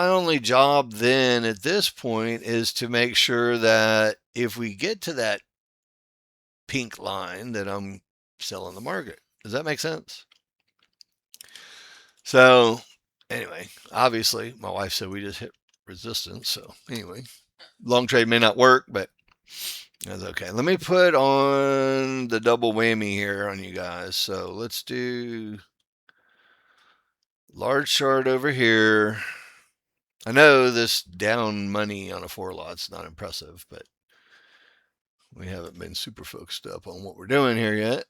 only job then at this point is to make sure that if we get to that pink line, that I'm selling the market. Does that make sense? So anyway, obviously my wife said we just hit resistance. So anyway, long trade may not work, but that's okay. Let me put on the double whammy here on you guys. So let's do large chart over here. I know this down money on a 4 lot's not impressive, but we haven't been super focused up on what we're doing here yet.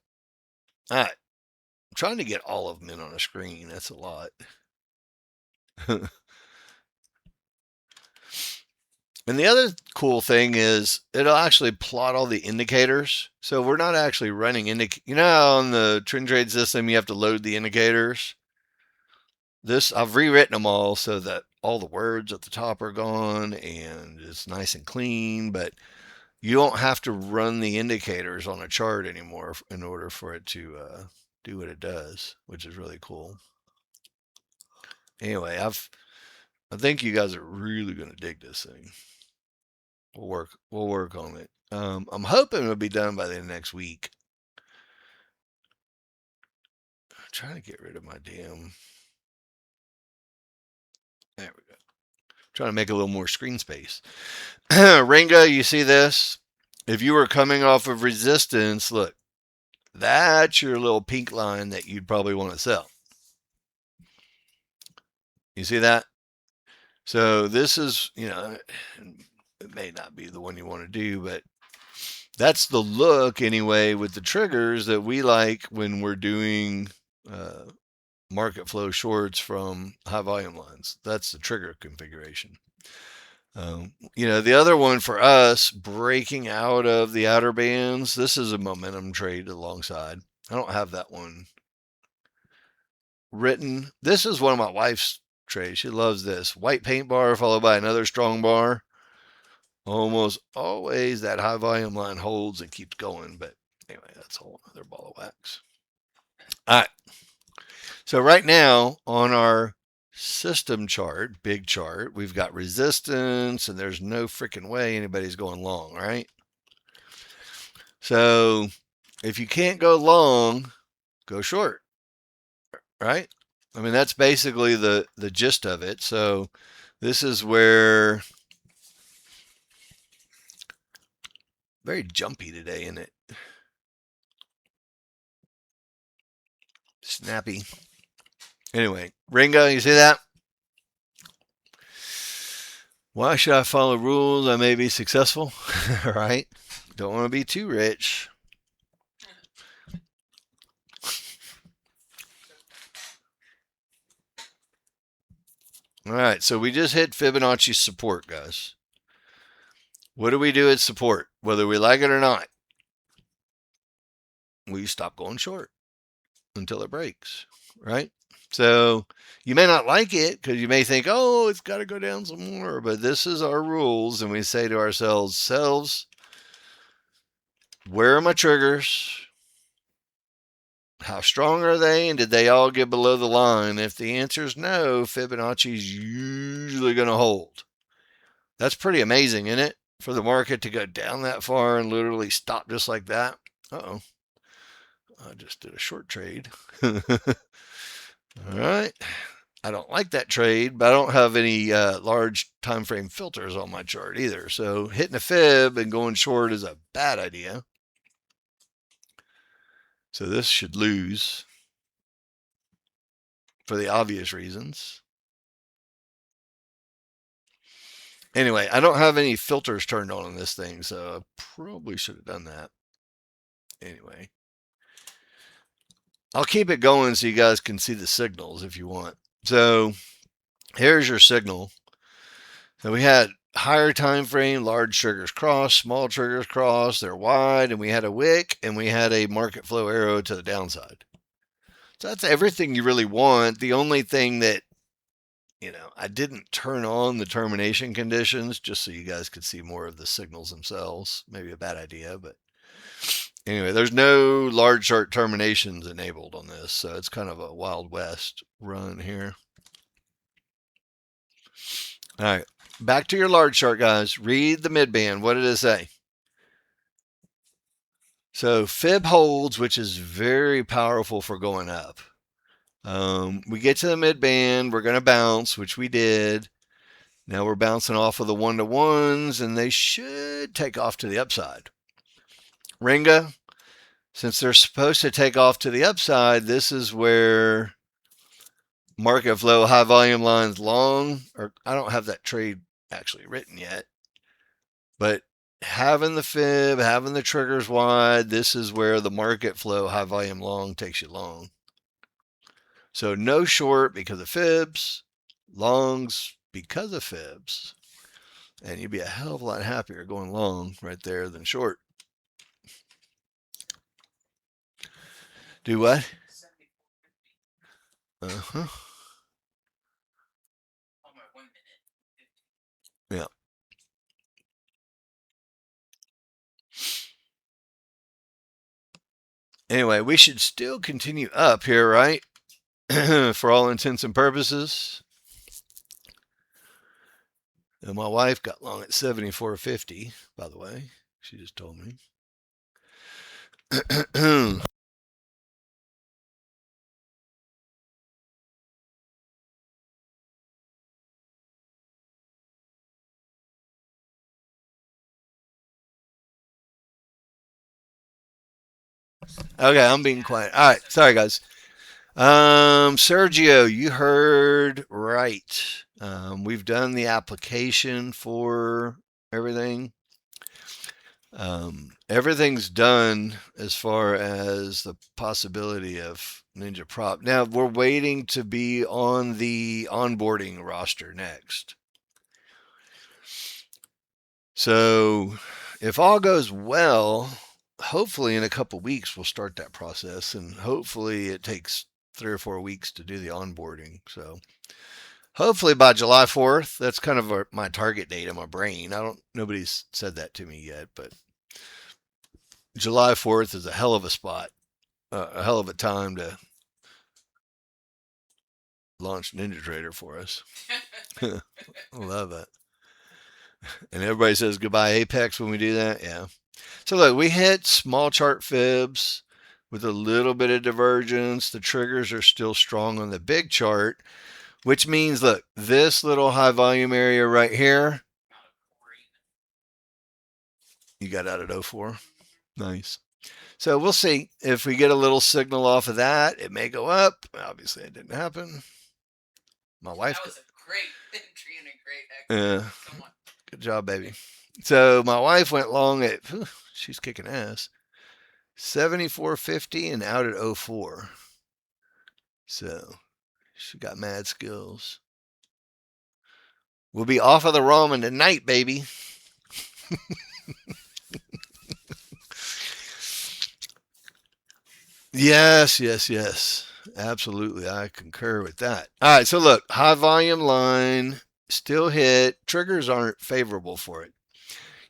All right. I'm trying to get all of them in on a screen. That's a lot. And the other cool thing is it'll actually plot all the indicators. So we're not actually running on the trend trade system, you have to load the indicators. I've rewritten them all so that all the words at the top are gone and it's nice and clean, but you don't have to run the indicators on a chart anymore in order for it to do what it does, which is really cool. Anyway, I think you guys are really going to dig this thing. We'll work on it. I'm hoping it'll be done by the next week. I'm trying to get rid of my damn. There we go. Trying to make a little more screen space. Ringa, you see this? If you were coming off of resistance, look, that's your little pink line that you'd probably want to sell. You see that? So this is, it may not be the one you want to do, but that's the look anyway with the triggers that we like when we're doing market flow shorts from high volume lines. That's the trigger configuration. The other one for us, breaking out of the outer bands, this is a momentum trade alongside. I don't have that one written. This is one of my wife's trades. She loves this. White paint bar followed by another strong bar. Almost always that high volume line holds and keeps going. But anyway, that's a whole other ball of wax. All right. So right now on our system chart, big chart, we've got resistance and there's no freaking way anybody's going long, right? So if you can't go long, go short, right? I mean, that's basically the gist of it. So this is where very jumpy today, isn't it? Snappy. Anyway, Ringo, you see that? Why should I follow rules? I may be successful, right? Don't want to be too rich. All right, so we just hit Fibonacci support, guys. What do we do at support? Whether we like it or not, we stop going short until it breaks, right? So you may not like it because you may think, oh, it's got to go down some more, but this is our rules. And we say to ourselves, where are my triggers? How strong are they? And did they all get below the line? If the answer is no, Fibonacci is usually going to hold. That's pretty amazing, isn't it? For the market to go down that far and literally stop just like that. Uh-oh. I just did a short trade. All right. I don't like that trade, but I don't have any large time frame filters on my chart either. So hitting a fib and going short is a bad idea. So this should lose for the obvious reasons. Anyway, I don't have any filters turned on this thing, so I probably should have done that. Anyway, I'll keep it going so you guys can see the signals if you want. So here's your signal. So we had higher time frame, large triggers cross, small triggers cross, they're wide, and we had a wick, and we had a market flow arrow to the downside. So that's everything you really want. The only thing that, I didn't turn on the termination conditions just so you guys could see more of the signals themselves. Maybe a bad idea, but anyway, there's no large chart terminations enabled on this, so it's kind of a Wild West run here. All right, back to your large chart, guys. Read the midband. What did it say? So fib holds, which is very powerful for going up. We get to the midband, we're going to bounce, which we did. Now we're bouncing off of the 1-to-1s, and they should take off to the upside. Ringa, since they're supposed to take off to the upside, this is where market flow high volume lines long, or I don't have that trade actually written yet, but having the fib, having the triggers wide, this is where the market flow high volume long takes you long. So no short because of fibs, longs because of fibs, and you'd be a hell of a lot happier going long right there than short. Do what? Uh-huh. Yeah. Anyway, we should still continue up here, right? For all intents and purposes. And my wife got long at 74.50, by the way. She just told me. Okay, I'm being quiet. All right, sorry guys. Sergio, you heard right. We've done the application for everything. Everything's done as far as the possibility of Ninja Prop. Now we're waiting to be on the onboarding roster next. So if all goes well, hopefully in a couple weeks we'll start that process, and hopefully it takes 3 or 4 weeks to do the onboarding. So hopefully by July 4th, that's kind of my target date in my brain. Nobody's said that to me yet, but July 4th is a hell of a spot, a hell of a time to launched Ninja Trader for us. I love it. And everybody says goodbye Apex when we do that. Yeah. So look, we hit small chart fibs with a little bit of divergence. The triggers are still strong on the big chart, which means, look, this little high volume area right here, you got out at 04. Nice. So we'll see if we get a little signal off of that. It may go up. Obviously, it didn't happen. My wife. That was a great entry and a great exit. Come on. Good job, baby. So my wife went long at, she's kicking ass, 74.50 and out at 04. So she got mad skills. We'll be off of the ramen tonight, baby. Yes, yes, yes. Absolutely. I concur with that. All right. So look, high volume line still hit. Triggers aren't favorable for it.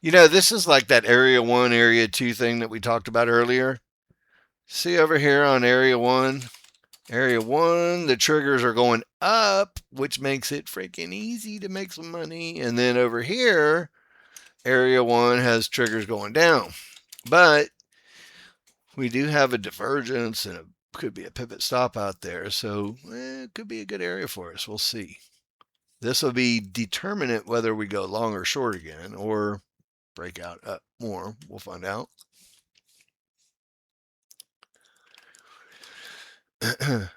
You know, this is like that area 1, area 2 thing that we talked about earlier. See over here on area 1? Area 1, the triggers are going up, which makes it freaking easy to make some money. And then over here, area 1 has triggers going down. But we do have a divergence and it could be a pivot stop out there. So it could be a good area for us. We'll see. This will be determinant whether we go long or short again or break out up more. We'll find out.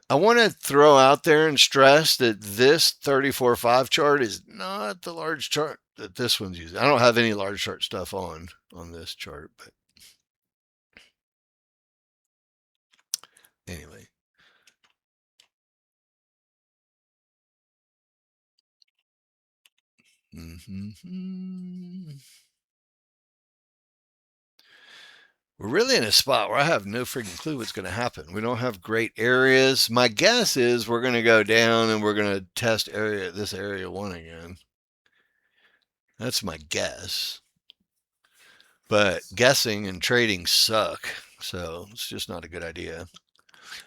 I want to throw out there and stress that this 34.5 chart is not the large chart that this one's using. I don't have any large chart stuff on this chart, but anyway. We're really in a spot where I have no freaking clue what's going to happen. We don't have great areas. My guess is we're going to go down and we're going to test this area 1 again. That's my guess. But guessing and trading suck, so it's just not a good idea.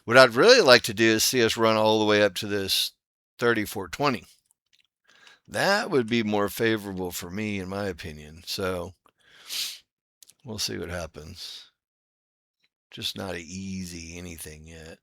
What I'd really like to do is see us run all the way up to this 34.20. That would be more favorable for me, in my opinion. So we'll see what happens. Just not an easy anything yet.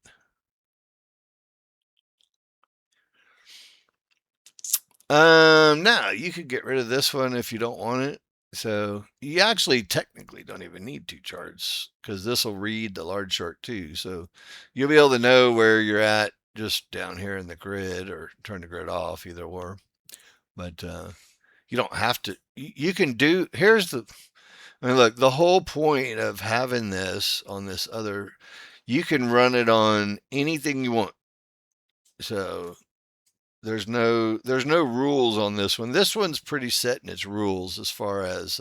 No, you could get rid of this one if you don't want it. So you actually technically don't even need 2 charts because this will read the large chart too. So you'll be able to know where you're at just down here in the grid or turn the grid off, either or. But you don't have to. You can do. I mean, look, the whole point of having this on this other, you can run it on anything you want. So there's no rules on this one. This one's pretty set in its rules as far as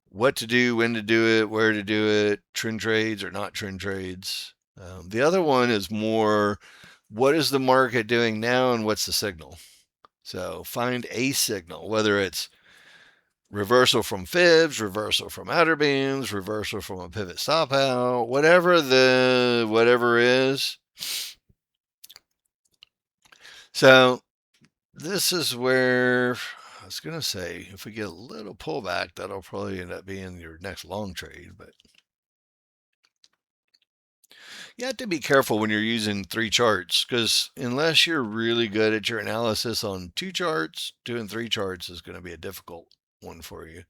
what to do, when to do it, where to do it, trend trades or not trend trades. The other one is more, what is the market doing now and what's the signal? So find a signal, whether it's reversal from fibs, reversal from outer beams, reversal from a pivot stop out, whatever is. So this is where I was going to say, if we get a little pullback, that'll probably end up being your next long trade. But you have to be careful when you're using 3 charts because unless you're really good at your analysis on 2 charts, doing 3 charts is going to be a difficult one for you.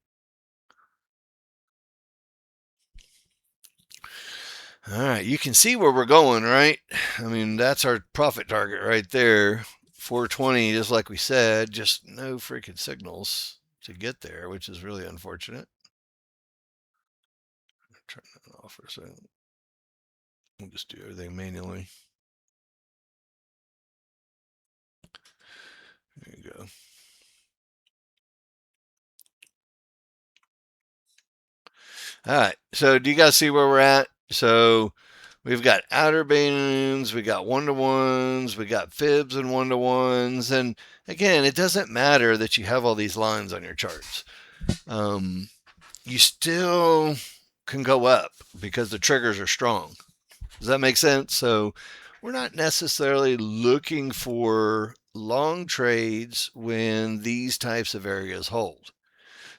All right, you can see where we're going, right? I mean, that's our profit target right there. 420, just like we said, just no freaking signals to get there, which is really unfortunate. Turn that off for a second. We'll just do everything manually. There you go. All right, so do you guys see where we're at? So we've got outer bands, we got 1-to-1s, we got fibs and 1-to-1s. And again, it doesn't matter that you have all these lines on your charts. You still can go up because the triggers are strong. Does that make sense? So we're not necessarily looking for long trades when these types of areas hold.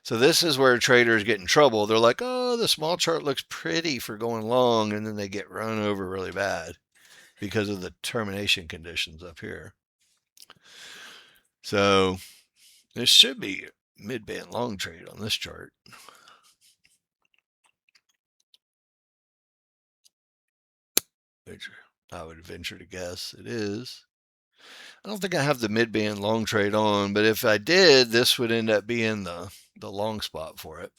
So this is where traders get in trouble. They're like, oh, the small chart looks pretty for going long, and then they get run over really bad because of the termination conditions up here. So this should be mid-band long trade on this chart. Which I would venture to guess it is. I don't think I have the mid-band long trade on, but if I did, this would end up being the long spot for it.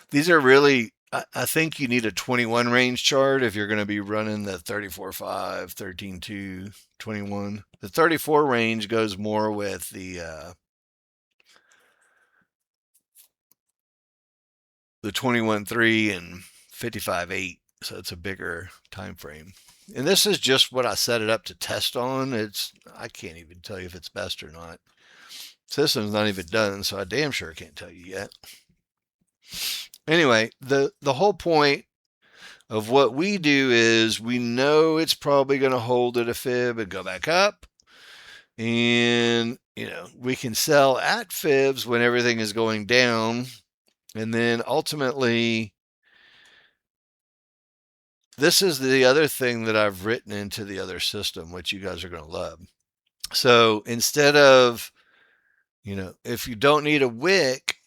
These are really, I think you need a 21 range chart if you're going to be running the 34.5, 13.2, 21. The 34 range goes more with the 21.3 and 55.8. So it's a bigger time frame. And this is just what I set it up to test on. I can't even tell you if it's best or not. System's not even done, so I damn sure can't tell you yet. Anyway, the whole point of what we do is we know it's probably going to hold at a fib and go back up. And, we can sell at fibs when everything is going down. And then ultimately, this is the other thing that I've written into the other system, which you guys are going to love. So instead of, if you don't need a wick,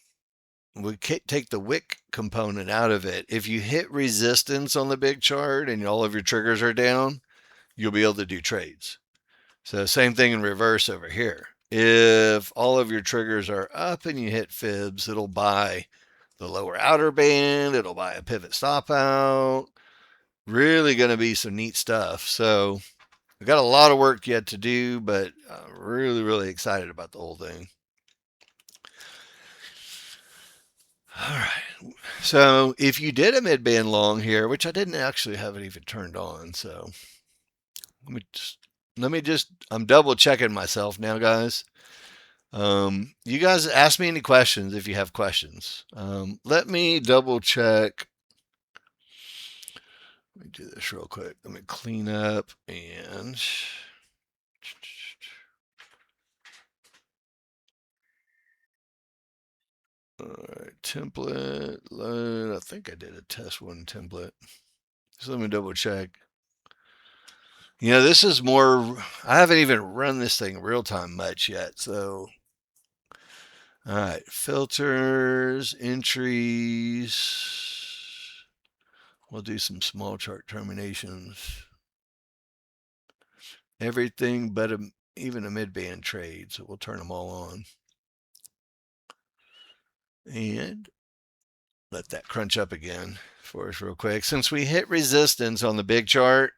we take the wick component out of it. If you hit resistance on the big chart and all of your triggers are down, you'll be able to do trades. So same thing in reverse over here. If all of your triggers are up and you hit fibs, it'll buy the lower outer band. It'll buy a pivot stop out. Really going to be some neat stuff. So we've got a lot of work yet to do, but I'm really, really excited about the whole thing. All right. So if you did a mid-band long here, which I didn't actually have it even turned on, so let me just I'm double checking myself now, guys. You guys ask me any questions if you have questions. Let me double check. Let me do this real quick. Let me clean up and all right, template load. I think I did a test one template. So let me double check. This is more, I haven't even run this thing real time much yet. So, all right, filters, entries. We'll do some small chart terminations. Everything but even a mid-band trade. So we'll turn them all on. And let that crunch up again for us real quick. Since we hit resistance on the big chart,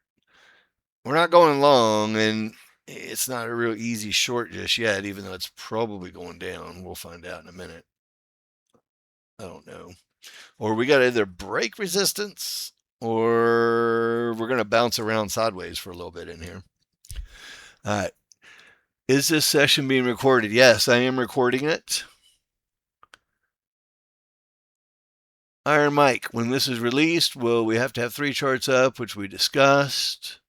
we're not going long, and it's not a real easy short just yet, even though it's probably going down. We'll find out in a minute. I don't know. Or we got to either break resistance or we're going to bounce around sideways for a little bit in here. All right. Is this session being recorded? Yes, I am recording it. Iron Mike, when this is released, we have to have 3 charts up, which we discussed.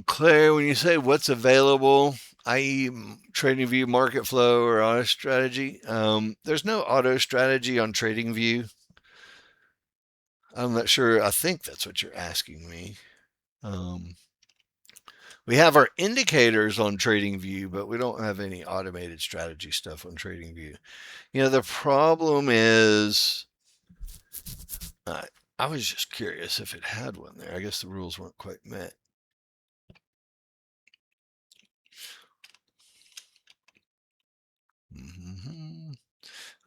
Claire, when you say what's available, i.e. TradingView, Market Flow, or Auto Strategy, there's no Auto Strategy on TradingView. I'm not sure. I think that's what you're asking me. We have our indicators on TradingView, but we don't have any automated strategy stuff on TradingView. The problem is, I was just curious if it had one there. I guess the rules weren't quite met. Mm-hmm.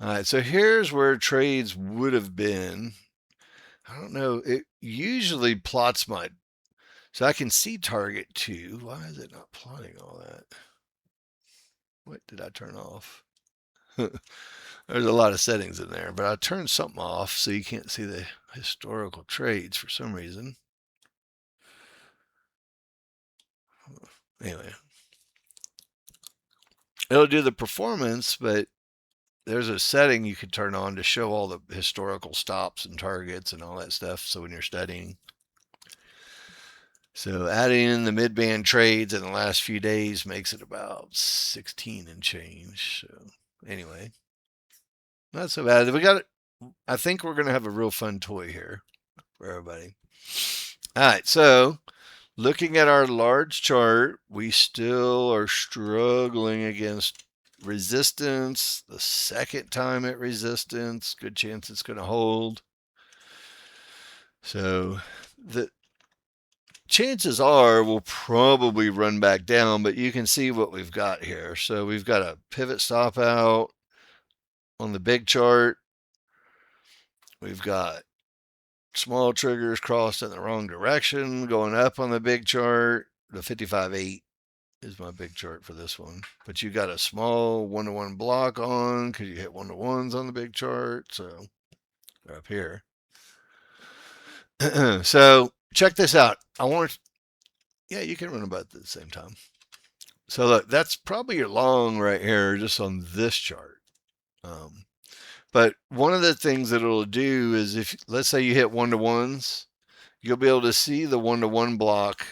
All right, so here's where trades would have been. I don't know. It usually plots so I can see target 2. Why is it not plotting all that? What did I turn off? There's a lot of settings in there, but I turned something off so you can't see the historical trades for some reason. Anyway, It'll do the performance, but there's a setting you could turn on to show all the historical stops and targets and all that stuff. So when you're studying, so adding in the mid-band trades in the last few days makes it about 16 and change. So anyway, not so bad. We got it. I think we're gonna have a real fun toy here for everybody. All right, so looking at our large chart, we still are struggling against resistance. The second time at resistance, good chance it's going to hold. So the chances are we'll probably run back down, but you can see what we've got here. So we've got a pivot stop out on the big chart. We've got small triggers crossed in the wrong direction going up on the big chart. The 55.8 is my big chart for this one. But you got a small one-to-one block on because you hit one-to-ones on the big chart. So they're up here. So check this out. Yeah, you can run them both at the same time. So look, that's probably your long right here just on this chart. But one of the things that it'll do is if, let's say you hit one-to-ones, you'll be able to see the one-to-one block.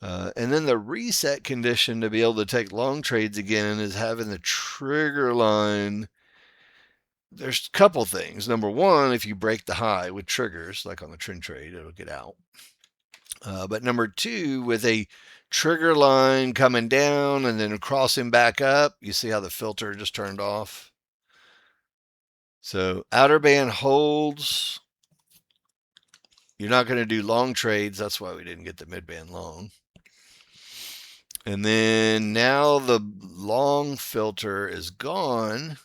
And then the reset condition to be able to take long trades again is having the trigger line. There's a couple things. Number one, if you break the high with triggers, like on the trend trade, it'll get out. But number two, with a trigger line coming down and then crossing back up, you see how the filter just turned off. So outer band holds. You're not going to do long trades. That's why we didn't get the mid band long. And then now the long filter is gone.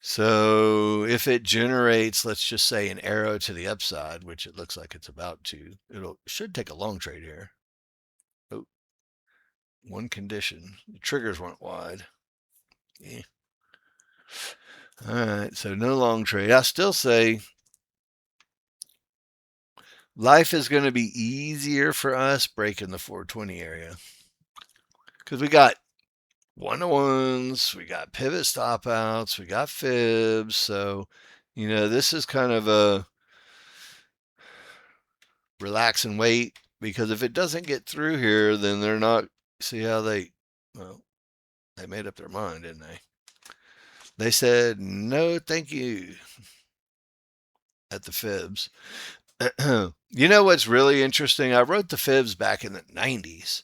So if it generates, let's just say, an arrow to the upside, which it looks like it's about to, should take a long trade here. Oh, one condition. The triggers weren't wide. Yeah. All right, so no long trade. I still say life is going to be easier for us breaking the 420 area because we got one-to-ones, we got pivot stop outs, we got fibs. So, this is kind of a relax and wait because if it doesn't get through here, then they're not. See how they made up their mind, didn't they? They said no, thank you at the fibs. You know what's really interesting? I wrote the fibs back in the 90s,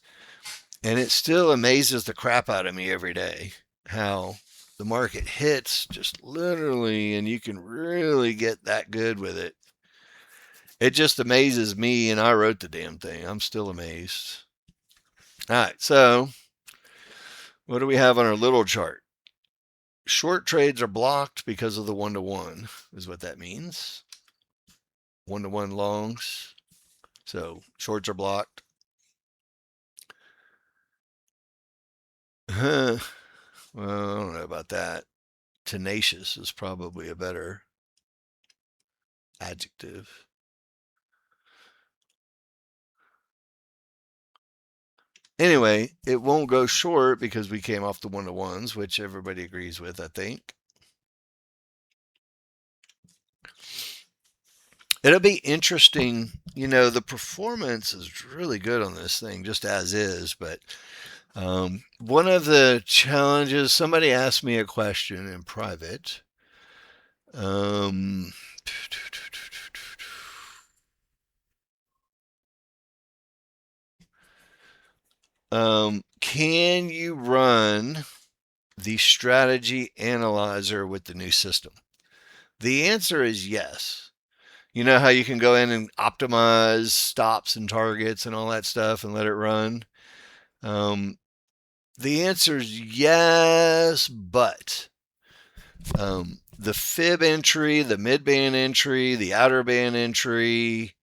and it still amazes the crap out of me every day how the market hits just literally, and you can really get that good with it. It just amazes me, and I wrote the damn thing. I'm still amazed. All right, so what do we have on our little chart? Short trades are blocked because of the one-to-one, is what that means. One-to-one longs. So shorts are blocked. Well, I don't know about that. Tenacious is probably a better adjective. Anyway, it won't go short because we came off the one-to-ones, which everybody agrees with, I think. It'll be interesting. The performance is really good on this thing, just as is. But one of the challenges, somebody asked me a question in private. Can you run the strategy analyzer with the new system? The answer is yes. You know how you can go in and optimize stops and targets and all that stuff and let it run? The answer is yes, but the fib entry, the mid-band entry, the outer band entry,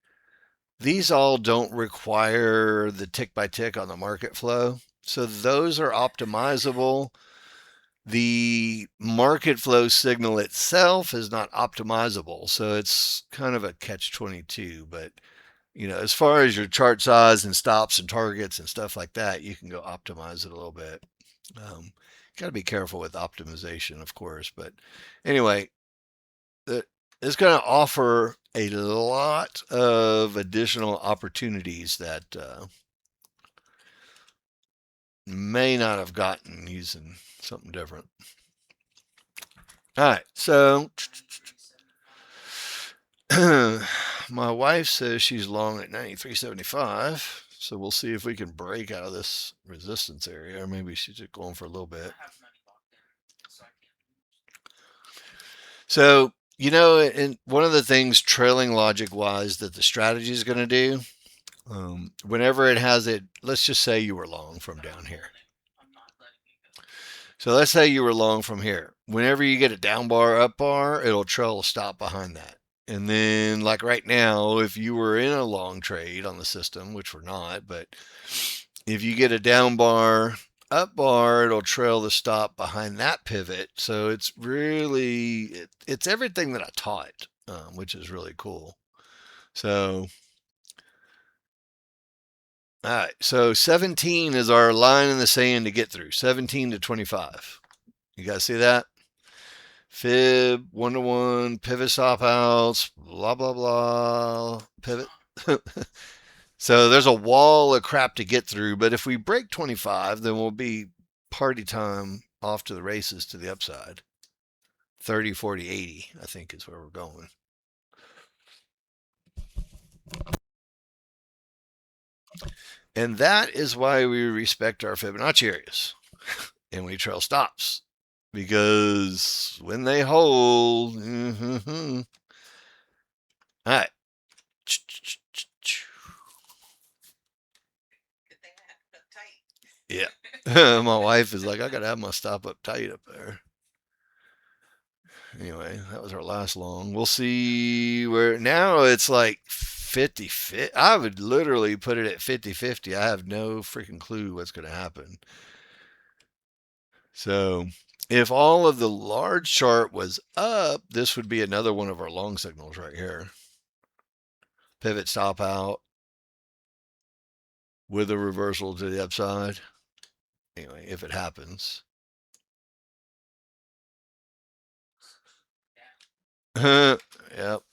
these all don't require the tick by tick on the market flow. So those are optimizable. The market flow signal itself is not optimizable. So it's kind of a catch 22. But, as far as your chart size and stops and targets and stuff like that, you can go optimize it a little bit. Um, Got to be careful with optimization, of course. But anyway, it's going to offer a lot of additional opportunities that may not have gotten using something different. All right, so my wife says she's long at 93.75, so we'll see if we can break out of this resistance area, or maybe she's just going for a little bit. So, and one of the things trailing logic wise that the strategy is going to do, whenever it has it, let's just say you were long from down here. So let's say you were long from here. Whenever you get a down bar, up bar, it'll trail a stop behind that. And then, like right now, if you were in a long trade on the system, which we're not, but if you get a down bar, up bar, it'll trail the stop behind that pivot. So it's everything that I taught, which is really cool. So, all right. So 17 is our line in the sand to get through. 17 to 25. You guys see that? Fib, 1-to-1, pivot stop outs, blah, blah, blah, pivot. So there's a wall of crap to get through, but if we break 25, then we'll be party time off to the races to the upside. 30, 40, 80, I think is where we're going. And that is why we respect our Fibonacci areas and we trail stops. Because when they hold, all right. Yeah. My wife is like, I got to have my stop up tight up there. Anyway, that was our last long. We'll see where now it's like 50-50. I would literally put it at 50-50. I have no freaking clue what's going to happen. So if all of the large chart was up, this would be another one of our long signals right here. Pivot stop out with a reversal to the upside. Anyway, if it happens. Yep,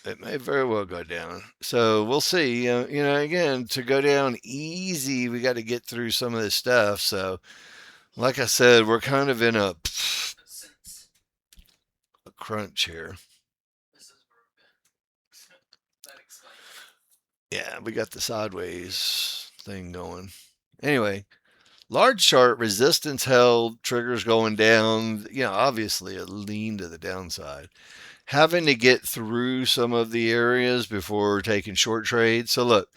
it may very well go down. So we'll see. Again, to go down easy, we got to get through some of this stuff. So, like I said, we're kind of in a crunch here. Yeah, we got the sideways thing going. Anyway, large chart resistance held, triggers going down. Obviously a lean to the downside. Having to get through some of the areas before taking short trades. So look,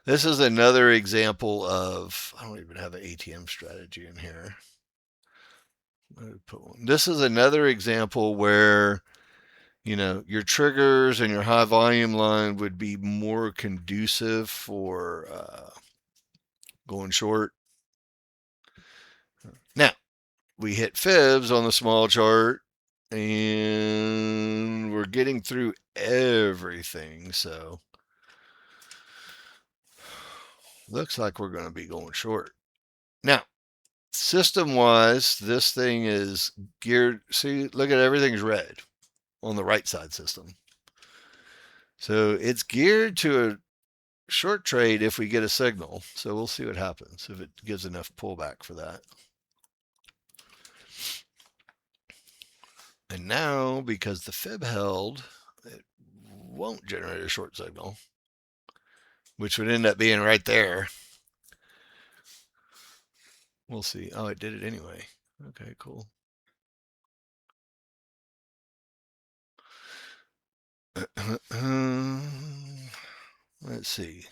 this is another example of, I don't even have an ATM strategy in here. This is another example where, your triggers and your high volume line would be more conducive for going short. Now, we hit fibs on the small chart and we're getting through everything. So looks like we're going to be going short. Now, system wise, this thing is geared. See, look at everything's red on the right side system. So it's geared to a short trade if we get a signal. So we'll see what happens if it gives enough pullback for that. And now, because the fib held, it won't generate a short signal, which would end up being right there. We'll see. Oh, it did it anyway. Okay, cool. Let's see.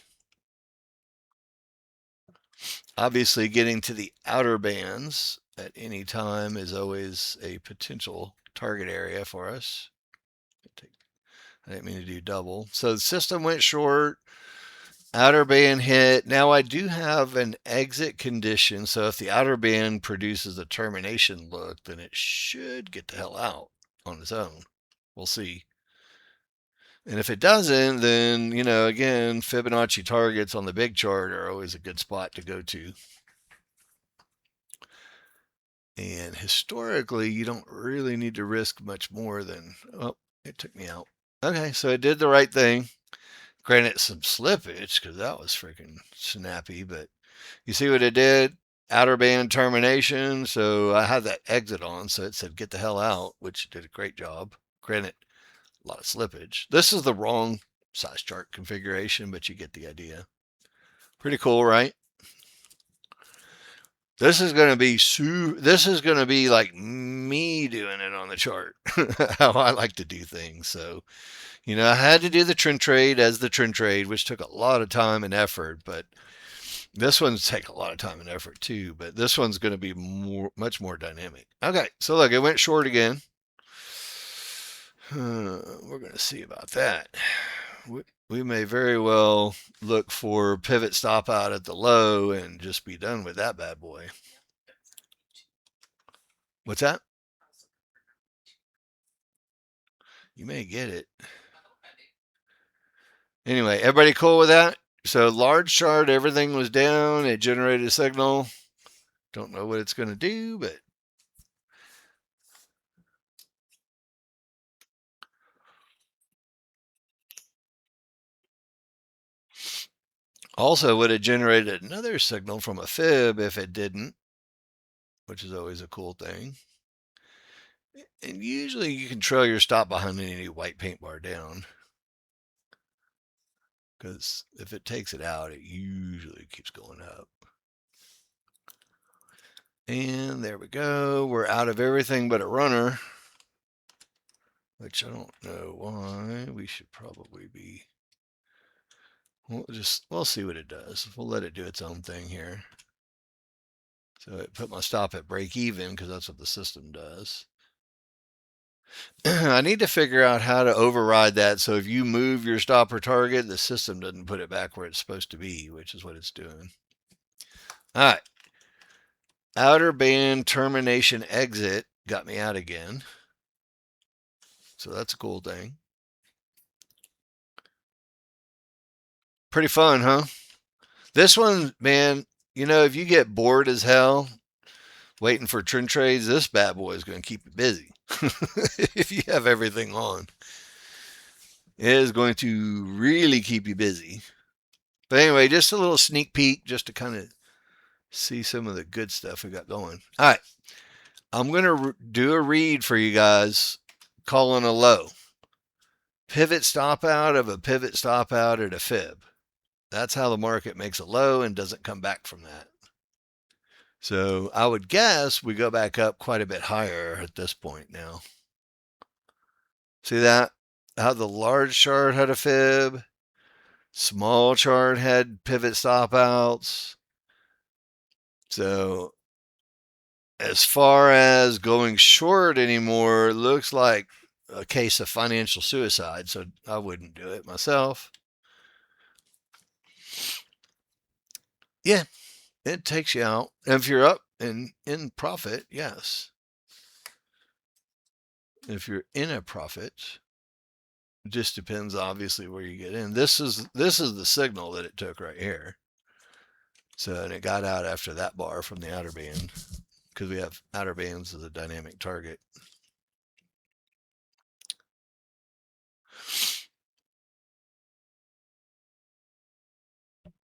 Obviously, getting to the outer bands at any time is always a potential target area for us. I didn't mean to do double. So the system went short, outer band hit. Now I do have an exit condition. So if the outer band produces a termination look, then it should get the hell out on its own. We'll see. And if it doesn't, then, again, Fibonacci targets on the big chart are always a good spot to go to. And historically, you don't really need to risk much more than, oh, it took me out. Okay, so it did the right thing. Granted, some slippage because that was freaking snappy, but you see what it did? Outer band termination. So I had that exit on, so it said get the hell out, which did a great job. Granted, a lot of slippage. This is the wrong size chart configuration, but you get the idea. Pretty cool, right? This is going to be this is going to be like me doing it on the chart. How I like to do things. So, I had to do the trend trade as the trend trade, which took a lot of time and effort, but this one's take a lot of time and effort too, but this one's going to be much more dynamic. Okay, so look, it went short again. We're going to see about that. We may very well look for pivot stop out at the low and just be done with that bad boy. What's that? You may get it. Anyway, everybody cool with that? So large chart, everything was down. It generated a signal. Don't know what it's going to do, but also would have generated another signal from a fib if it didn't, which is always a cool thing. And usually you can trail your stop behind any white paint bar down, because if it takes it out, it usually keeps going up. And there we go. We're out of everything but a runner, which I don't know why. We should probably be. We'll see what it does. We'll let it do its own thing here. So it put my stop at break even because that's what the system does. I need to figure out how to override that so if you move your stop or target, the system doesn't put it back where it's supposed to be, which is what it's doing. All right. Outer band termination exit got me out again. So that's a cool thing. Pretty fun, huh? This one, man, if you get bored as hell waiting for trend trades, this bad boy is going to keep you busy. If you have everything on, it is going to really keep you busy. But anyway, just a little sneak peek just to kind of see some of the good stuff we got going. All right. I'm going to do a read for you guys calling a low. Pivot stop out of a pivot stop out at a fib. That's how the market makes a low and doesn't come back from that. So I would guess we go back up quite a bit higher at this point now. See that? How the large chart had a fib, small chart had pivot stop outs. So as far as going short anymore, looks like a case of financial suicide. So I wouldn't do it myself. Yeah, it takes you out. And if you're up and in profit, yes. If you're in a profit, it just depends obviously where you get in. This is the signal that it took right here. So and it got out after that bar from the outer band because we have outer bands as a dynamic target.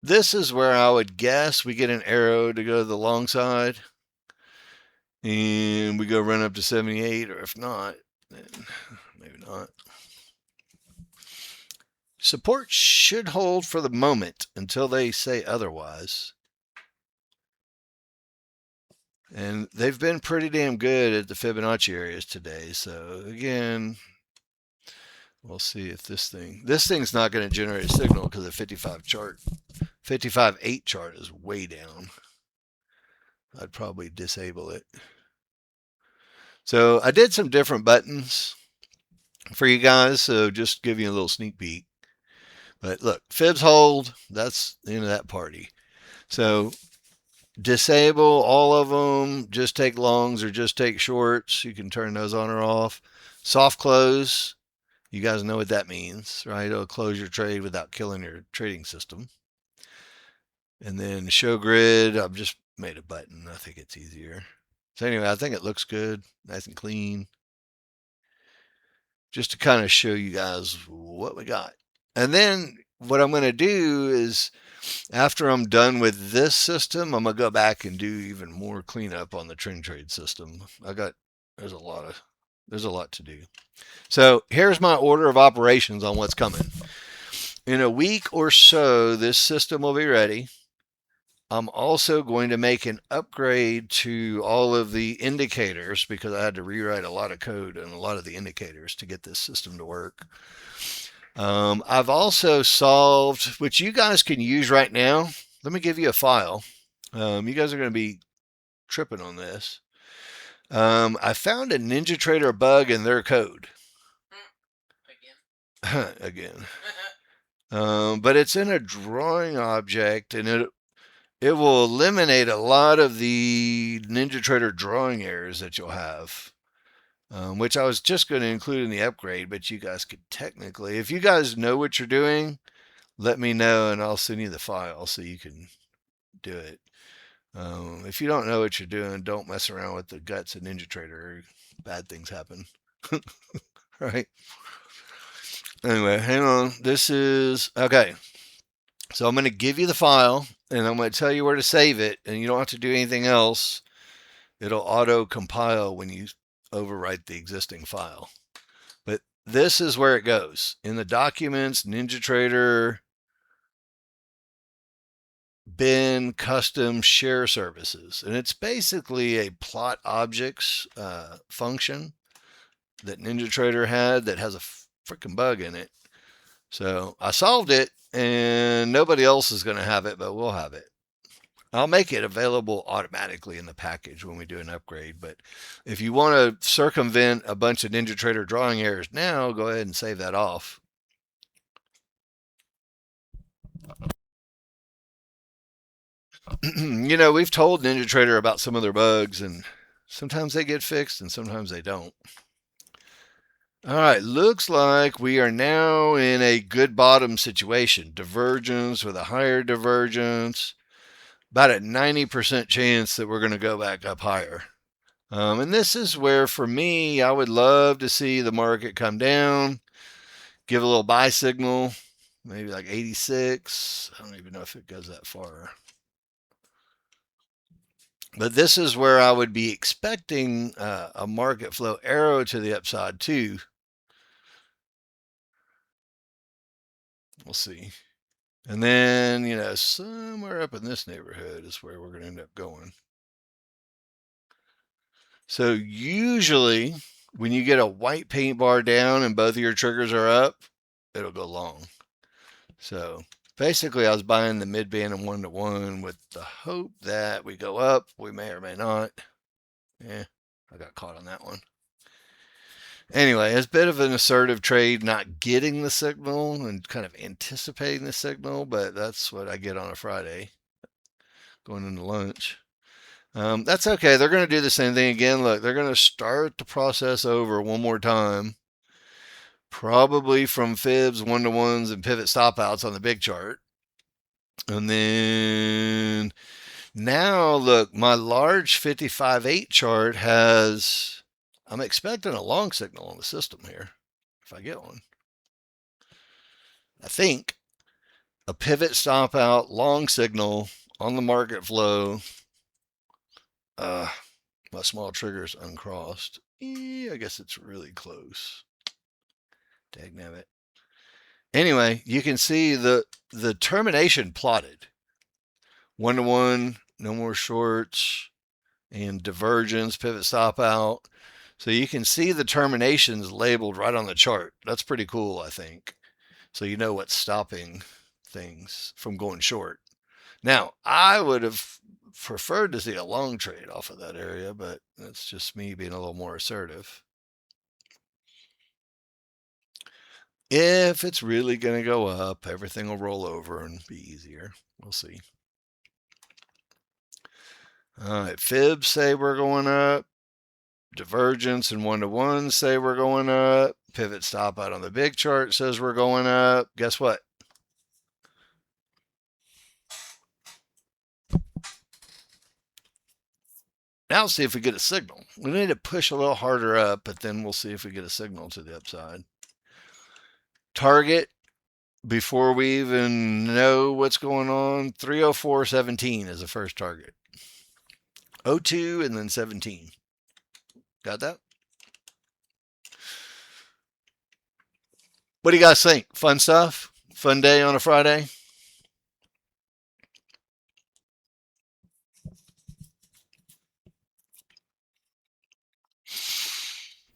This is where I would guess we get an arrow to go to the long side and we go run up to 78, or if not, then maybe not. Support should hold for the moment until they say otherwise. And they've been pretty damn good at the Fibonacci areas today. So again, we'll see if this thing's not going to generate a signal because the 55.8 chart is way down. I'd probably disable it. So I did some different buttons for you guys. So just give you a little sneak peek. But look, fibs hold. That's the end of that party. So disable all of them. Just take longs or just take shorts. You can turn those on or off. Soft close. You guys know what that means, right? It'll close your trade without killing your trading system. And then show grid. I've just made a button. I think it's easier. So anyway, I think it looks good, nice and clean, just to kind of show you guys what we got. And then what I'm going to do is, after I'm done with this system, I'm going to go back and do even more cleanup on the trend trade system. There's a lot of, there's a lot to do. So here's my order of operations on what's coming. In a week or so, this system will be ready. I'm also going to make an upgrade to all of the indicators because I had to rewrite a lot of code and a lot of the indicators to get this system to work. I've also solved, which you guys can use right now. Let me give you a file. You guys are going to be tripping on this. I found a NinjaTrader bug in their code. Again. But it's in a drawing object, and it will eliminate a lot of the NinjaTrader drawing errors that you'll have, which I was just going to include in the upgrade, but you guys could technically, if you guys know what you're doing, let me know and I'll send you the file so you can do it. If you don't know what you're doing, don't mess around with the guts of NinjaTrader. Bad things happen. Right? Anyway, hang on. This is okay. So I'm going to give you the file and I'm going to tell you where to save it, and you don't have to do anything else. It'll auto compile when you overwrite the existing file. But this is where it goes in the documents, NinjaTrader, bin, custom, share services. And it's basically a plot objects function that NinjaTrader had that has a freaking bug in it. So I solved it, and nobody else is going to have it, but we'll have it. I'll make it available automatically in the package when we do an upgrade. But if you want to circumvent a bunch of NinjaTrader drawing errors now, go ahead and save that off. We've told NinjaTrader about some of their bugs, and sometimes they get fixed and sometimes they don't. All right, looks like we are now in a good bottom situation. Divergence with a higher divergence. About a 90% chance that we're going to go back up higher. And this is where, for me, I would love to see the market come down, give a little buy signal, maybe like 86. I don't even know if it goes that far. But this is where I would be expecting a market flow arrow to the upside too. We'll see. And then, somewhere up in this neighborhood is where we're going to end up going. So usually when you get a white paint bar down and both of your triggers are up, it'll go long. So basically I was buying the mid band and 1-to-1 with the hope that we go up. We may or may not. I got caught on that one. Anyway, it's a bit of an assertive trade, not getting the signal and kind of anticipating the signal, but that's what I get on a Friday going into lunch. That's okay. They're going to do the same thing again. Look, they're going to start the process over one more time, probably from fibs, 1-to-1s, and pivot stop outs on the big chart. And then now, look, my large 55.8 chart has, I'm expecting a long signal on the system here, if I get one. I think a pivot stop out, long signal on the market flow. My small trigger is uncrossed. I guess it's really close. Dagnabbit. Anyway, you can see the termination plotted. 1-to-1, no more shorts, and divergence, pivot stop out. So you can see the terminations labeled right on the chart. That's pretty cool, I think. So you know what's stopping things from going short. Now, I would have preferred to see a long trade off of that area, but that's just me being a little more assertive. If it's really going to go up, everything will roll over and be easier. We'll see. All right, fibs say we're going up. Divergence and 1-to-1 say we're going up. Pivot stop out on the big chart says we're going up. Guess what? Now let's see if we get a signal. We need to push a little harder up, but then we'll see if we get a signal to the upside. Target, before we even know what's going on, 304.17 is the first target. 02 and then 17. Got that? What do you guys think? Fun stuff? Fun day on a Friday?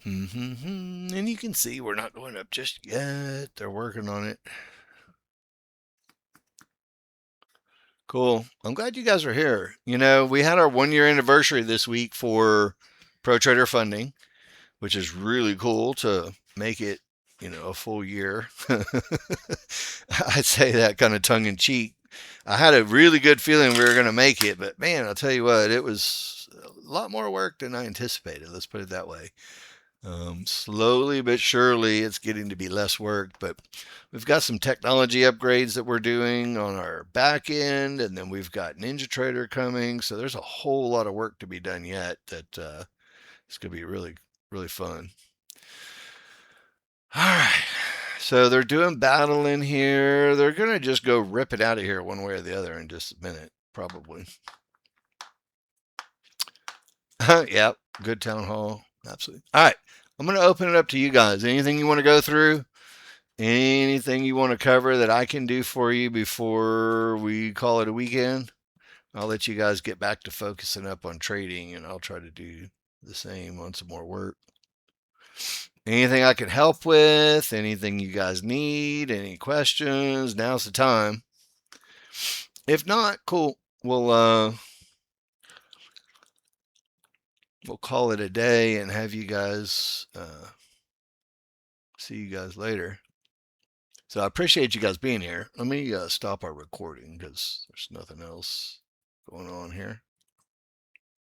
And you can see we're not going up just yet. They're working on it. Cool. I'm glad you guys are here. We had our 1 year anniversary this week for Pro Trader funding, which is really cool to make it, a full year. I say that kind of tongue in cheek. I had a really good feeling we were going to make it, but man, I'll tell you what, it was a lot more work than I anticipated. Let's put it that way. Slowly but surely, it's getting to be less work, but we've got some technology upgrades that we're doing on our back end, and then we've got NinjaTrader coming. So there's a whole lot of work to be done yet that it's going to be really, really fun. All right. So they're doing battle in here. They're going to just go rip it out of here one way or the other in just a minute, probably. Yep. Good town hall. Absolutely. All right. I'm going to open it up to you guys. Anything you want to go through? Anything you want to cover that I can do for you before we call it a weekend? I'll let you guys get back to focusing up on trading, and I'll try to do the same on some more work. Anything I can help with? Anything you guys need? Any questions? Now's the time. If not, cool. We'll call it a day and have you guys see you guys later. So I appreciate you guys being here. Let me stop our recording because there's nothing else going on here.